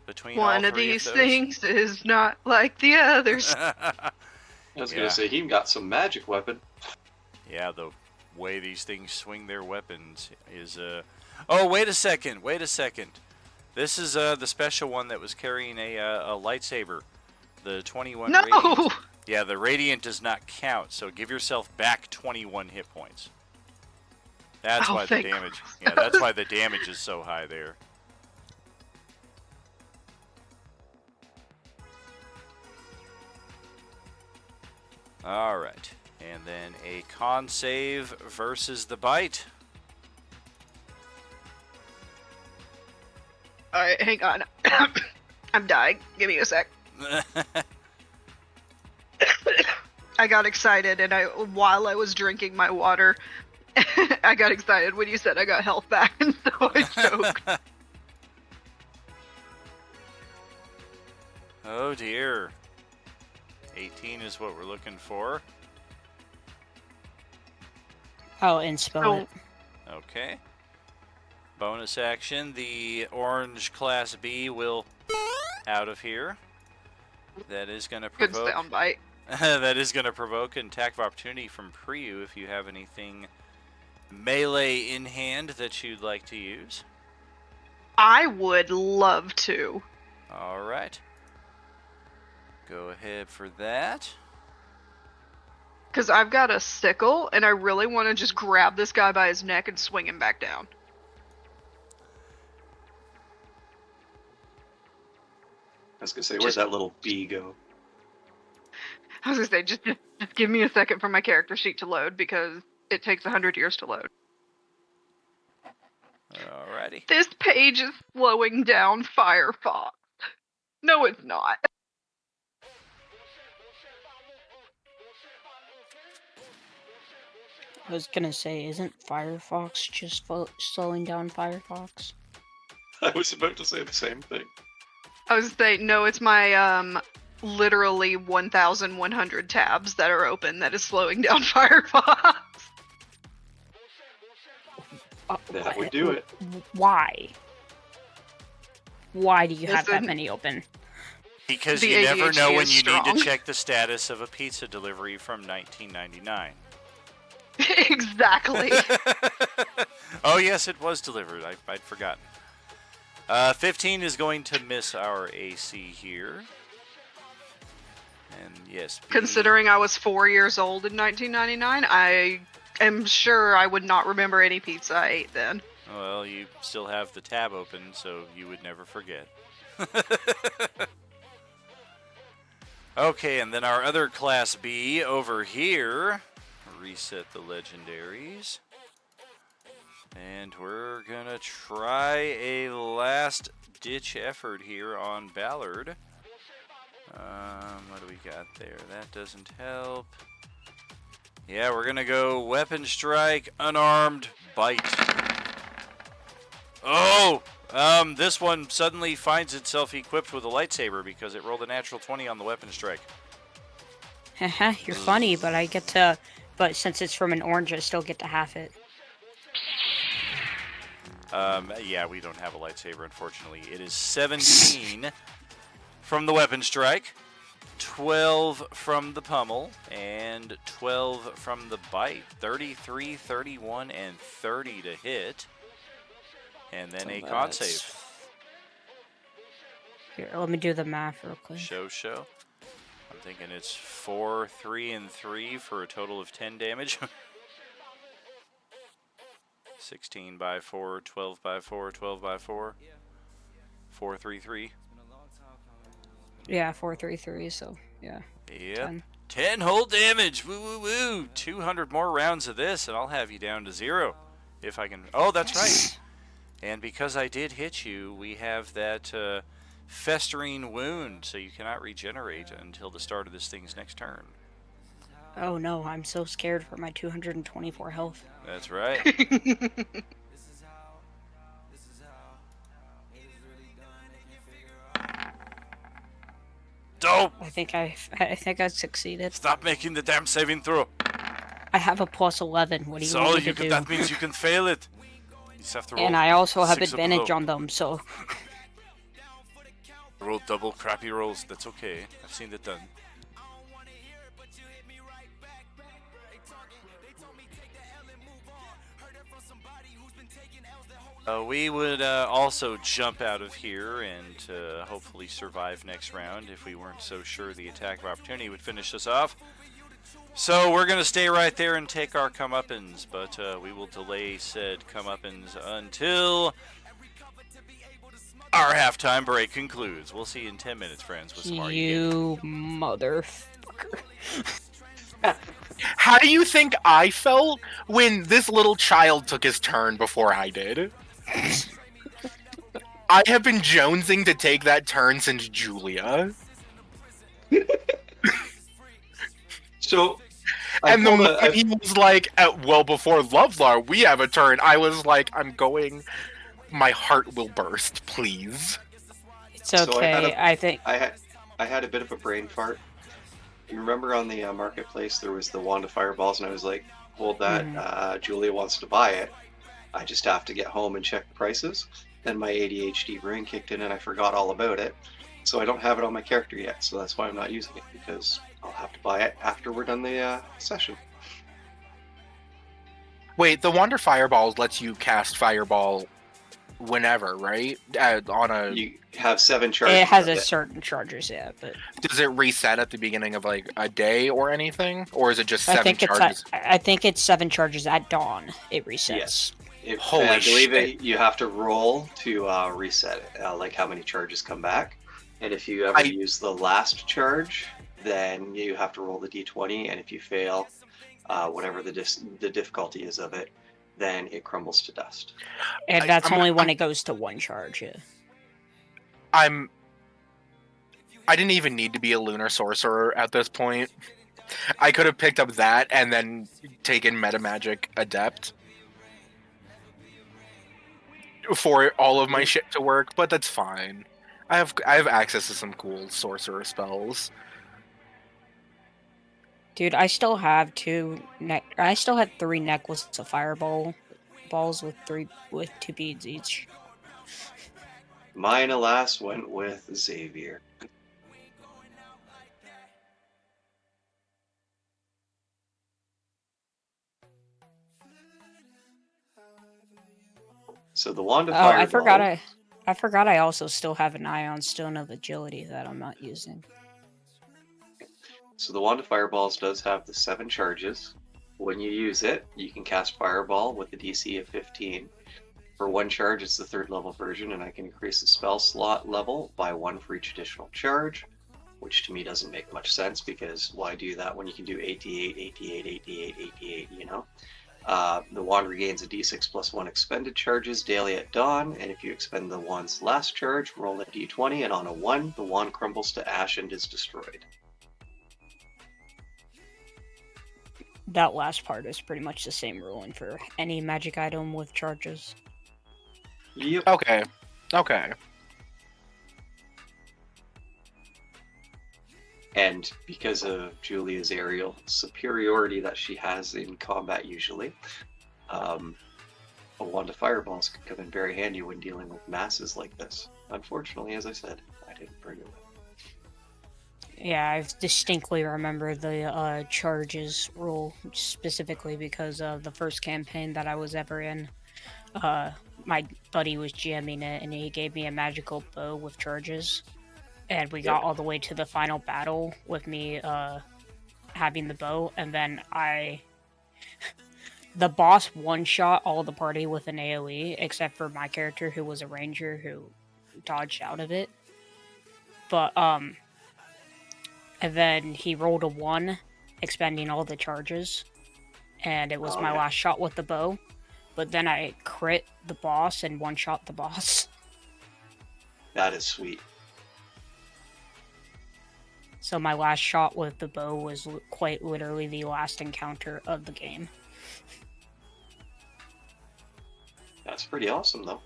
between all
One of
three
these
those.
things is not like the others.
I was
Yeah.
gonna say he got some magic weapon.
Yeah, the way these things swing their weapons is Oh, wait a second. This is the special one that was carrying a lightsaber. The 21
No!
Radiant. Yeah, the Radiant does not count, so give yourself back 21 hit points. That's
Oh,
why the
thank
damage. Yeah, that's why the damage is so high there. All right. And then a con save versus the bite.
Alright, hang on. I'm dying. Give me a sec. I got excited, and while I was drinking my water, I got excited when you said I got health back, and so I choked.
Oh dear. 18 is what we're looking for.
Oh, and spell
Oh.
it.
Okay. Bonus action. The orange Class B will out of here. That is going to
Good
provoke.
soundbite.
That is going to provoke an attack of opportunity from Priyu if you have anything melee in hand that you'd like to use.
I would love to.
All right. Go ahead for that.
Because I've got a sickle, and I really want to just grab this guy by his neck and swing him back down.
I was gonna say, where'd that little bee go?
I was going to say, just give me a second for my character sheet to load, because it takes 100 years to load.
Alrighty.
This page is slowing down Firefox. No, it's not.
I was gonna say, isn't Firefox just slowing down Firefox?
I was about to say the same thing.
I was saying, no, it's my literally 1,100 tabs that are open that is slowing down Firefox.
That would do it.
Why? Why do you have that
Listen.
many open?
Because
The
you never know
ADHD
when
is
you need
strong.
to check the status of a pizza delivery from 1999.
Exactly.
Oh, yes, it was delivered. I'd forgotten. 15 is going to miss our AC here. And yes,
Considering I was 4 years old in 1999, I am sure I would not remember any pizza I ate then.
Well, you still have the tab open, so you would never forget. Okay, and then our other Class B over here. Reset the legendaries. And we're gonna try a last ditch effort here on Ballard. What do we got there? That doesn't help. Yeah, we're gonna go weapon strike, unarmed, bite. Oh! This one suddenly finds itself equipped with a lightsaber because it rolled a natural 20 on the weapon strike.
Haha, you're funny, but I get to. But since it's from an orange, I still get to half it.
Yeah, we don't have a lightsaber, unfortunately. It is 17 from the weapon strike, 12 from the pummel, and 12 from the bite. 33, 31, and 30 to hit. And then a con save.
Here, let me do the math real quick.
Show. I'm thinking it's 4, 3, and 3 for a total of 10 damage. 16 by 4, 12 by 4, 12 by 4. 4, 3, 3.
Yeah, 433. So yeah.
Yep.
10.
10 whole damage. Woo woo woo. 200 more rounds of this, and I'll have you down to 0. If I can. Oh, that's right. And because I did hit you, we have that festering wound, so you cannot regenerate until the start of this thing's next turn.
Oh no, I'm so scared for my 224 health.
That's right. Dope!
I think I succeeded.
Stop making the damn saving throw.
I have a plus 11. What do you want me to do?
That means you can fail it. You just have to roll.
And I also have
6 or
advantage
below.
on them, so.
Roll double crappy rolls. That's okay. I've seen it done. We would also jump out of here and hopefully survive next round if we weren't so sure the attack of opportunity would finish us off. So we're going to stay right there and take our comeuppance, but we will delay said comeuppance until our halftime break concludes. We'll see you in 10 minutes, friends, with some RE
You motherfucker.
How do you think I felt when this little child took his turn before I did? I have been jonesing to take that turn since Julia.
So,
And then he was like, well, before Lovelar, we have a turn. I was like, I'm going. My heart will burst, please.
It's okay. I think
I had a bit of a brain fart. You remember on the marketplace there was the wand of fireballs, and I was like, hold that. Julia wants to buy it. I just have to get home and check the prices. Then my ADHD brain kicked in, and I forgot all about it. So I don't have it on my character yet. So that's why I'm not using it, because I'll have to buy it after we're done the session.
Wait, the Wonder Fireballs lets you cast Fireball whenever, right?
You have 7 charges.
it has a certain charges, yeah, but
Does it reset at the beginning of like a day or anything, or is it just 7 charges?
I think it's 7 charges at dawn. It resets.
Yes.
Holy
I believe
shit.
you have to roll to reset it, like how many charges come back. And if you ever use the last charge, then you have to roll the d20, and if you fail, whatever the difficulty is of it, then it crumbles to dust.
And that's only when it goes to 1 charge. Yeah.
I didn't even need to be a Lunar Sorcerer at this point. I could have picked up that and then taken Metamagic Adept for all of my shit to work, but that's fine. I have access to some cool sorcerer spells.
Dude, I still have 3 necklaces of fireball balls with 2 beads each.
Mine, alas, went with Xavier. So the wand of fireball.
I forgot I also still have an Ion Stone of Agility that I'm not using.
So the wand of fireballs does have the 7 charges. When you use it, you can cast Fireball with a DC of 15. For 1 charge, it's the 3rd level version, and I can increase the spell slot level by 1 for each additional charge, which to me doesn't make much sense, because why do that when you can do 88, 88, 88, 88, you know? The wand regains a d6 plus 1 expended charges daily at dawn, and if you expend the wand's last charge, roll a d20, and on a 1, the wand crumbles to ash and is destroyed.
That last part is pretty much the same ruling for any magic item with charges.
Yep.
Okay.
And because of Julia's aerial superiority that she has in combat usually, a wand of fireballs could come in very handy when dealing with masses like this. Unfortunately, as I said, I didn't bring it with.
Yeah, I distinctly remember the charges rule, specifically because of the first campaign that I was ever in. My buddy was GMing it, and he gave me a magical bow with charges. and we got all the way to the final battle with me having the bow, and then the boss one-shot all the party with an AoE, except for my character, who was a ranger, who dodged out of it. But, and then he rolled a 1, expending all the charges, and it was my last shot with the bow. But then I crit the boss and one-shot the boss.
That is sweet.
So my last shot with the bow was quite literally the last encounter of the game.
That's pretty awesome, though.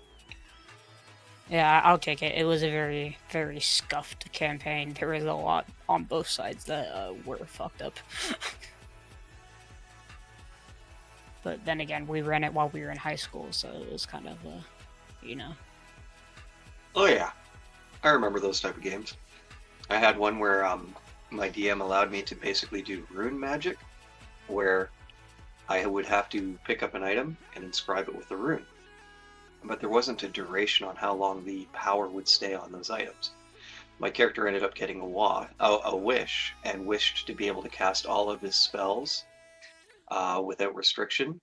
Yeah, I'll take it. It was a very, very scuffed campaign. There was a lot on both sides that were fucked up. But then again, we ran it while we were in high school, so it was kind of, you know.
Oh yeah, I remember those type of games. I had one where my DM allowed me to basically do rune magic, where I would have to pick up an item and inscribe it with a rune. But there wasn't a duration on how long the power would stay on those items. My character ended up getting a wish, and wished to be able to cast all of his spells without restriction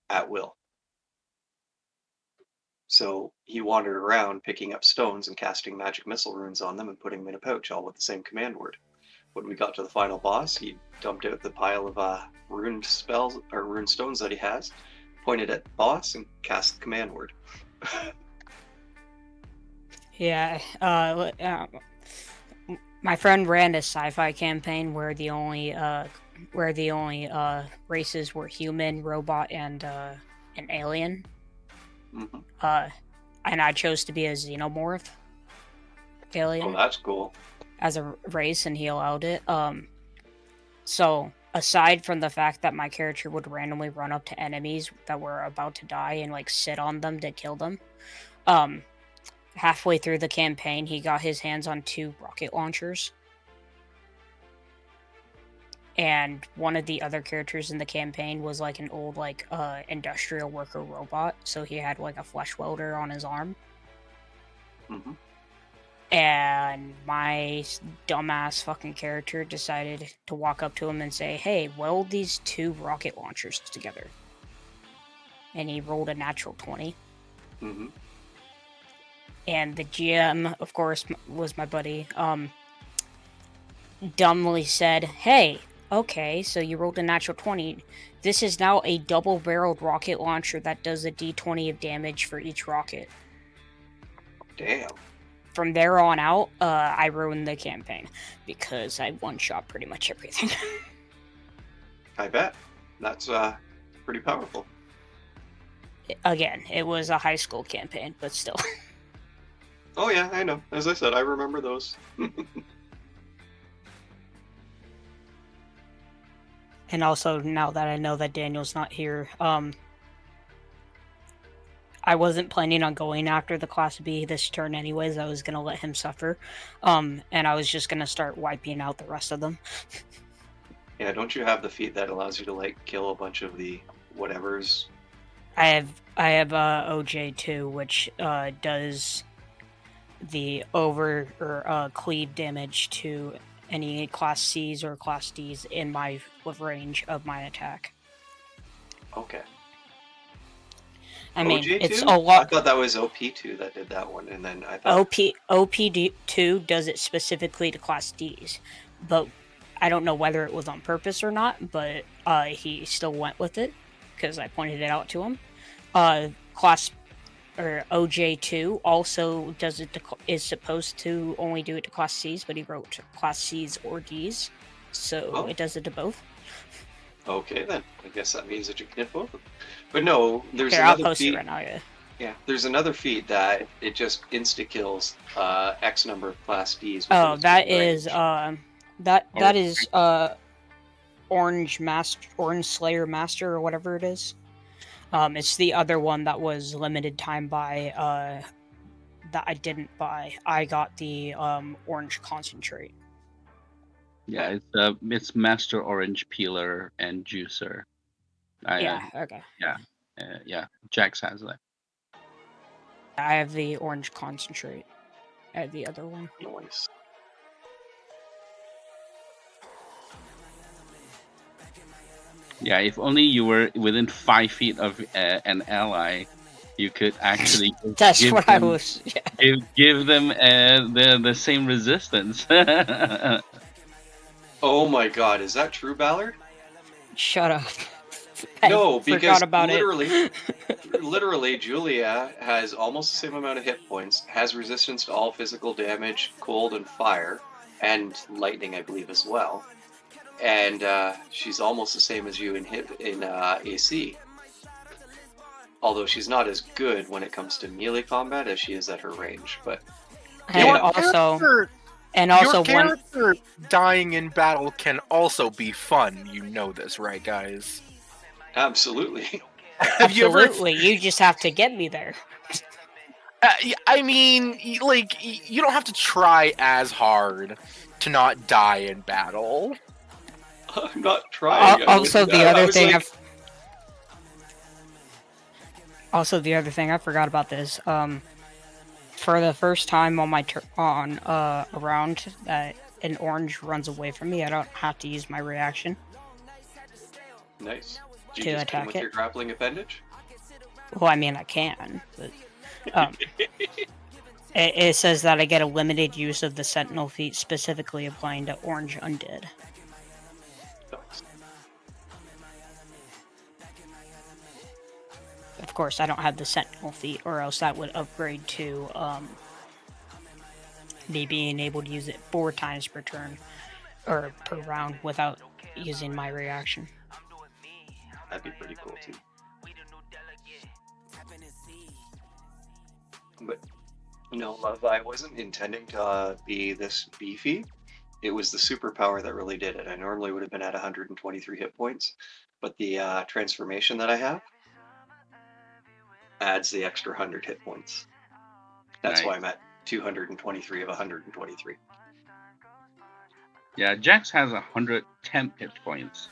at will. So he wandered around picking up stones and casting magic missile runes on them and putting them in a pouch, all with the same command word. When we got to the final boss, he dumped out the pile of rune spells or rune stones that he has, pointed at the boss, and cast the command word.
Yeah, my friend ran a sci-fi campaign where the only races were human, robot, and an alien.
Mm-hmm.
And I chose to be a xenomorph alien.
Oh, that's cool.
As a race, and he allowed it. So aside from the fact that my character would randomly run up to enemies that were about to die and like sit on them to kill them, halfway through the campaign, he got his hands on 2 rocket launchers. And one of the other characters in the campaign was like an old industrial worker robot, so he had like a flesh welder on his arm.
Mm-hmm.
And my dumbass fucking character decided to walk up to him and say, "Hey, weld these 2 rocket launchers together." And he rolled a natural 20.
Mm-hmm.
And the GM, of course, was my buddy, dumbly said, "Hey, okay, so you rolled a natural 20. This is now a double-barreled rocket launcher that does a d20 of damage for each rocket."
Damn.
From there on out, I ruined the campaign because I one-shot pretty much everything.
I bet. That's pretty powerful.
Again, it was a high school campaign, but still.
Oh yeah, I know. As I said, I remember those.
And also, now that I know that Daniel's not here, I wasn't planning on going after the Class B this turn anyways. I was going to let him suffer. And I was just going to start wiping out the rest of them.
Yeah, don't you have the feat that allows you to like kill a bunch of the whatevers?
I have OJ2, which does the over or cleave damage to any Class C's or Class D's in my range of my attack.
Okay.
I mean,
OJ2?
it's a lot.
I thought that was OP2 that did that one, and then I thought
OP2 does it specifically to Class D's, but I don't know whether it was on purpose or not. But he still went with it because I pointed it out to him. Class or OJ2 also does it is supposed to only do it to Class C's, but he wrote Class C's or D's, so it does it to both.
Okay, then I guess that means that you can hit both of them. But no, there's
I'll
another
post
feat.
it right now.
Yeah, there's another feat that it just insta kills X number of Class D's.
Oh, that is that is Orange Slayer Master or whatever it is. It's the other one that was limited time by that I didn't buy. I got the Orange Concentrate.
Yeah, it's Master Orange Peeler and Juicer.
Okay.
Yeah. Jax has that.
I have the Orange Concentrate. The other one.
Noise.
Yeah, if only you were within 5 feet of an ally, you could actually
That's
give
what
them,
I was. Yeah.
give them the same resistance.
Oh my god, is that true, Ballard?
Shut up.
No,
I
because
forgot about
literally,
it.
literally, Julia has almost the same amount of hit points, has resistance to all physical damage, cold and fire, and lightning, I believe, as well. And she's almost the same as you in AC. Although she's not as good when it comes to melee combat as she is at her range. But
And
Your
also,
character-
and
Your
also when
character dying in battle can also be fun. You know this, right, guys?
absolutely.
Have you ever?
absolutely, you just have to get me there.
I mean, you don't have to try as hard to not die in battle.
I'm not trying.
Also, the
I
other
was
thing
like,
also the other thing I forgot about this. For the first time on my a round that an orange runs away from me, I don't have to use my reaction
nice. Did
to
you just hit him
attack
with
it.
your grappling appendage?
Well, I mean, I can, but it says that I get a limited use of the Sentinel feat, specifically applying to orange undead.
Nice.
Of course, I don't have the Sentinel feat, or else that would upgrade to me being able to use it 4 times per turn or per round without using my reaction.
That'd be pretty cool too. But no, love, I wasn't intending to be this beefy. It was the superpower that really did it. I normally would have been at 123 hit points, but the transformation that I have adds the extra 100 hit points. That's why
Nice.
I'm at 223 of 123.
Yeah, Jax has 110 hit points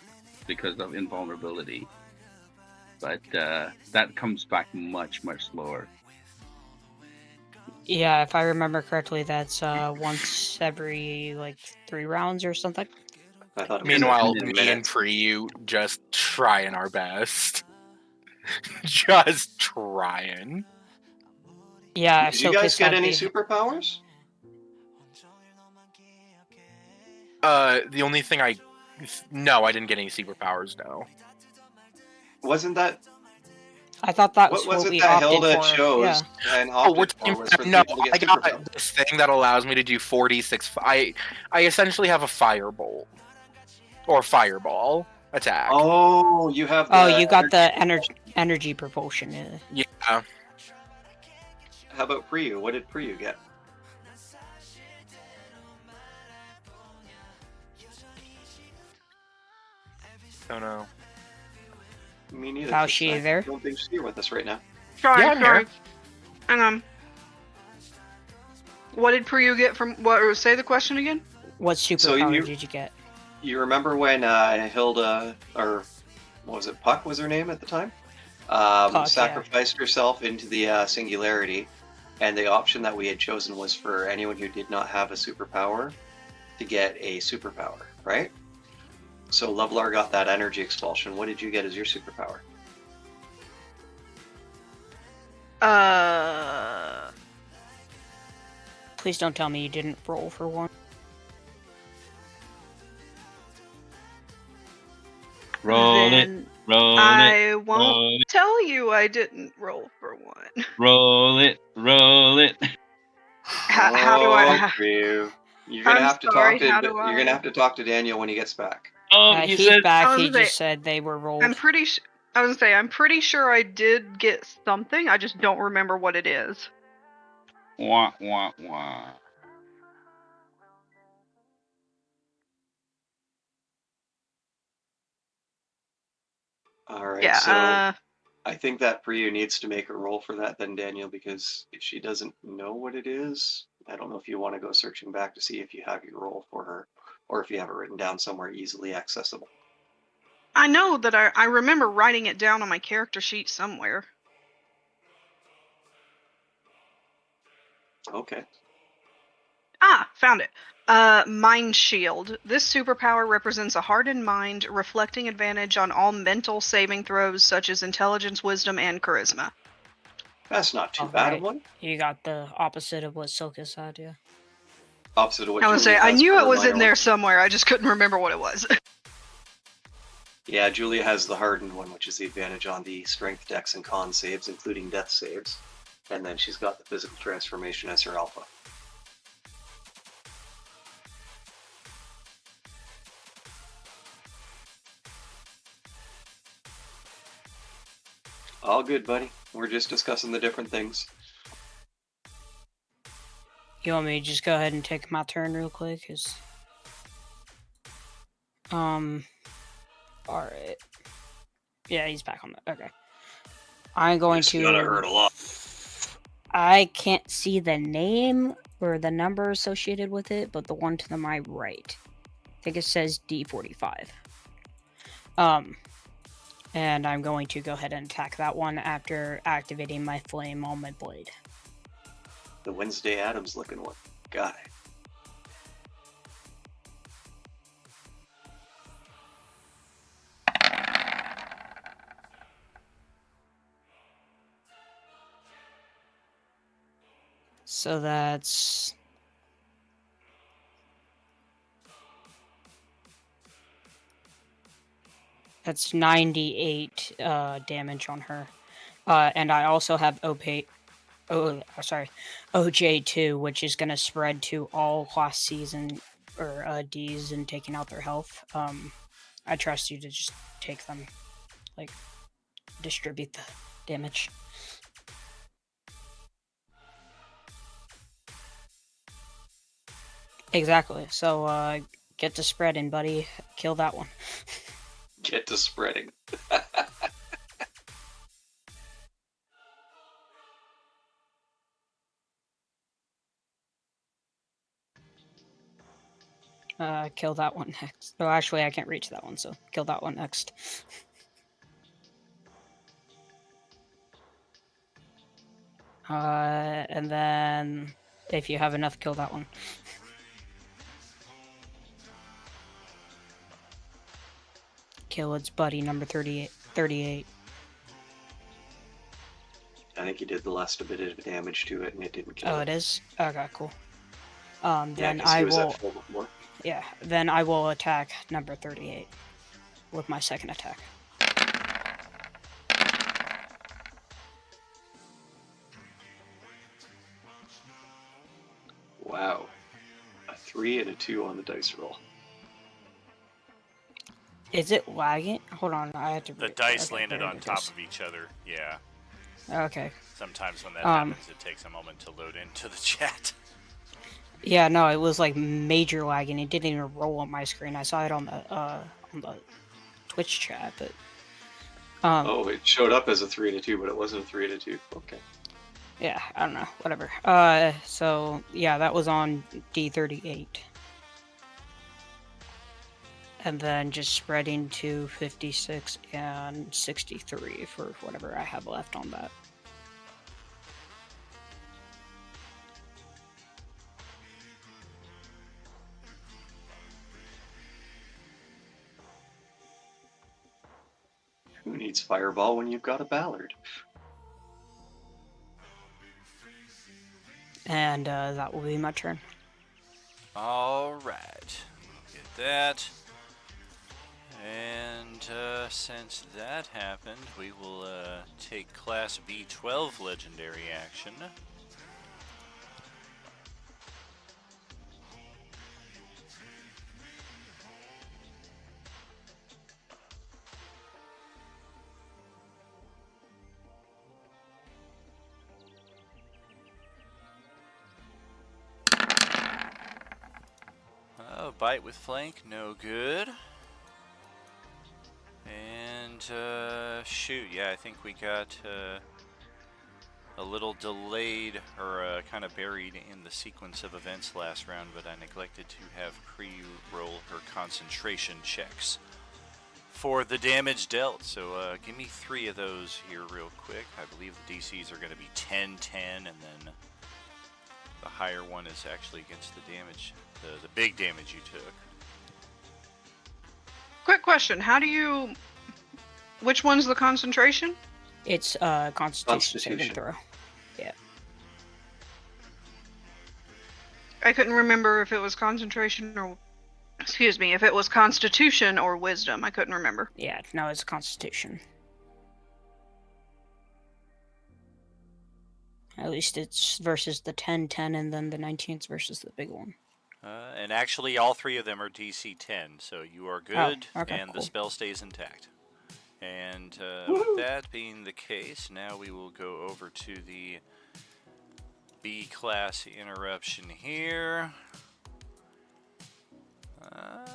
because of invulnerability, but that comes back much slower.
Yeah, if I remember correctly, that's once every like 3 rounds or something.
I thought it was
Meanwhile,
in
me and
minutes.
Priyu just trying our best. Just trying.
Yeah,
Did you guys
Sokas
get
had
any
the
superpowers?
The only thing No, I didn't get any superpowers, no.
Wasn't that
I thought that
what
was
was
what
it
we
that
opted
Hilda
for.
chose
Yeah.
and
Oh, we're
opted for
talking
was for the
no,
people to
I
get
got
superpowers?
this thing that allows me to do 46. I essentially have a firebolt. Or fireball attack.
Oh, you have the
Oh, you got the energy propulsion.
Yeah.
How about Priyu? What did Priyu get?
Oh no.
Me neither.
How's
'cause
she
I
there?
don't think she's here with us right now.
Sorry,
Yeah, I'm
sorry.
here.
Hang on. What did Priyu get from what? Or say the question again?
What
So
superpower did you get?
You remember when Hilda, or what was it, Puck was her name at the time?
Yeah.
Sacrificed herself into the singularity, and the option that we had chosen was for anyone who did not have a superpower to get a superpower, right? So Lovelar got that energy expulsion. What did you get as your superpower?
Please don't tell me you didn't roll for one.
Roll
Then
it, roll it,
I won't
roll it,
tell you I didn't roll for one.
roll it, roll it.
How do I?
Priyu. You're gonna
I'm
have to
sorry,
talk
how
to.
do
You're gonna
I?
have to talk to Daniel when he gets back.
Oh, he
He's
said,
back.
I was
He
gonna
just
say-
said they were rolled.
I'm pretty. I was gonna say I'm pretty sure I did get something. I just don't remember what it is.
wah, wah, wah.
All right.
Yeah.
So I think that Priyu needs to make a roll for that then, Daniel, because if she doesn't know what it is, I don't know if you want to go searching back to see if you have your roll for her, or if you have it written down somewhere easily accessible.
I know that I remember writing it down on my character sheet somewhere.
Okay.
Found it. Mind Shield. This superpower represents a hardened mind, reflecting advantage on all mental saving throws such as intelligence, wisdom, and charisma.
That's not too bad of one.
You got the opposite of what Silkus had, yeah.
Opposite of what
I was
Julia
say I
has
knew
for
it
her
was in
minor
there
one.
somewhere. I just couldn't remember what it was.
Yeah, Julia has the hardened one, which is the advantage on the strength, dex, and con saves, including death saves. And then she's got the physical transformation as her alpha. All good, buddy. We're just discussing the different things.
You want me to just go ahead and take my turn real quick? Alright. Yeah, he's back on the... Okay. I'm going
It's
to...
gonna hurt a lot.
I can't see the name or the number associated with it, but the one to my right. I think it says D45. And I'm going to go ahead and attack that one after activating my flame on my blade.
The Wednesday Addams looking one. Got it.
So that's... That's 98 damage on her. And I also have OJ2, which is going to spread to all class C's and or D's and taking out their health. I trust you to just take them, like, distribute the damage. Exactly. So get to spreading, buddy. Kill that one.
Get to spreading.
Kill that one next. Oh, actually, I can't reach that one, so kill that one next. And then, if you have enough, kill that one. Kill its buddy, number 38.
I think you did the last bit of damage to it, and it didn't kill it.
Oh, it is? Okay, cool.
Yeah,
Then
because
I
he was
will...
at full before.
Yeah, then I will attack number 38 with my second attack.
Wow. A 3 and a 2 on the dice roll.
Is it lagging? Hold on, I have to...
The dice landed on top of each other. Yeah.
Okay.
Sometimes when that happens, it takes a moment to load into the chat.
Yeah, no, it was like major lagging. It didn't even roll on my screen. I saw it on the Twitch chat, but
Oh, it showed up as a 3 and a 2, but it wasn't a 3 and a 2. Okay.
yeah, I don't know, whatever. So yeah, that was on D38, and then just spreading to 56 and 63 for whatever I have left on that.
Who needs Fireball when you've got a Ballard?
And that will be my turn.
Alright. Get that. And since that happened, we will take Class B12 Legendary action. Oh, bite with flank, no good. And, shoot, yeah, I think we got a little delayed, or kind of buried in the sequence of events last round, but I neglected to have pre-roll her concentration checks for the damage dealt. So give me 3 of those here real quick. I believe the DCs are going to be 10, 10, and then the higher one is actually against the damage, the big damage you took.
Quick question: which one's the concentration?
It's Constitution saving throw. Yeah.
I couldn't remember if it was concentration or, if it was Constitution or Wisdom. I couldn't remember.
Yeah, no, it's Constitution. At least it's versus the 10-10, and then the 19's versus the big one.
And actually, all three of them are DC 10, so you are good,
okay,
and
cool.
the spell stays intact. And with that being the case, now we will go over to the B-class interruption here. I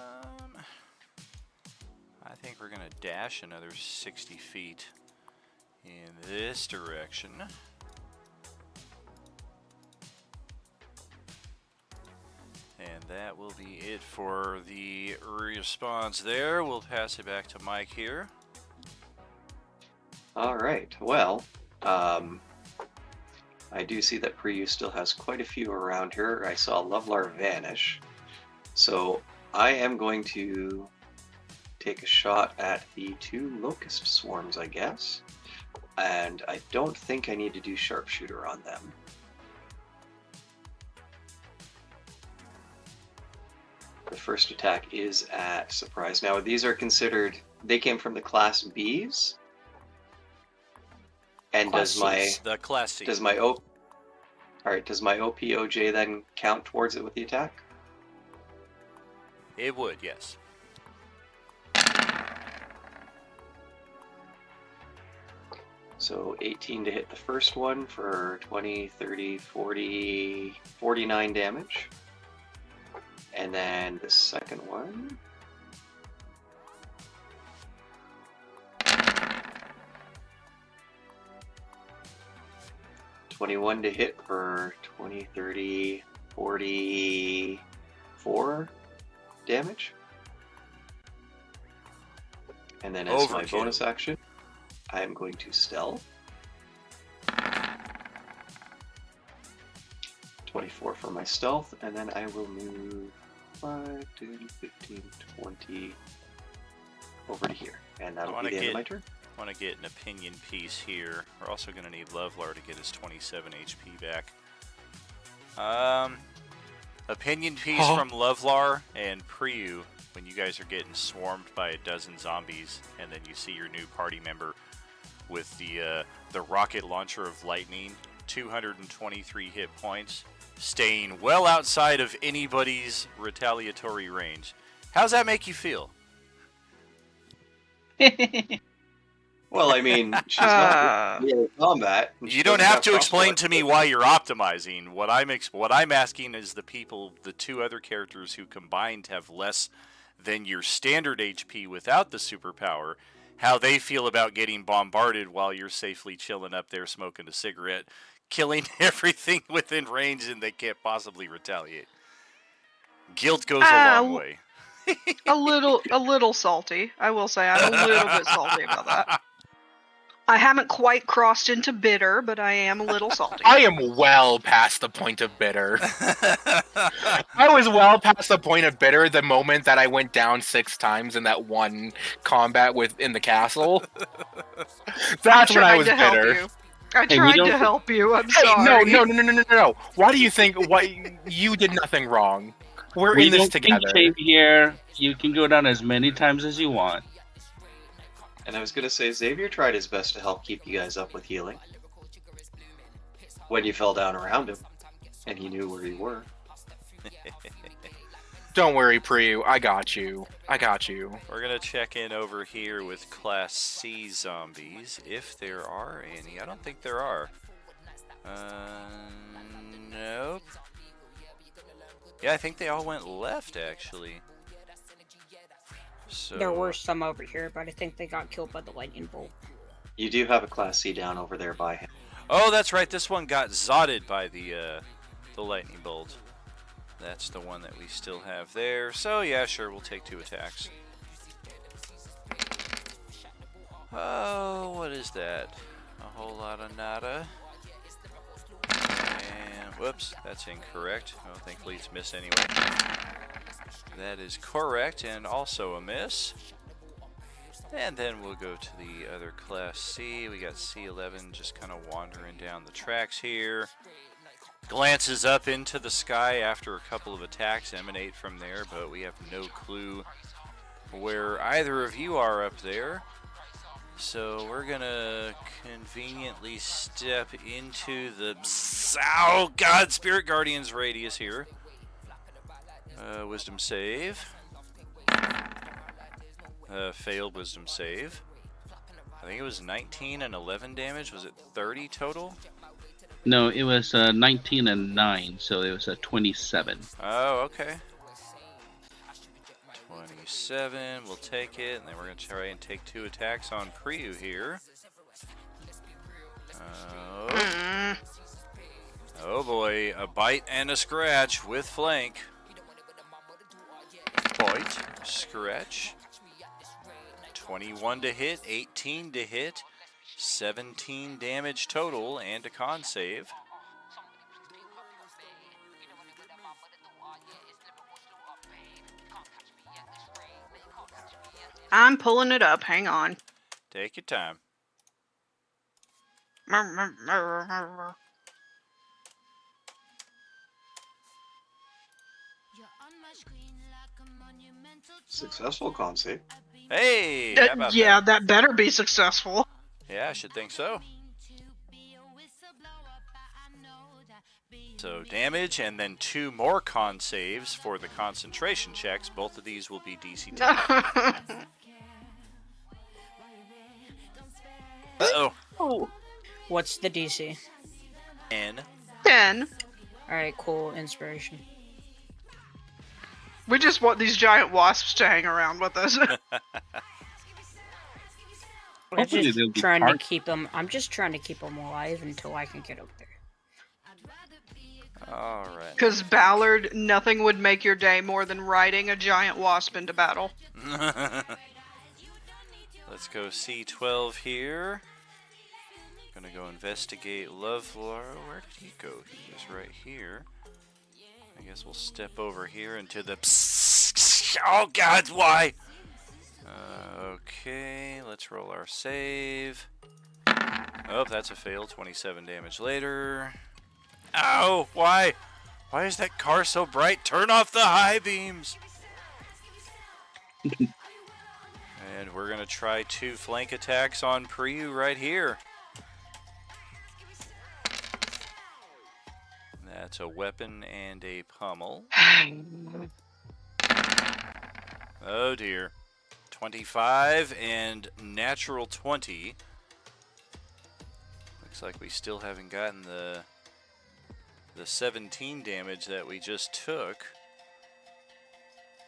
think we're going to dash another 60 feet in this direction. And that will be it for the response there. We'll pass it back to Mike here.
All right. Well, I do see that Priyu still has quite a few around her. I saw Lovelar vanish. So I am going to take a shot at the 2 locust swarms, I guess. And I don't think I need to do sharpshooter on them. The first attack is at surprise. Now these are considered, they came from the class Bs. And
Class
does my
Cs, the class C.
does my OPOJ then count towards it with the attack?
It would, yes.
So 18 to hit the first one for 20, 30, 40, 49 damage. And then the second one. $21 to hit for 20, 30, 44 damage. And then as my
Overkill.
bonus action, I am going to stealth. 24 for my stealth, and then I will move 5, 10, 15, 20 over to here. And that'll be the end of my turn.
I want to get an opinion piece here. We're also going to need Lovelar to get his 27 HP back. Opinion piece from Lovelar and Priyu when you guys are getting swarmed by a dozen zombies, and then you see your new party member with the rocket launcher of lightning, 223 hit points, staying well outside of anybody's retaliatory range. How's that make you feel?
Well, I mean, she's not really in combat.
You don't have to explain to me why you're optimizing. What I'm asking is the 2 other characters who combined have less than your standard HP without the superpower, how they feel about getting bombarded while you're safely chilling up there smoking a cigarette, killing everything within range, and they can't possibly retaliate. Guilt goes a long way.
a little salty. I will say I'm a little bit salty about that. I haven't quite crossed into bitter, but I am a little salty.
I am well past the point of bitter. I was well past the point of bitter the moment that I went down 6 times in that one combat in the castle. That's when I was bitter.
I tried to help you. I'm sorry.
No. Why do you think you did nothing wrong? We're in this together.
Here, you can go down as many times as you want.
And I was going to say, Xavier tried his best to help keep you guys up with healing. When you fell down around him, and he knew where you were.
Don't worry, Priyu. I got you.
We're going to check in over here with Class C zombies, if there are any. I don't think there are. Nope. Yeah, I think they all went left, actually. So
There were some over here, but I think they got killed by the lightning bolt.
You do have a Class C down over there by him.
Oh, that's right. This one got zotted by the lightning bolt. That's the one that we still have there. So yeah, sure, we'll take 2 attacks. Oh, what is that? A whole lot of nada. And Whoops, that's incorrect. Oh, thankfully it's miss anyway. That is correct and also a miss. And then we'll go to the other Class C. We got C11 just kind of wandering down the tracks here. Glances up into the sky after a couple of attacks emanate from there, but we have no clue where either of you are up there. So we're gonna conveniently step into the oh god, Spirit Guardian's radius here. Wisdom save. Failed wisdom save. I think it was 19 and 11 damage. Was it 30 total?
No, it was 19 and 9, so it was a 27.
Oh, okay. 27, we'll take it, and then we're going to try and take 2 attacks on Priyu here. Oh boy, a bite and a scratch with flank. Bite, scratch. 21 to hit, 18 to hit, 17 damage total, and a con save.
I'm pulling it up. Hang on.
Take your time.
Successful con save.
Hey, how about
yeah,
that?
that better be successful.
Yeah, I should think so. So damage and then 2 more con saves for the concentration checks. Both of these will be DC 10. Uh-oh.
Oh.
What's the DC?
10.
10.
Alright, cool. Inspiration.
We just want these giant wasps to hang around with us.
I'm
Hopefully
just
they'll be
trying to
hard.
keep them. I'm just trying to keep them alive until I can get up there.
Alright.
Because Ballard, nothing would make your day more than riding a giant wasp into battle.
Let's go C12 here. Gonna go investigate Lovelaura. Where did he go? He was right here. I guess we'll step over here into the oh god, why? Okay, let's roll our save. Oh, that's a fail. 27 damage later. Ow, why? Why is that car so bright? Turn off the high beams. And we're gonna try 2 flank attacks on Priyu right here. That's a weapon and a pummel. Oh dear. 25 and natural 20. Looks like we still haven't gotten the 17 damage that we just took.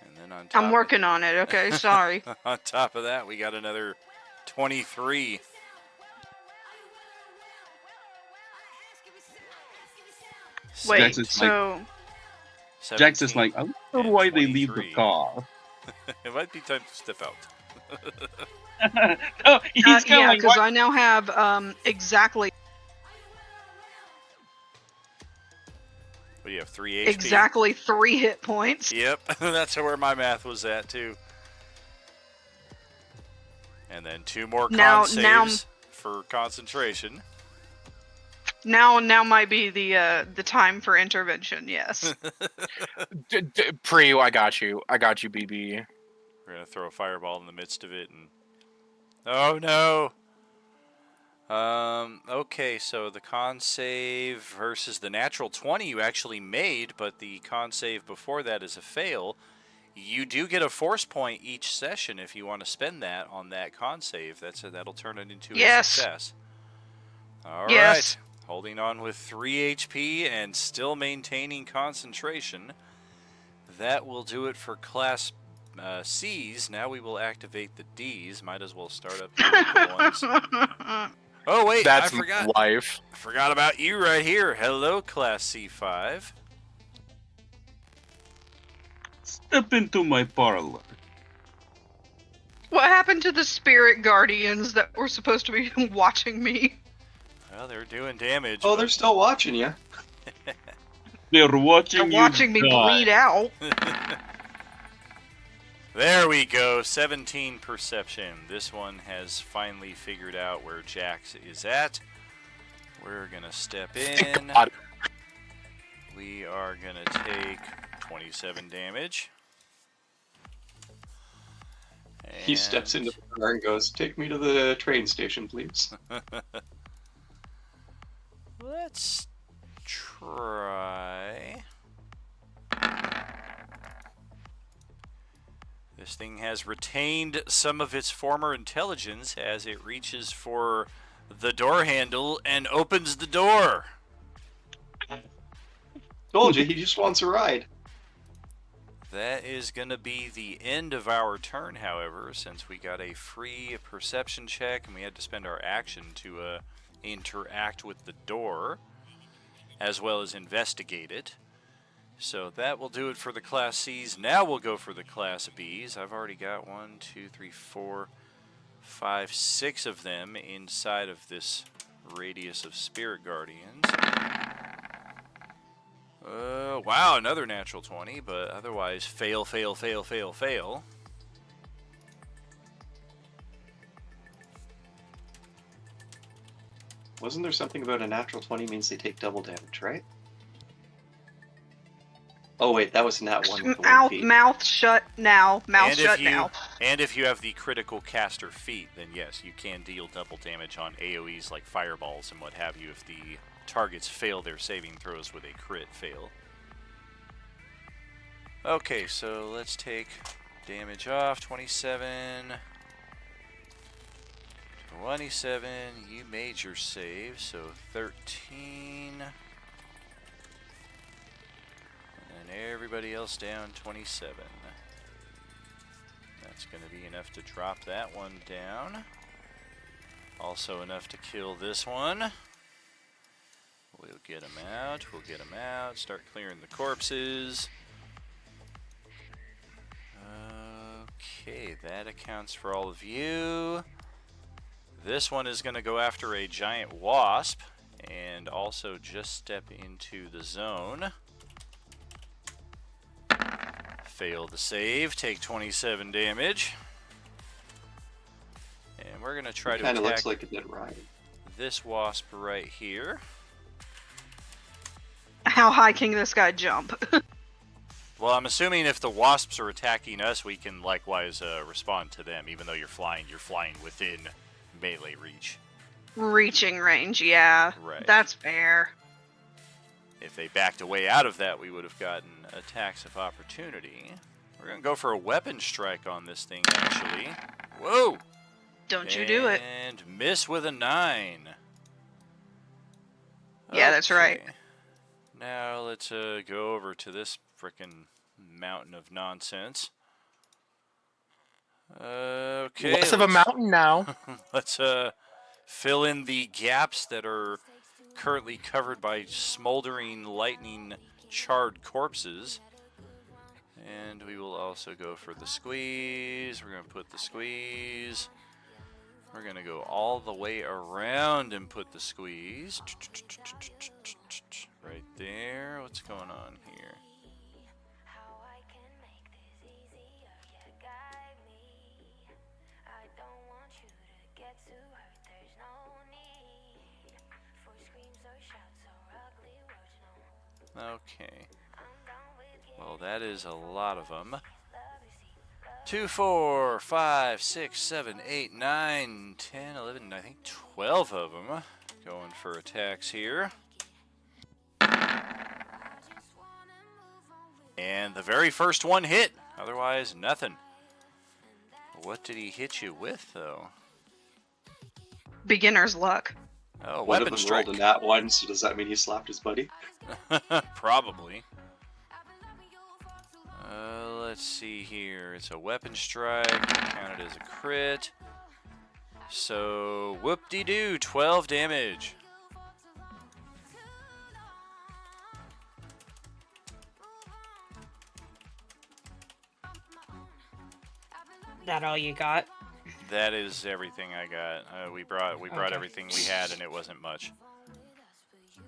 And then on top
I'm working on it, okay? Sorry.
on top of that, we got another 23.
Wait,
Jax is
so...
Jax is like, I don't know
and
why they leave the
23.
car.
It might be time to step out.
Oh, he's kind of
yeah,
like,
because
what?
I now have exactly
What do you have, 3 HP?
exactly 3 hit points.
Yep, that's where my math was at too. And then 2 more con
Now-
saves for concentration.
Now might be the time for intervention. Yes.
Priyu, I got you. I got you, BB.
We're gonna throw a fireball in the midst of it, and oh no. Okay, so the con save versus the natural 20 you actually made, but the con save before that is a fail. You do get a force point each session if you want to spend that on that con save. That'll turn it into a
Yes.
success. All
Yes.
right, holding on with 3 HP and still maintaining concentration. That will do it for Class C's. Now we will activate the D's. Might as well start up here with the ones. Oh wait,
That's
I forgot.
my life.
I forgot about you right here. Hello, Class C5.
Step into my parlor.
What happened to the spirit guardians that were supposed to be watching me?
Well, they're doing damage.
Oh,
but-
they're still watching you.
They're watching
They're watching me
die.
bleed out.
There we go, 17 perception. This one has finally figured out where Jax is at. We're gonna step in.
God.
We are gonna take 27 damage.
He steps into the car and goes, "Take me to the train station, please."
Let's try. This thing has retained some of its former intelligence as it reaches for the door handle and opens the door.
Told you, he just wants a ride.
That is going to be the end of our turn, however, since we got a free perception check and we had to spend our action to interact with the door, as well as investigate it. So that will do it for the Class Cs. Now we'll go for the Class Bs. I've already got 1, 2, 3, 4, 5, 6 of them inside of this radius of Spirit Guardians. Wow, another natural 20, but otherwise fail, fail, fail, fail, fail.
Wasn't there something about a natural 20 means they take double damage, right? Oh wait, that was nat 1 with the 1 feet.
Mouth shut now. Mouth
And
shut
if you
now.
and if you have the critical caster feat, then yes, you can deal double damage on AoEs like fireballs and what have you if the targets fail their saving throws with a crit fail. Okay, so let's take damage off. 27. 27. You made your save, so 13. And everybody else down 27. That's going to be enough to drop that one down. Also enough to kill this one. We'll get them out. We'll get them out. Start clearing the corpses. Okay, that accounts for all of you. This one is going to go after a giant wasp and also just step into the zone. Fail the save, take 27 damage. And we're going to try to attack.
Kind of looks like a dead ride.
This wasp right here.
How high can this guy jump?
Well, I'm assuming if the wasps are attacking us, we can likewise respond to them. Even though you're flying within melee reach.
Reaching range, yeah.
Right.
That's fair.
If they backed away out of that, we would have gotten attacks of opportunity. We're going to go for a weapon strike on this thing, actually. Whoa!
Don't you do it.
And miss with a 9.
Yeah, that's right.
Now let's go over to this frickin' mountain of nonsense. Okay.
Less of a mountain now.
Let's fill in the gaps that are currently covered by smoldering, lightning, charred corpses. And we will also go for the squeeze. We're going to put the squeeze. We're going to go all the way around and put the squeeze. Right there. What's going on here? Okay. Well, that is a lot of them. 2, 4, 5, 6, 7, 8, 9, 10, 11, I think 12 of them going for attacks here. And the very first one hit. Otherwise, nothing. What did he hit you with, though?
Beginner's luck.
Oh,
One
weapon
of them
strike.
rolled a nat 1, so does that mean he slapped his buddy?
Probably. Let's see here. It's a weapon strike. Counted as a crit. So, whoop-de-doo, 12 damage.
That all you got?
That is everything I got. We brought
Okay.
everything we had, and it wasn't much.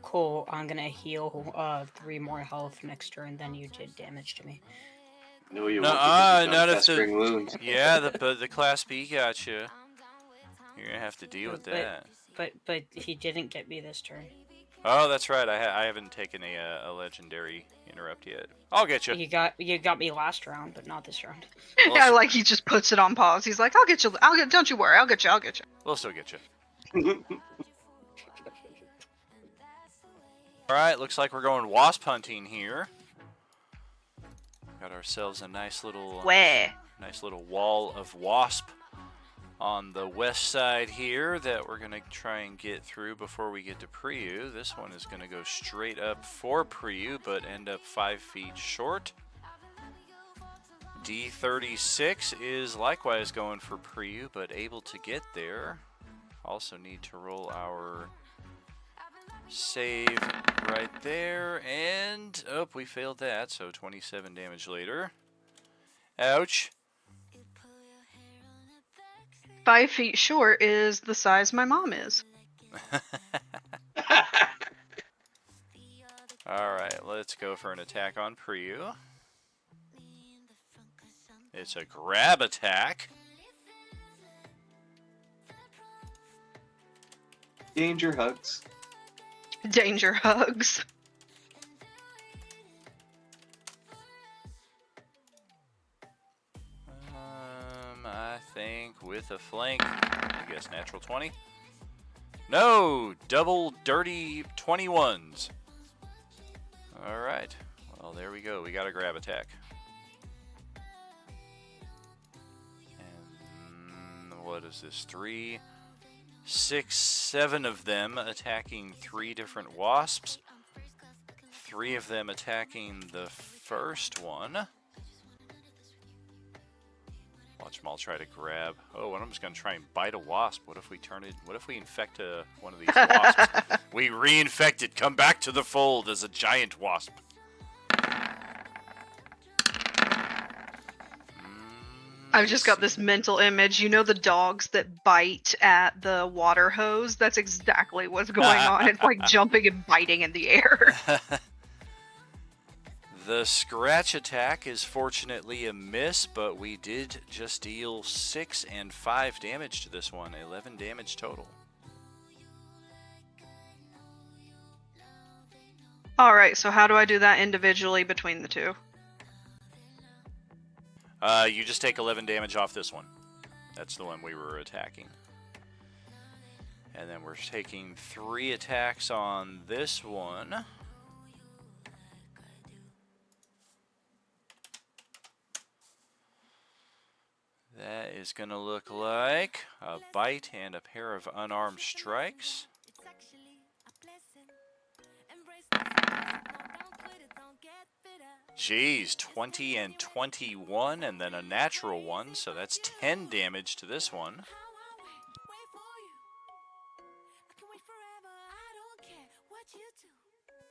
Cool. I'm gonna heal 3 more health next turn than you did damage to me.
No, you
No,
won't because you've
not
got
if the
festering wounds.
yeah the Class B got you. You're gonna have to deal with that.
But he didn't get me this turn.
Oh, that's right. I haven't taken a legendary interrupt yet. I'll get you.
You got me last round, but not this round.
Well,
Yeah, like he just puts it on pause. He's like, "I'll get you. Don't you worry. I'll get you. I'll get you."
We'll still get you. All right, looks like we're going wasp hunting here. Got ourselves a nice little wall of wasp on the west side here that we're gonna try and get through before we get to Priyu. This one is gonna go straight up for Priyu, but end up 5 feet short. D36 is likewise going for Priyu, but able to get there. Also need to roll our save right there, and oh, we failed that, so 27 damage later. Ouch.
5 feet short is the size my mom is.
Alright, let's go for an attack on Priyu. It's a grab attack.
Danger hugs.
Danger hugs.
I think with a flank, I guess natural 20. No, double dirty 21s. Alright, well there we go, we got a grab attack. And what is this, 3, 6, 7 of them attacking 3 different wasps. 3 of them attacking the first one. Watch them all try to grab. Oh, and I'm just gonna try and bite a wasp. What if we infect one of these wasps? We reinfected. Come back to the fold as a giant wasp.
I've just got this mental image. You know the dogs that bite at the water hose? That's exactly what's going on. It's like jumping and biting in the air.
The scratch attack is fortunately a miss, but we did just deal 6 and 5 damage to this one. 11 damage total.
Alright, so how do I do that individually between the two?
You just take 11 damage off this one. That's the one we were attacking. And then we're taking 3 attacks on this one. That is going to look like a bite and a pair of unarmed strikes. Jeez, 20 and 21, and then a natural one, so that's 10 damage to this one.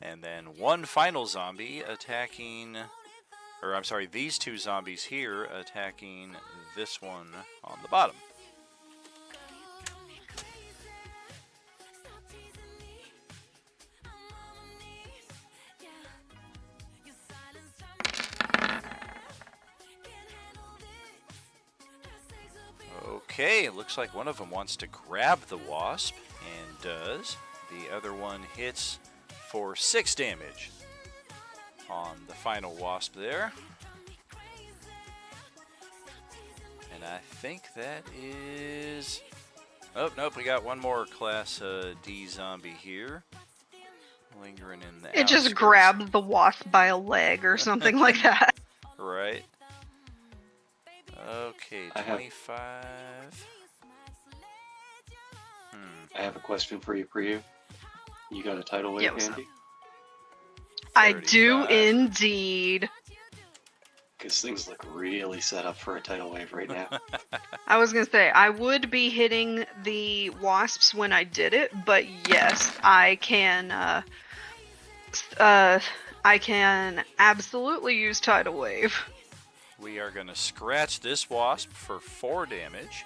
And then one final zombie attacking, or I'm sorry, these 2 zombies here attacking this one on the bottom. Okay, it looks like one of them wants to grab the wasp, and does. The other one hits for 6 damage on the final wasp there. And I think that is... Oh, nope, we got one more Class D zombie here. Lingering in the
It just
outskirts.
grabbed the wasp by a leg or something like that.
Right. Okay, 25.
I have a question for you, Priyu. You got a tidal wave
Yeah, what's
handy?
I do
35.
indeed.
Because things look really set up for a tidal wave right now.
I was gonna say, I would be hitting the wasps when I did it, but yes, I can absolutely use tidal wave.
We are going to scratch this wasp for 4 damage.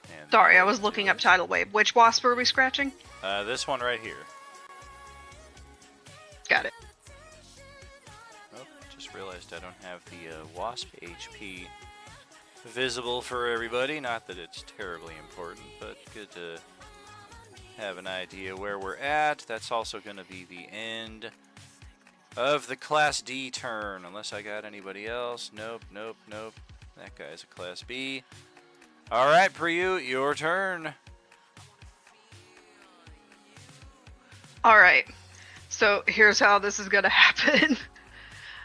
And
Sorry, I was looking up tidal wave. Which wasp are we scratching?
this one right here.
Got it.
Oh, just realized I don't have the wasp HP visible for everybody. Not that it's terribly important, but good to have an idea where we're at. That's also going to be the end of the Class D turn, unless I got anybody else. Nope, nope, nope. That guy's a Class B. All right, Priyu, your turn.
All right. So here's how this is gonna happen.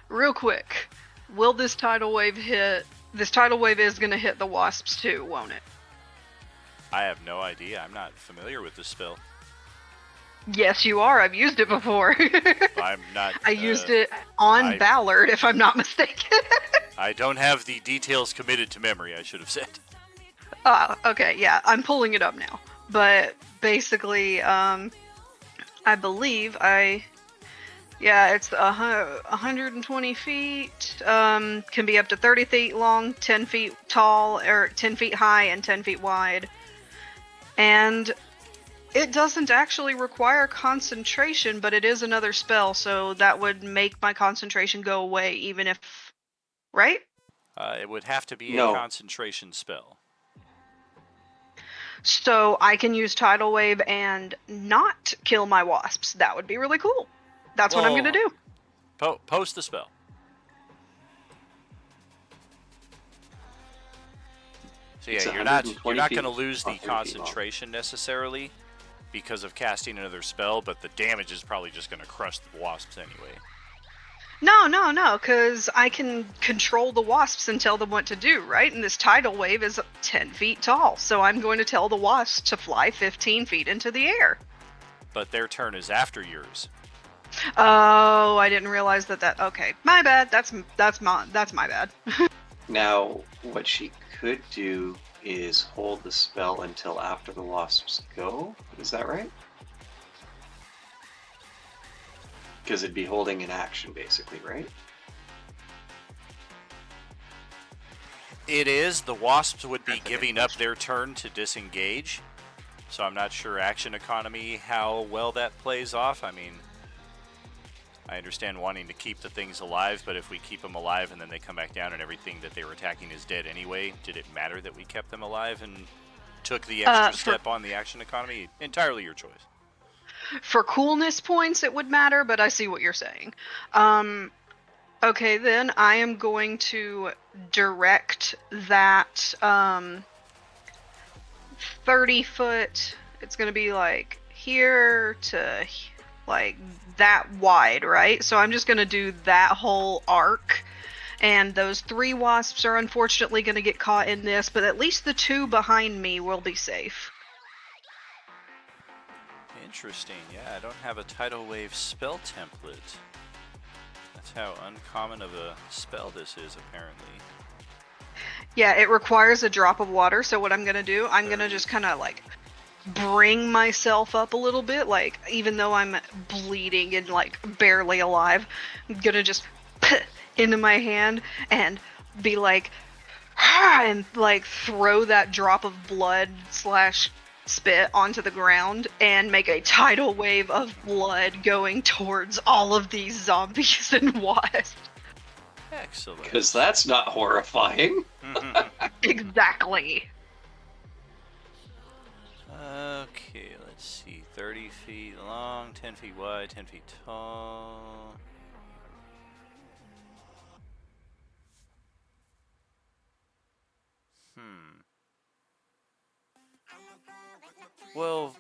Real quick. Will this tidal wave hit? This tidal wave is gonna hit the wasps too, won't it?
I have no idea. I'm not familiar with this spell.
Yes, you are. I've used it before.
I'm not.
I used it on Ballard, if I'm not mistaken.
I don't have the details committed to memory, I should have said.
Okay, yeah, I'm pulling it up now. But basically, I believe it's 120 feet, can be up to 30 feet long, 10 feet tall, or 10 feet high, and 10 feet wide. And it doesn't actually require concentration, but it is another spell, so that would make my concentration go away, even if... Right?
It would have to be
No.
a concentration spell.
So I can use Tidal Wave and not kill my wasps. That would be really cool. That's what I'm going to do.
Post the spell. So yeah, you're not going to lose the concentration necessarily because of casting another spell, but the damage is probably just going to crush the wasps anyway.
No, because I can control the wasps and tell them what to do, right? And this tidal wave is 10 feet tall, so I'm going to tell the wasps to fly 15 feet into the air.
But their turn is after yours.
Oh, I didn't realize that. Okay, my bad. That's my bad.
Now, what she could do is hold the spell until after the wasps go. Is that right? Because it'd be holding an action, basically, right?
It is. The wasps would be giving up their turn to disengage. So I'm not sure action economy, how well that plays off. I mean, I understand wanting to keep the things alive, but if we keep them alive and then they come back down and everything that they were attacking is dead anyway, did it matter that we kept them alive and took the extra step on the action economy? Entirely your choice.
For coolness points, it would matter, but I see what you're saying. Okay, then I am going to direct that 30 foot. It's going to be like here to like that wide, right? So I'm just going to do that whole arc. And those 3 wasps are unfortunately going to get caught in this, but at least the 2 behind me will be safe.
Interesting. Yeah, I don't have a tidal wave spell template. That's how uncommon of a spell this is, apparently.
Yeah, it requires a drop of water, so what I'm gonna do, I'm gonna just kind of like bring myself up a little bit, like even though I'm bleeding and like barely alive, I'm gonna just put into my hand and be like, and like throw that drop of blood / spit onto the ground and make a tidal wave of blood going towards all of these zombies and wasps.
Excellent.
Because that's not horrifying.
Exactly.
Okay, let's see. 30 feet long, 10 feet wide, 10 feet tall. Well,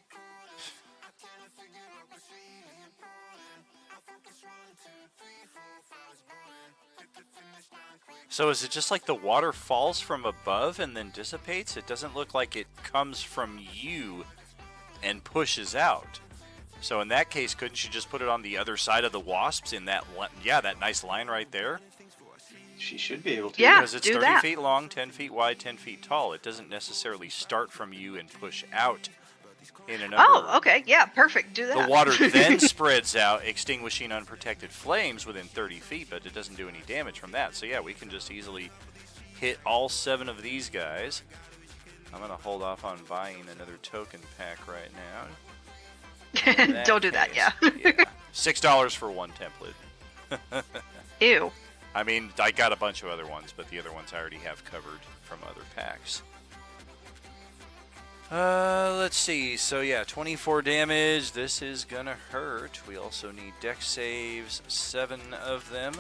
so is it just like the water falls from above and then dissipates? It doesn't look like it comes from you and pushes out. So in that case, couldn't you just put it on the other side of the wasps in that that nice line right there?
She should be able to.
Yeah,
because it's
do
30
that.
feet long, 10 feet wide, 10 feet tall. It doesn't necessarily start from you and push out in a number.
Oh, okay, yeah, perfect. Do that.
The water then spreads out, extinguishing unprotected flames within 30 feet, but it doesn't do any damage from that. So yeah, we can just easily hit all 7 of these guys. I'm gonna hold off on buying another token pack right now. In
Don't do that,
case,
yeah.
yeah. $6 for one template.
Ew.
I mean, I got a bunch of other ones, but the other ones I already have covered from other packs. Let's see. So yeah, 24 damage. This is gonna hurt. We also need dex saves, 7 of them.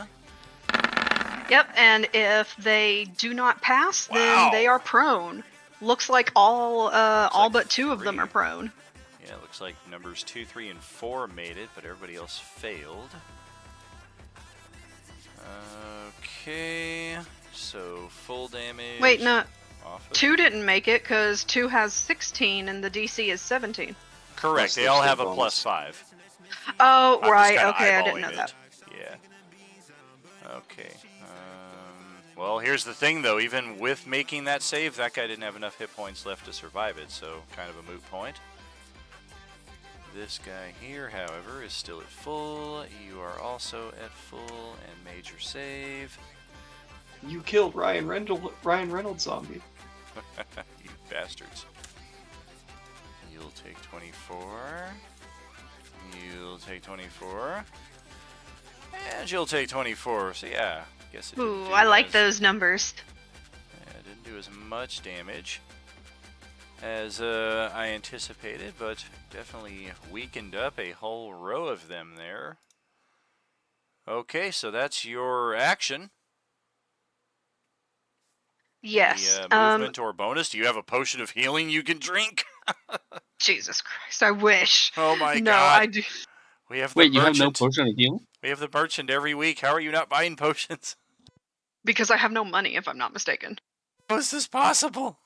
Yep, and if they do not pass,
Wow.
then they are prone. Looks like all
like
but 2 of them
3.
are prone.
Yeah, looks like numbers 2, 3, and 4 made it, but everybody else failed. Okay, so full damage.
Wait, no.
Off of
2 didn't make it because 2 has 16 and the DC is 17.
Correct.
Plus
They
there's
all
the
have a
bonus.
+5.
Oh,
I'm
right.
just
Okay, I
kinda
didn't know
eyeballing
that.
it. Yeah. Okay. Well, here's the thing, though. Even with making that save, that guy didn't have enough hit points left to survive it, so kind of a moot point. This guy here, however, is still at full. You are also at full and made your save.
You killed Ryan Reynolds zombie.
You bastards. You'll take 24. You'll take 24. And you'll take 24. So yeah, guess it didn't
Ooh,
do
I like
as-
those numbers.
Yeah, it didn't do as much damage as I anticipated, but definitely weakened up a whole row of them there. Okay, so that's your action.
Yes.
Any movement or bonus? Do you have a potion of healing you can drink?
Jesus Christ, I wish.
Oh my
No,
god.
I do.
We have the
Wait, you have
merchant.
no potion of healing?
We have the merchant every week. How are you not buying potions?
Because I have no money, if I'm not mistaken.
How is this possible?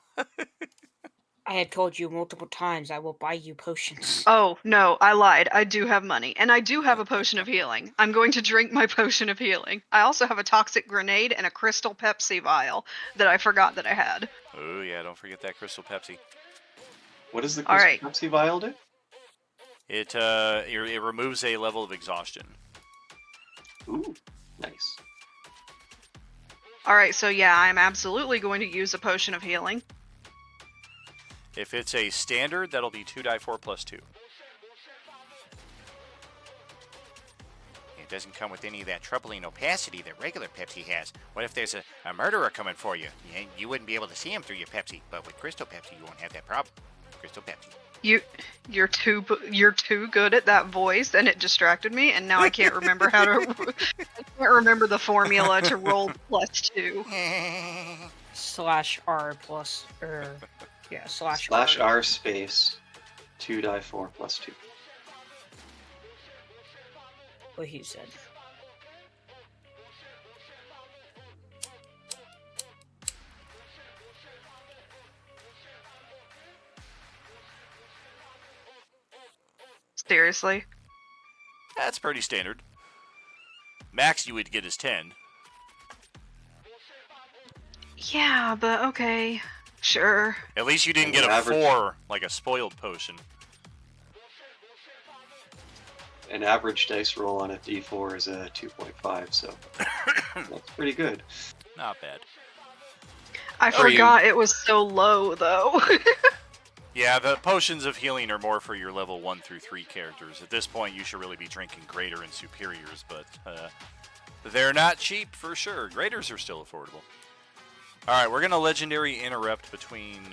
I had told you multiple times I will buy you potions.
Oh, no, I lied. I do have money. And I do have a potion of healing. I'm going to drink my potion of healing. I also have a toxic grenade and a crystal Pepsi vial that I forgot that I had.
Oh yeah, don't forget that crystal Pepsi.
What does the
All right.
Pepsi vial do?
It removes a level of exhaustion.
Ooh, nice.
Alright, so yeah, I'm absolutely going to use a potion of healing.
If it's a standard, that'll be 2d4 plus 2. It doesn't come with any of that troubling opacity that regular Pepsi has. What if there's a murderer coming for you? You wouldn't be able to see him through your Pepsi, but with Crystal Pepsi, you won't have that problem. Crystal Pepsi.
You're too good at that voice, and it distracted me, and now I can't remember how to. I can't remember the formula to roll +2.
/R plus, yeah,
/ R space 2d4 plus 2.
What he said.
Seriously.
That's pretty standard. Max you would get is 10.
Yeah, but okay. Sure.
At least you didn't
And
get a
average-
4, like a spoiled potion.
An average dice roll on a d4 is a 2.5, so that's pretty good.
Not bad.
I
Are you-
forgot it was so low, though.
Yeah, the potions of healing are more for your level 1 through 3 characters. At this point, you should really be drinking Greater and Superiors, but they're not cheap for sure. Greaters are still affordable. Alright, we're going to Legendary Interrupt between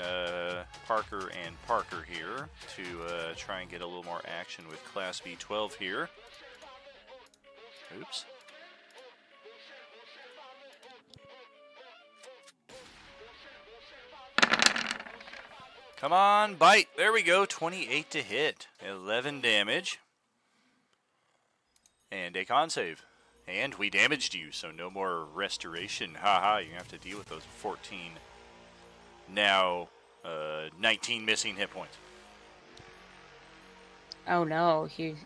Parker and Parker here to try and get a little more action with Class B12 here. Oops. Come on, bite. There we go. 28 to hit. 11 damage. And a con save. And we damaged you, so no more restoration. Haha, you're going to have to deal with those 14. Now, 19 missing hit points.
Oh no, he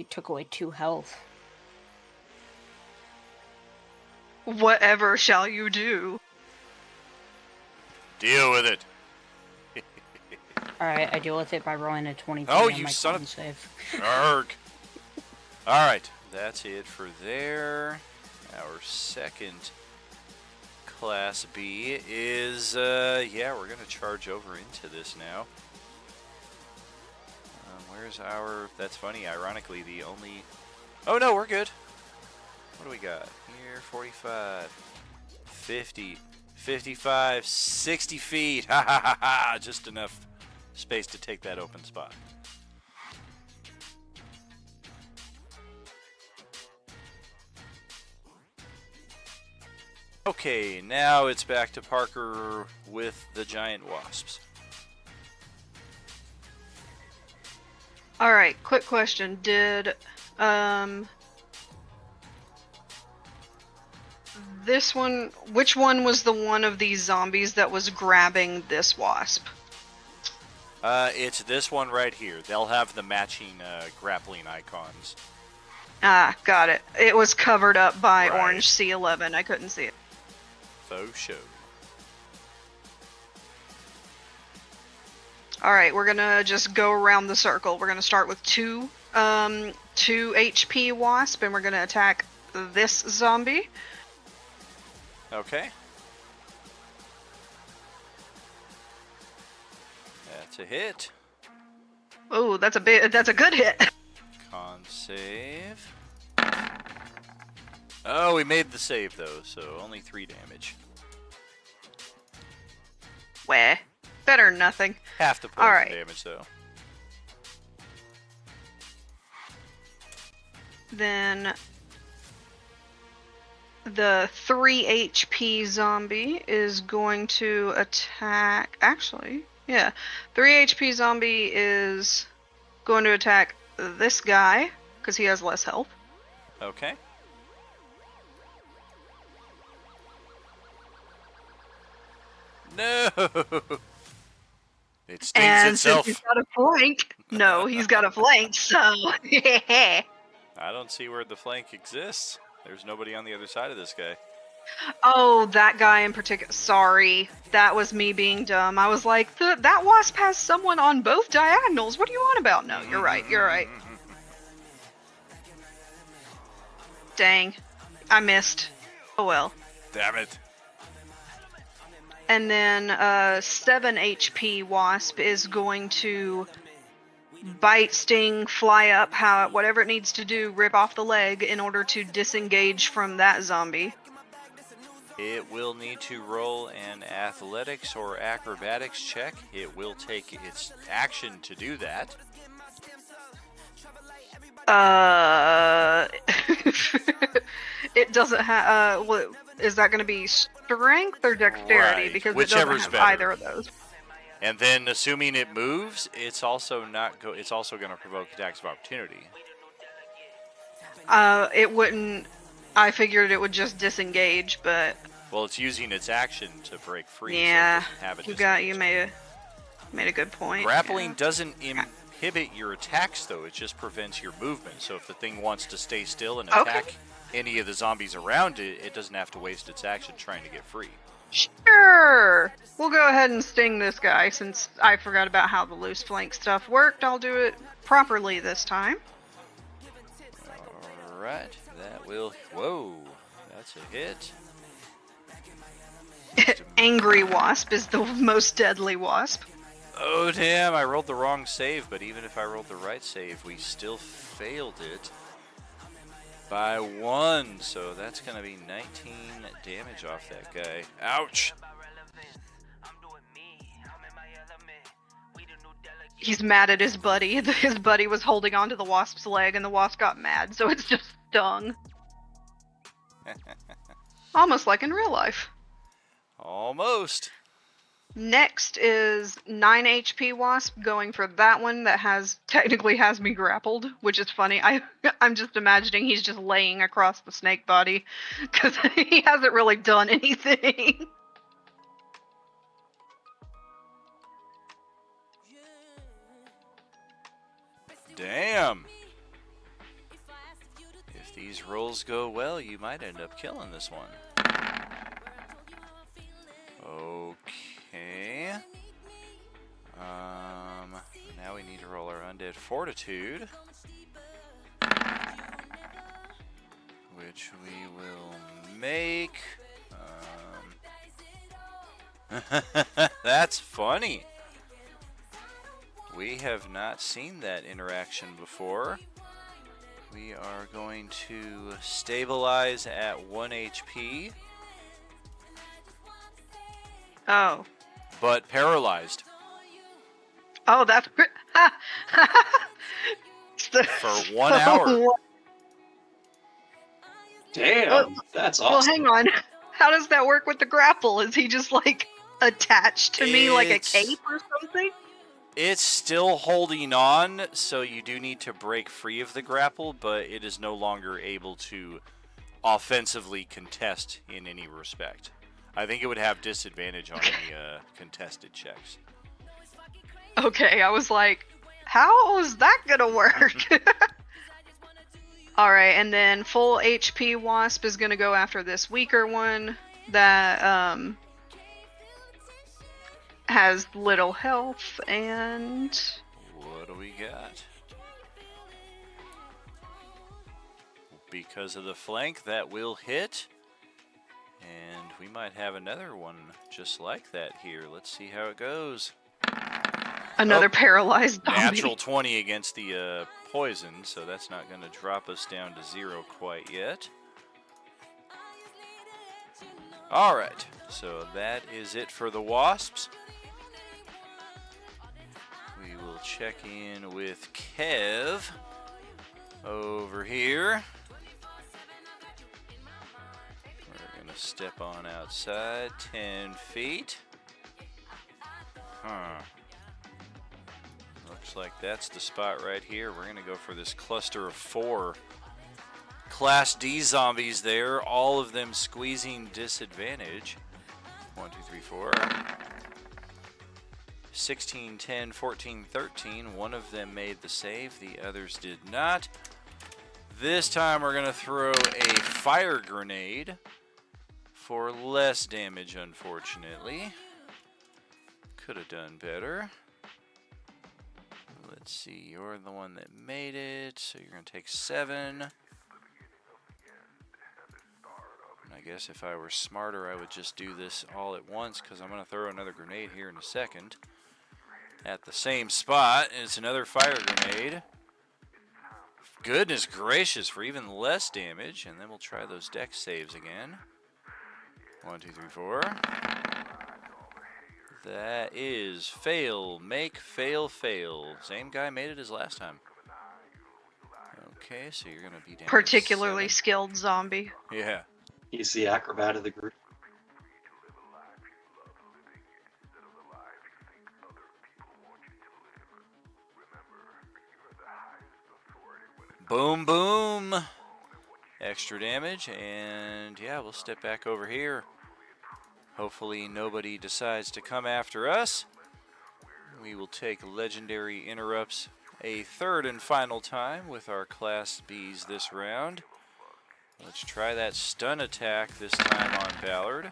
took away 2 health.
Whatever shall you do?
Deal with it.
Alright, I deal with it by rolling a 23
Oh,
on
you
my
son
con
of-
save.
Arg. Alright, that's it for there. Our second Class B is, yeah, we're going to charge over into this now. Where's our, that's funny, ironically, the only, oh no, we're good. What do we got here? 45, 50, 55, 60 feet. Ha ha ha ha, just enough space to take that open spot. Okay, now it's back to Parker with the giant wasps.
All right, quick question. Did this one, which one was the one of these zombies that was grabbing this wasp?
It's this one right here. They'll have the matching grappling icons.
Ah, got it. It was covered up by
Right.
orange C11. I couldn't see it.
Faux show.
All right, we're gonna just go around the circle. We're gonna start with two HP wasp, and we're gonna attack this zombie.
Okay. That's a hit.
Oh, that's a good hit.
Con save. Oh, we made the save though, so only 3 damage.
Wah. Better than nothing.
Half the poison
Alright.
damage though.
Then the 3 HP zombie is going to attack. Actually, yeah. 3 HP zombie is going to attack this guy because he has less health.
Okay. No! It stings
And
itself.
since he's got a flank, no, he's got a flank, so
I don't see where the flank exists. There's nobody on the other side of this guy.
Oh, that guy in particular. Sorry, that was me being dumb. I was like, that wasp has someone on both diagonals. What do you want about? No, you're right. You're right. Dang, I missed. Oh well.
Damn it.
And then 7 HP wasp is going to bite, sting, fly up, whatever it needs to do, rip off the leg in order to disengage from that zombie.
It will need to roll an athletics or acrobatics check. It will take its action to do that.
It doesn't have. Is that going to be strength or dexterity?
Right,
Because
whichever's
it doesn't have
better.
either of those.
And then, assuming it moves, it's also it's also going to provoke attacks of opportunity.
It wouldn't. I figured it would just disengage, but
Well, it's using its action to break free.
yeah,
so it doesn't have a
you
disengage.
made a good point.
Grappling
yeah.
doesn't inhibit your attacks, though. It just prevents your movement. So if the thing wants to stay still and
Okay.
attack any of the zombies around it, it doesn't have to waste its action trying to get free.
Sure. We'll go ahead and sting this guy since I forgot about how the loose flank stuff worked. I'll do it properly this time.
Alright, that will... Whoa, that's a hit.
Angry wasp is the most deadly wasp.
Oh, damn, I rolled the wrong save, but even if I rolled the right save, we still failed it by 1, so that's going to be 19 damage off that guy. Ouch!
He's mad at his buddy. His buddy was holding onto the wasp's leg and the wasp got mad, so it's just stung. Almost like in real life.
Almost.
Next is 9 HP wasp, going for that one that technically has me grappled, which is funny. I'm just imagining he's just laying across the snake body because he hasn't really done anything.
Damn. If these rolls go well, you might end up killing this one. Okay. Now we need to roll our undead fortitude, which we will make. That's funny. We have not seen that interaction before. We are going to stabilize at 1 HP,
Oh.
but paralyzed
Oh, that's
for 1 hour.
Damn, that's
Well,
awesome.
hang on. How does that work with the grapple? Is he just like attached to me like a cape or something?
It's still holding on, so you do need to break free of the grapple, but it is no longer able to offensively contest in any respect. I think it would have disadvantage on any contested checks.
Okay, I was like, how is that gonna work? Alright, and then full HP Wasp is gonna go after this weaker one that has little health, and
What do we got? Because of the flank, that will hit. And we might have another one just like that here. Let's see how it goes.
another paralyzed zombie.
Natural 20 against the poison, so that's not going to drop us down to 0 quite yet. Alright, so that is it for the Wasps. We will check in with Kev over here. We're going to step on outside 10 feet. Looks like that's the spot right here. We're going to go for this cluster of 4 Class D zombies there, all of them squeezing disadvantage. 1, 2, 3, 4. 16, 10, 14, 13. One of them made the save, the others did not. This time we're going to throw a fire grenade for less damage, unfortunately. Could have done better. Let's see, you're the one that made it, so you're going to take 7. I guess if I were smarter, I would just do this all at once, because I'm going to throw another grenade here in a second. At the same spot, and it's another fire grenade. Goodness gracious, for even less damage, and then we'll try those dex saves again. 1, 2, 3, 4. That is fail, make, fail, fail. Same guy made it as last time. Okay, so you're going to be down to
Particularly
7.
skilled zombie.
Yeah.
He's the acrobat of the group.
Boom, boom. Extra damage, and yeah, we'll step back over here. Hopefully nobody decides to come after us. We will take legendary interrupts a third and final time with our Class Bs this round. Let's try that stun attack this time on Ballard.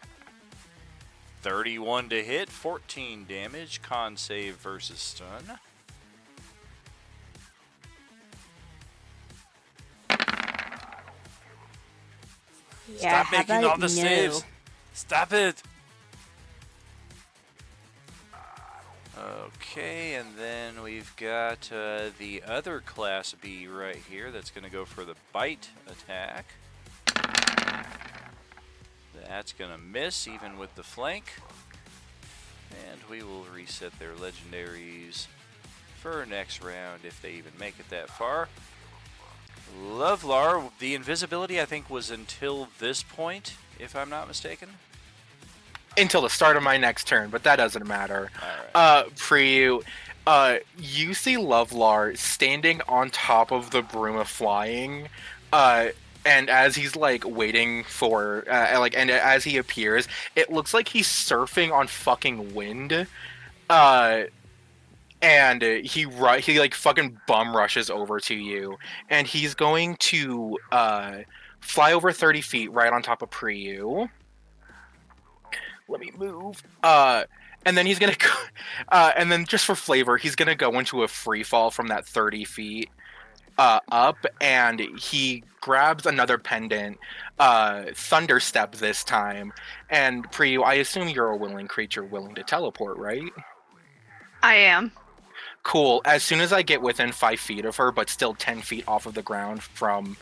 31 to hit, 14 damage, con save versus stun.
Yeah,
Stop making all the saves. Stop it. Okay, and then we've got the other Class B right here that's going to go for the bite attack. That's going to miss even with the flank. And we will reset their legendaries for next round if they even make it that far. Lovelar, the invisibility I think was until this point, if I'm not mistaken.
Until the start of my next turn, but that doesn't matter.
All right.
Priyu, you see Lovelar standing on top of the broom of flying, and as he's like waiting for, and as he appears, it looks like he's surfing on fucking wind, and he like fucking bum rushes over to you, and he's going to fly over 30 feet right on top of Priyu. Let me move. And then he's gonna go, and then just for flavor, he's gonna go into a free fall from that 30 feet. up, and he grabs another pendant, Thunderstep this time. And Priyu, I assume you're a willing creature willing to teleport, right?
I am.
Cool. As soon as I get within 5 feet of her, but still 10 feet off of the ground from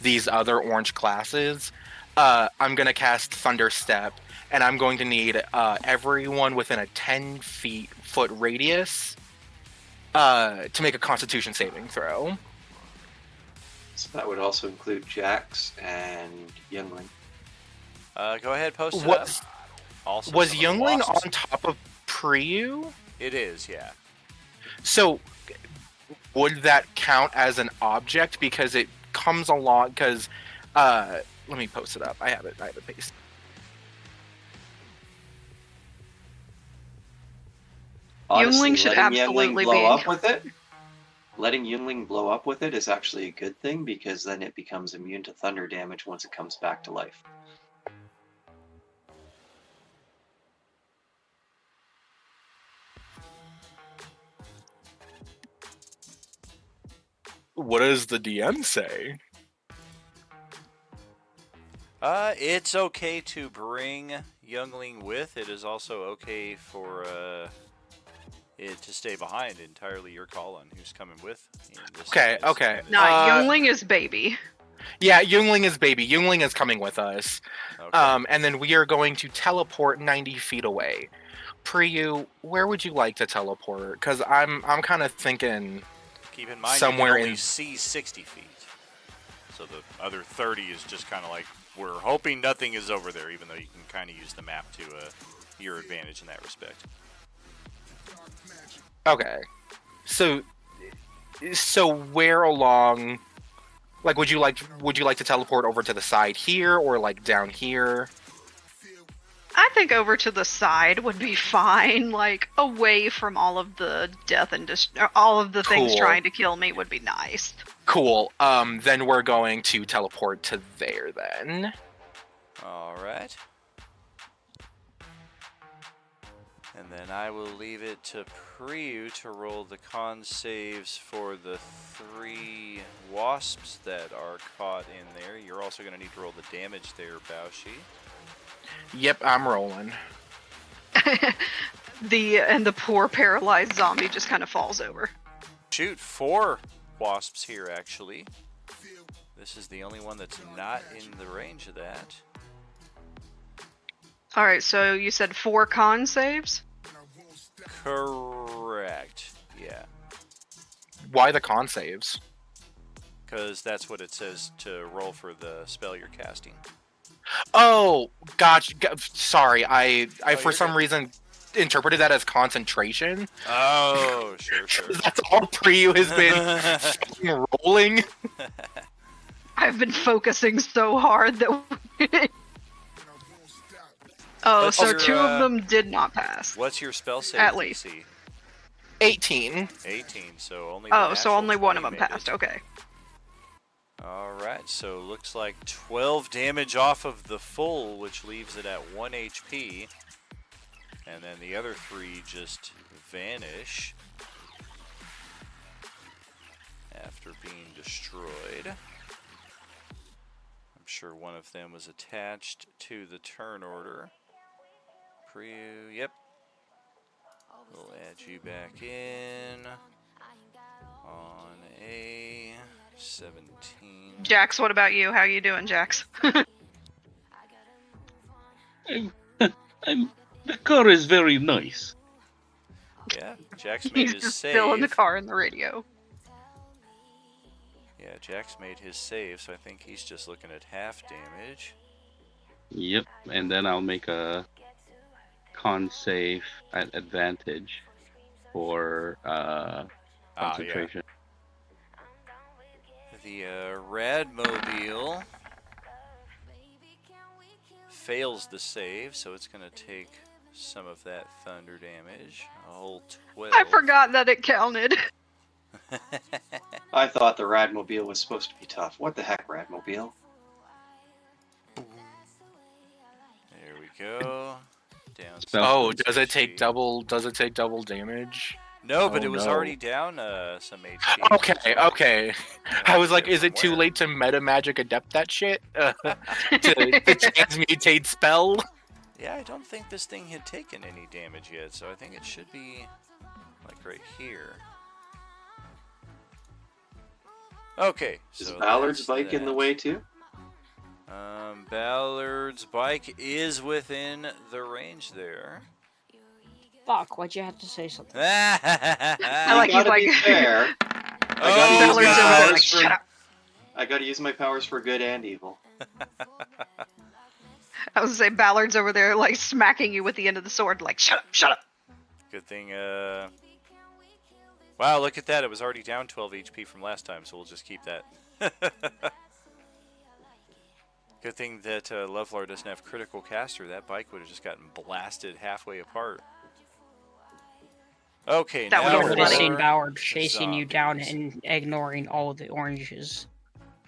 these other orange classes, I'm going to cast Thunderstep, and I'm going to need everyone within a 10-foot radius to make a Constitution saving throw.
So that would also include Jax and Youngling.
Go ahead, post it
What-
up. Also,
Was
some of the
Youngling
wasps.
on top of Priyu?
It is, yeah.
So would that count as an object because it comes along? Because let me post it up. I have it pasted.
Honestly,
Youngling should
letting
absolutely
Youngling blow
be.
up with it. Letting Youngling blow up with it is actually a good thing because then it becomes immune to thunder damage once it comes back to life.
What does the DM say?
It's okay to bring Youngling with. It is also okay for it to stay behind. Entirely your call on who's coming with. in this-
Okay,
this-
okay.
in this-
Nah, Youngling is baby.
Yeah, Youngling is baby. Youngling is coming with us.
Okay.
And then we are going to teleport 90 feet away. Priyu, where would you like to teleport? Because I'm kind of thinking.
Keep in mind,
somewhere
you can only
in-
see 60 feet. So the other 30 is just kind of like, we're hoping nothing is over there, even though you can kind of use the map to your advantage in that respect.
Okay. So where along? Like, would you like to teleport over to the side here or like down here?
I think over to the side would be fine. Like away from all of the death and all of the things
Cool.
trying to kill me would be nice.
Cool. Then we're going to teleport to there then.
All right. And then I will leave it to Priyu to roll the con saves for the 3 wasps that are caught in there. You're also going to need to roll the damage there, Baoshi.
Yep, I'm rolling.
The poor paralyzed zombie just kind of falls over.
Shoot, 4 wasps here, actually. This is the only one that's not in the range of that.
All right, so you said 4 con saves.
Correct. Yeah.
Why the con saves?
Because that's what it says to roll for the spell you're casting.
Oh, gotcha. Sorry, I
Oh,
for
you're
some
good.
reason interpreted that as concentration.
Oh, sure.
That's all Priyu has been fucking rolling.
I've been focusing so hard that. Oh,
What's
so
your,
2 of them did not pass.
What's your spell save
At
DC?
least.
18.
18, so only the
Oh, so
natural
only one of
20
them
made
passed.
it.
Okay.
Alright, so looks like 12 damage off of the full, which leaves it at 1 HP. And then the other 3 just vanish after being destroyed. I'm sure one of them was attached to the turn order. Priyu, yep. We'll add you back in on a 17.
Jax, what about you? How you doing, Jax?
The car is very nice.
Yeah, Jax made
He's
his
just
save.
still in the car in the radio.
Yeah, Jax made his save, so I think he's just looking at half damage.
Yep, and then I'll make a con save at advantage for concentration.
The Radmobile fails the save, so it's going to take some of that thunder damage. A whole 12.
I forgot that it counted.
I thought the Radmobile was supposed to be tough. What the heck, Radmobile?
There we go. Down.
Oh,
to
does it take
60.
double? Does it take double damage?
No, but
Oh,
it was
no.
already down some HP.
Okay. I was like, is it too
Where?
late to meta magic adept that shit? To transmutate spell?
Yeah, I don't think this thing had taken any damage yet, so I think it should be like right here. Okay,
Is
so
Ballard's
that's
bike in the
that.
way too?
Ballard's bike is within the range there.
Fuck, why'd you have to say something?
I like you
gotta
like
be fair.
Oh,
Ballard's over there like,
for-
shut up.
I gotta use my powers for good and evil.
I was gonna say Ballard's over there like smacking you with the end of the sword, like shut up, shut up.
Good thing, wow, look at that. It was already down 12 HP from last time, so we'll just keep that. Good thing that Lovelar doesn't have critical caster. That bike would have just gotten blasted halfway apart. Okay,
That
now
would've
You
been
would have
funny.
seen Ballard chasing you down
zombies.
and ignoring all of the oranges.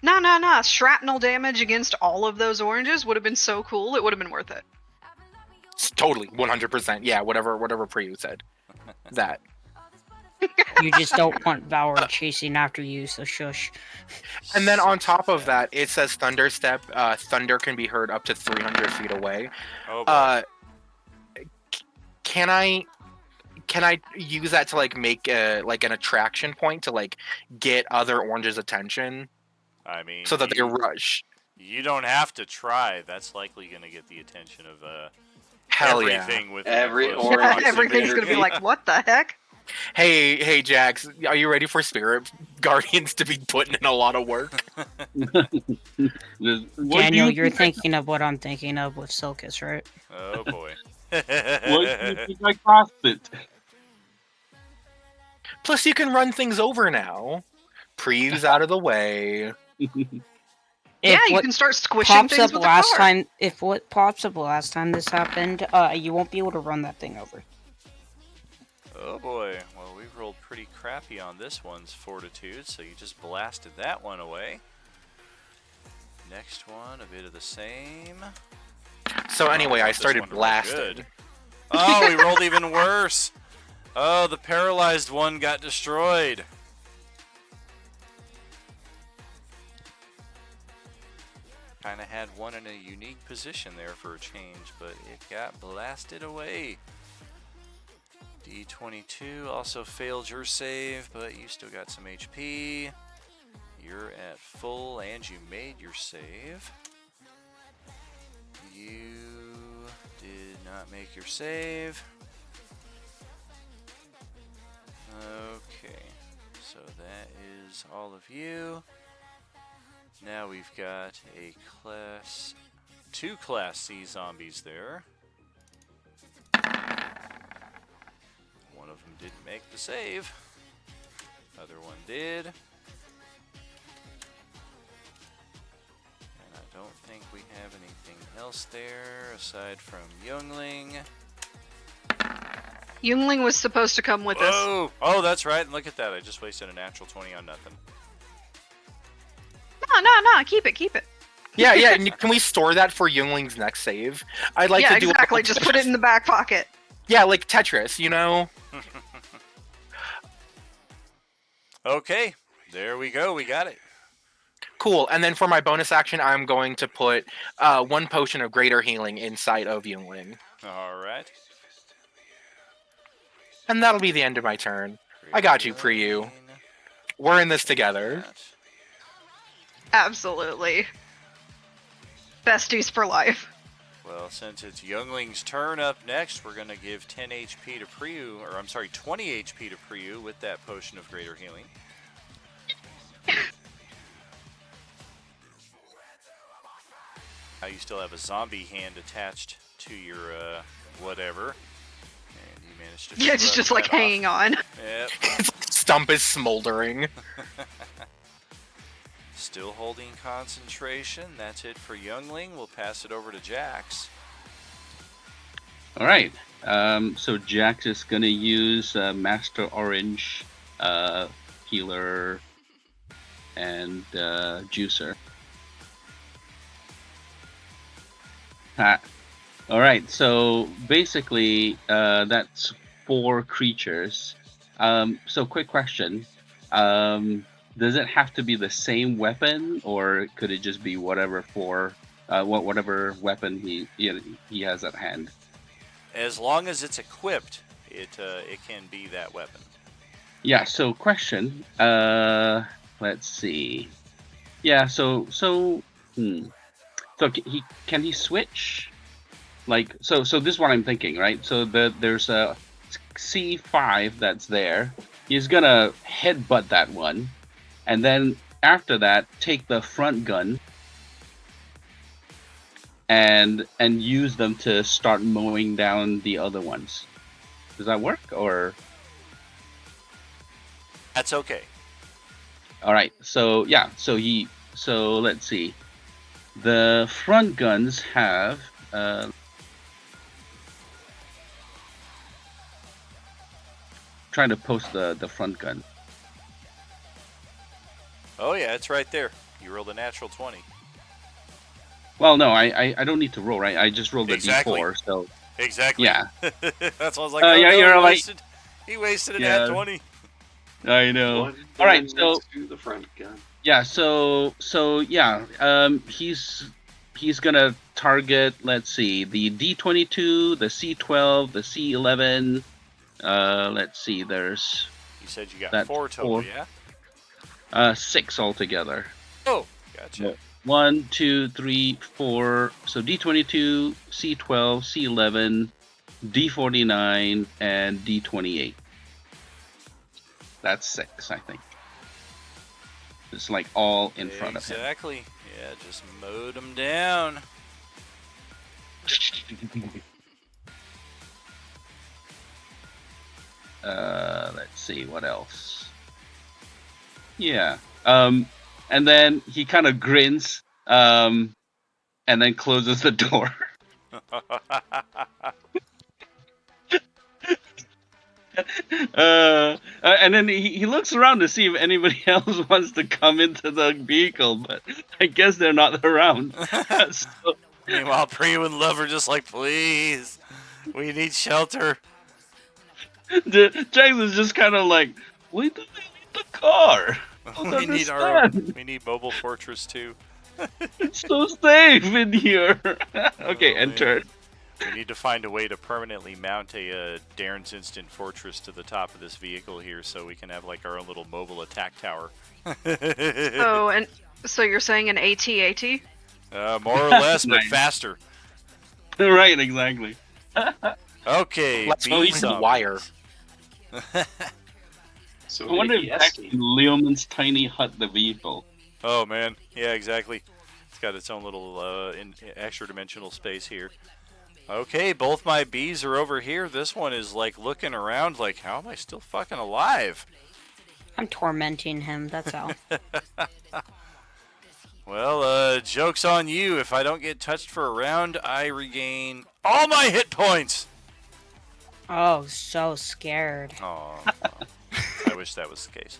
No. Shrapnel damage against all of those oranges would have been so cool. It would have been worth it.
Totally, 100%. Yeah, whatever Priyu said. That.
You just don't want Ballard chasing after you, so shush.
And then on top of that, it says Thunder Step. Thunder can be heard up to 300 feet away.
Oh, boy.
Can I use that to like make like an attraction point to like get other oranges' attention
I mean,
so that they rush?
You don't have to try. That's likely going to get the attention of
Hell yeah.
everything with
Every orange is
Everything's gonna be like, what the heck?
Hey, Jax, are you ready for Spirit Guardians to be putting in a lot of work?
Daniel, you're thinking of what I'm thinking of with Silkus, right?
Oh boy.
What do you think I crossed it?
Plus, you can run things over now. Prev's out of the way.
Yeah, you
what
can start squishing
pops
things
up
with the
last
car.
time, if what pops up last time this happened, you won't be able to run that thing over.
Oh boy. Well, we rolled pretty crappy on this one's fortitude, so you just blasted that one away. Next one, a bit of the same.
So anyway, I
This
started
one rolled
blasting.
good. Oh, we rolled even worse. Oh, the paralyzed one got destroyed. Kind of had one in a unique position there for a change, but it got blasted away. D22 also failed your save, but you still got some HP. You're at full and you made your save. You did not make your save. Okay, so that is all of you. Now we've got two Class C zombies there. One of them didn't make the save. Other one did. And I don't think we have anything else there aside from Youngling.
Youngling was supposed to come with us.
Oh, that's right. And look at that. I just wasted a natural 20 on nothing.
No, keep it.
Yeah. And can we store that for Youngling's next save? I'd like
Yeah,
to do
exactly. Just put it in the back pocket.
Yeah, like Tetris, you know?
Okay, there we go. We got it.
Cool. And then for my bonus action, I'm going to put one potion of greater healing inside of Youngling.
All right.
And that'll be the end of my turn. I got you, Priyu. We're in this together.
Absolutely. Besties for life.
Well, since it's Youngling's turn up next, we're going to give 10 HP to Priyu, or I'm sorry, 20 HP to Priyu with that potion of greater healing. You still have a zombie hand attached to your whatever. And you managed to
Yeah, it's just
shrug
like
that off.
hanging on.
Yep.
Stump is smoldering.
Still holding concentration. That's it for Youngling. We'll pass it over to Jax.
All right. So Jax is gonna use Master Orange, Healer, and Juicer. All right. So basically, that's 4 creatures. So quick question. Does it have to be the same weapon, or could it just be whatever whatever weapon he has at hand?
As long as it's equipped, it can be that weapon.
Yeah. So question. Let's see. Yeah. So. So can he switch? Like so this is what I'm thinking, right? So there's a C5 that's there. He's gonna headbutt that one, and then after that take the front gun and use them to start mowing down the other ones. Does that work, or?
That's okay.
All right. So yeah. So let's see. The front guns have. Trying to post the front gun.
Oh yeah, it's right there. You rolled a natural 20.
Well, no, I don't need to roll, right? I just rolled a
Exactly.
D4, so
Exactly.
yeah.
That's why I was like,
Yeah, you're
he
like-
wasted. He wasted a
Yeah.
nat 20.
I know.
One
All right,
gun
so
next to the front gun.
yeah, so yeah, he's gonna target. Let's see, the D22, the C12, the C11. Let's see, there's
You said you got
That's
4 total,
four.
yeah?
6 altogether.
Oh, gotcha.
Yeah. 1, 2, 3, 4. So D22, C12, C11, D49, and D28. That's 6, I think. It's like all in front of him.
Exactly. Yeah, just mowed them down.
Let's see what else. Yeah. And then he kind of grins, and then closes the door. And then he looks around to see if anybody else wants to come into the vehicle, but I guess they're not around. So,
Meanwhile, Priya and Love are just like, please, we need shelter.
Jackson's just kind of like, we don't need the car.
We need our own. We need Mobile Fortress 2.
It's so safe in here. Okay,
Oh,
enter.
man. We need to find a way to permanently mount a Darren's Instant Fortress to the top of this vehicle here so we can have like our own little mobile attack tower.
Oh, and so you're saying an AT-AT?
More or less, but
Nice.
faster.
Right, exactly.
Okay,
Let's
bee
release the
zombies.
wire.
So
I wonder if
yes,
that's Leoman's tiny hut the vehicle.
Oh man, yeah, exactly. It's got its own little extra dimensional space here. Okay, both my bees are over here. This one is like looking around like, how am I still fucking alive?
I'm tormenting him, that's all.
Well, joke's on you. If I don't get touched for a round, I regain all my hit points.
Oh, so scared.
Oh, I wish that was the case.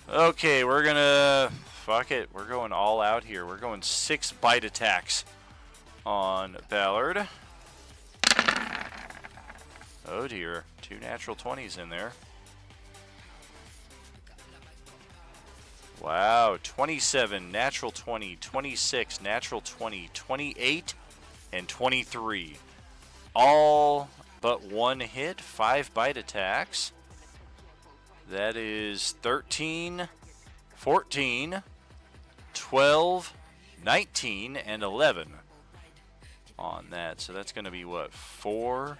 Okay, we're gonna... Fuck it. We're going all out here. We're going 6 bite attacks on Ballard. Oh dear. 2 natural 20s in there. Wow. 27, natural 20, 26, natural 20, 28, and 23. All but 1 hit. 5 bite attacks. That is 13, 14, 12, 19, and 11 on that. So that's going to be what? 4,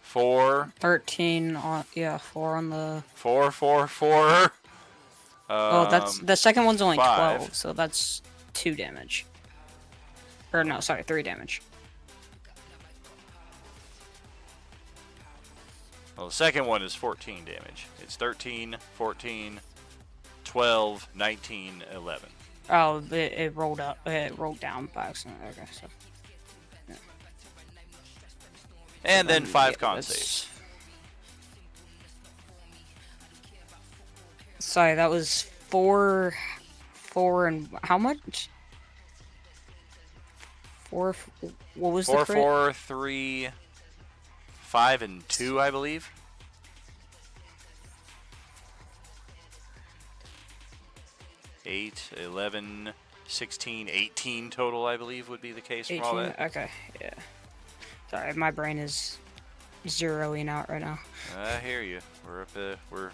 13 on, yeah, 4 on the...
4, 4, 4.
Oh, that's... The second one's only
5.
12, so that's 2 damage. Or no, sorry, 3 damage.
Well, the second one is 14 damage. It's 13, 14, 12, 19, 11.
Oh, it rolled up. It rolled down by accident. Okay, so...
And then 5
yeah,
con
that's-
saves.
Sorry, that was 4 and... How much? 4... What was
4,
the crit?
4, 3, 5, and 2, I believe. 8, 11, 16, 18 total, I believe, would be the case from all
18.
that.
Okay, yeah. Sorry, my brain is zeroing out right now.
I hear you. We're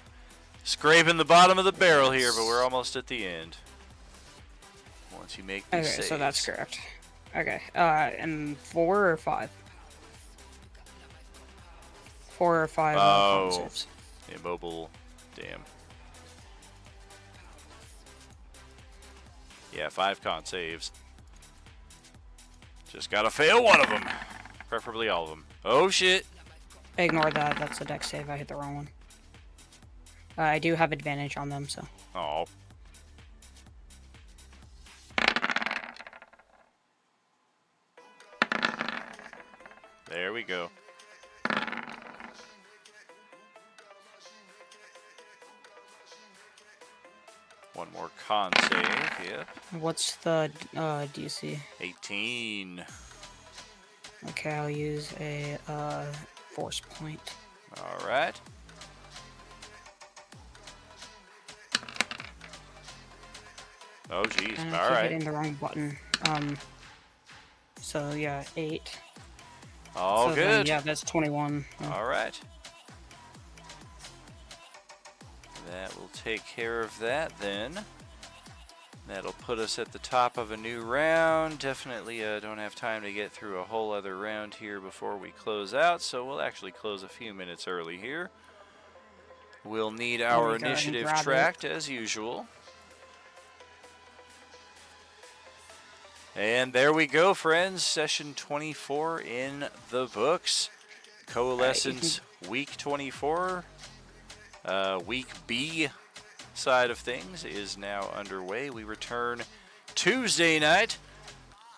scraping the bottom of the barrel here, but we're almost at the end. Once you make these
Okay,
saves.
so that's correct. Okay, and 4 or 5? 4 or 5 con saves.
Immobile. Damn. Yeah, 5 con saves. Just gotta fail one of them. Preferably all of them. Oh, shit.
Ignore that. That's a dex save. I hit the wrong one. I do have advantage on them, so.
Oh. There we go. One more con save, yep.
What's the DC?
18.
Okay, I'll use a force point.
Alright. Oh, jeez.
And I keep
Alright.
hitting the wrong button. So yeah, 8.
All
so
good.
Then, yeah, that's 21.
Alright. That will take care of that then. That'll put us at the top of a new round. Definitely don't have time to get through a whole other round here before we close out, so we'll actually close a few minutes early here. We'll need our initiative tracked as usual. And there we go, friends. Session 24 in the books. Coalescence week 24. Week B side of things is now underway. We return Tuesday night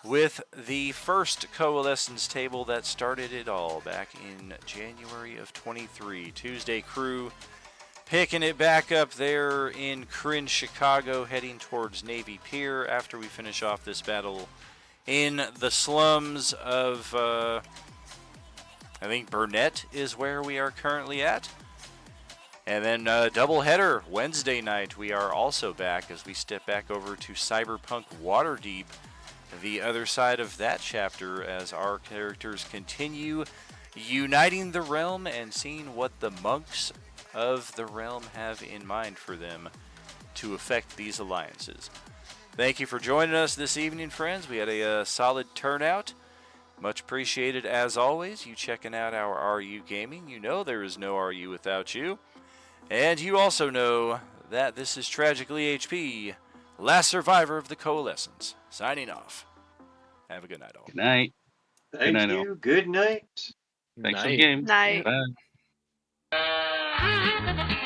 with the first Coalescence table that started it all back in January of 23. Tuesday crew picking it back up there in Corinne, Chicago, heading towards Navy Pier after we finish off this battle in the slums of, I think Burnett is where we are currently at. And then doubleheader Wednesday night, we are also back as we step back over to Cyberpunk Waterdeep, the other side of that chapter, as our characters continue uniting the realm and seeing what the monks of the realm have in mind for them to affect these alliances. Thank you for joining us this evening, friends. We had a solid turnout. Much appreciated as always. You checking out our RU Gaming. You know there is no RU without you. And you also know that this is Tragically HP, last survivor of the Coalescence, signing off. Have a good night, all.
Good night.
Thank
night,
you. Good night.
Thanks for the game.
Night.
Bye.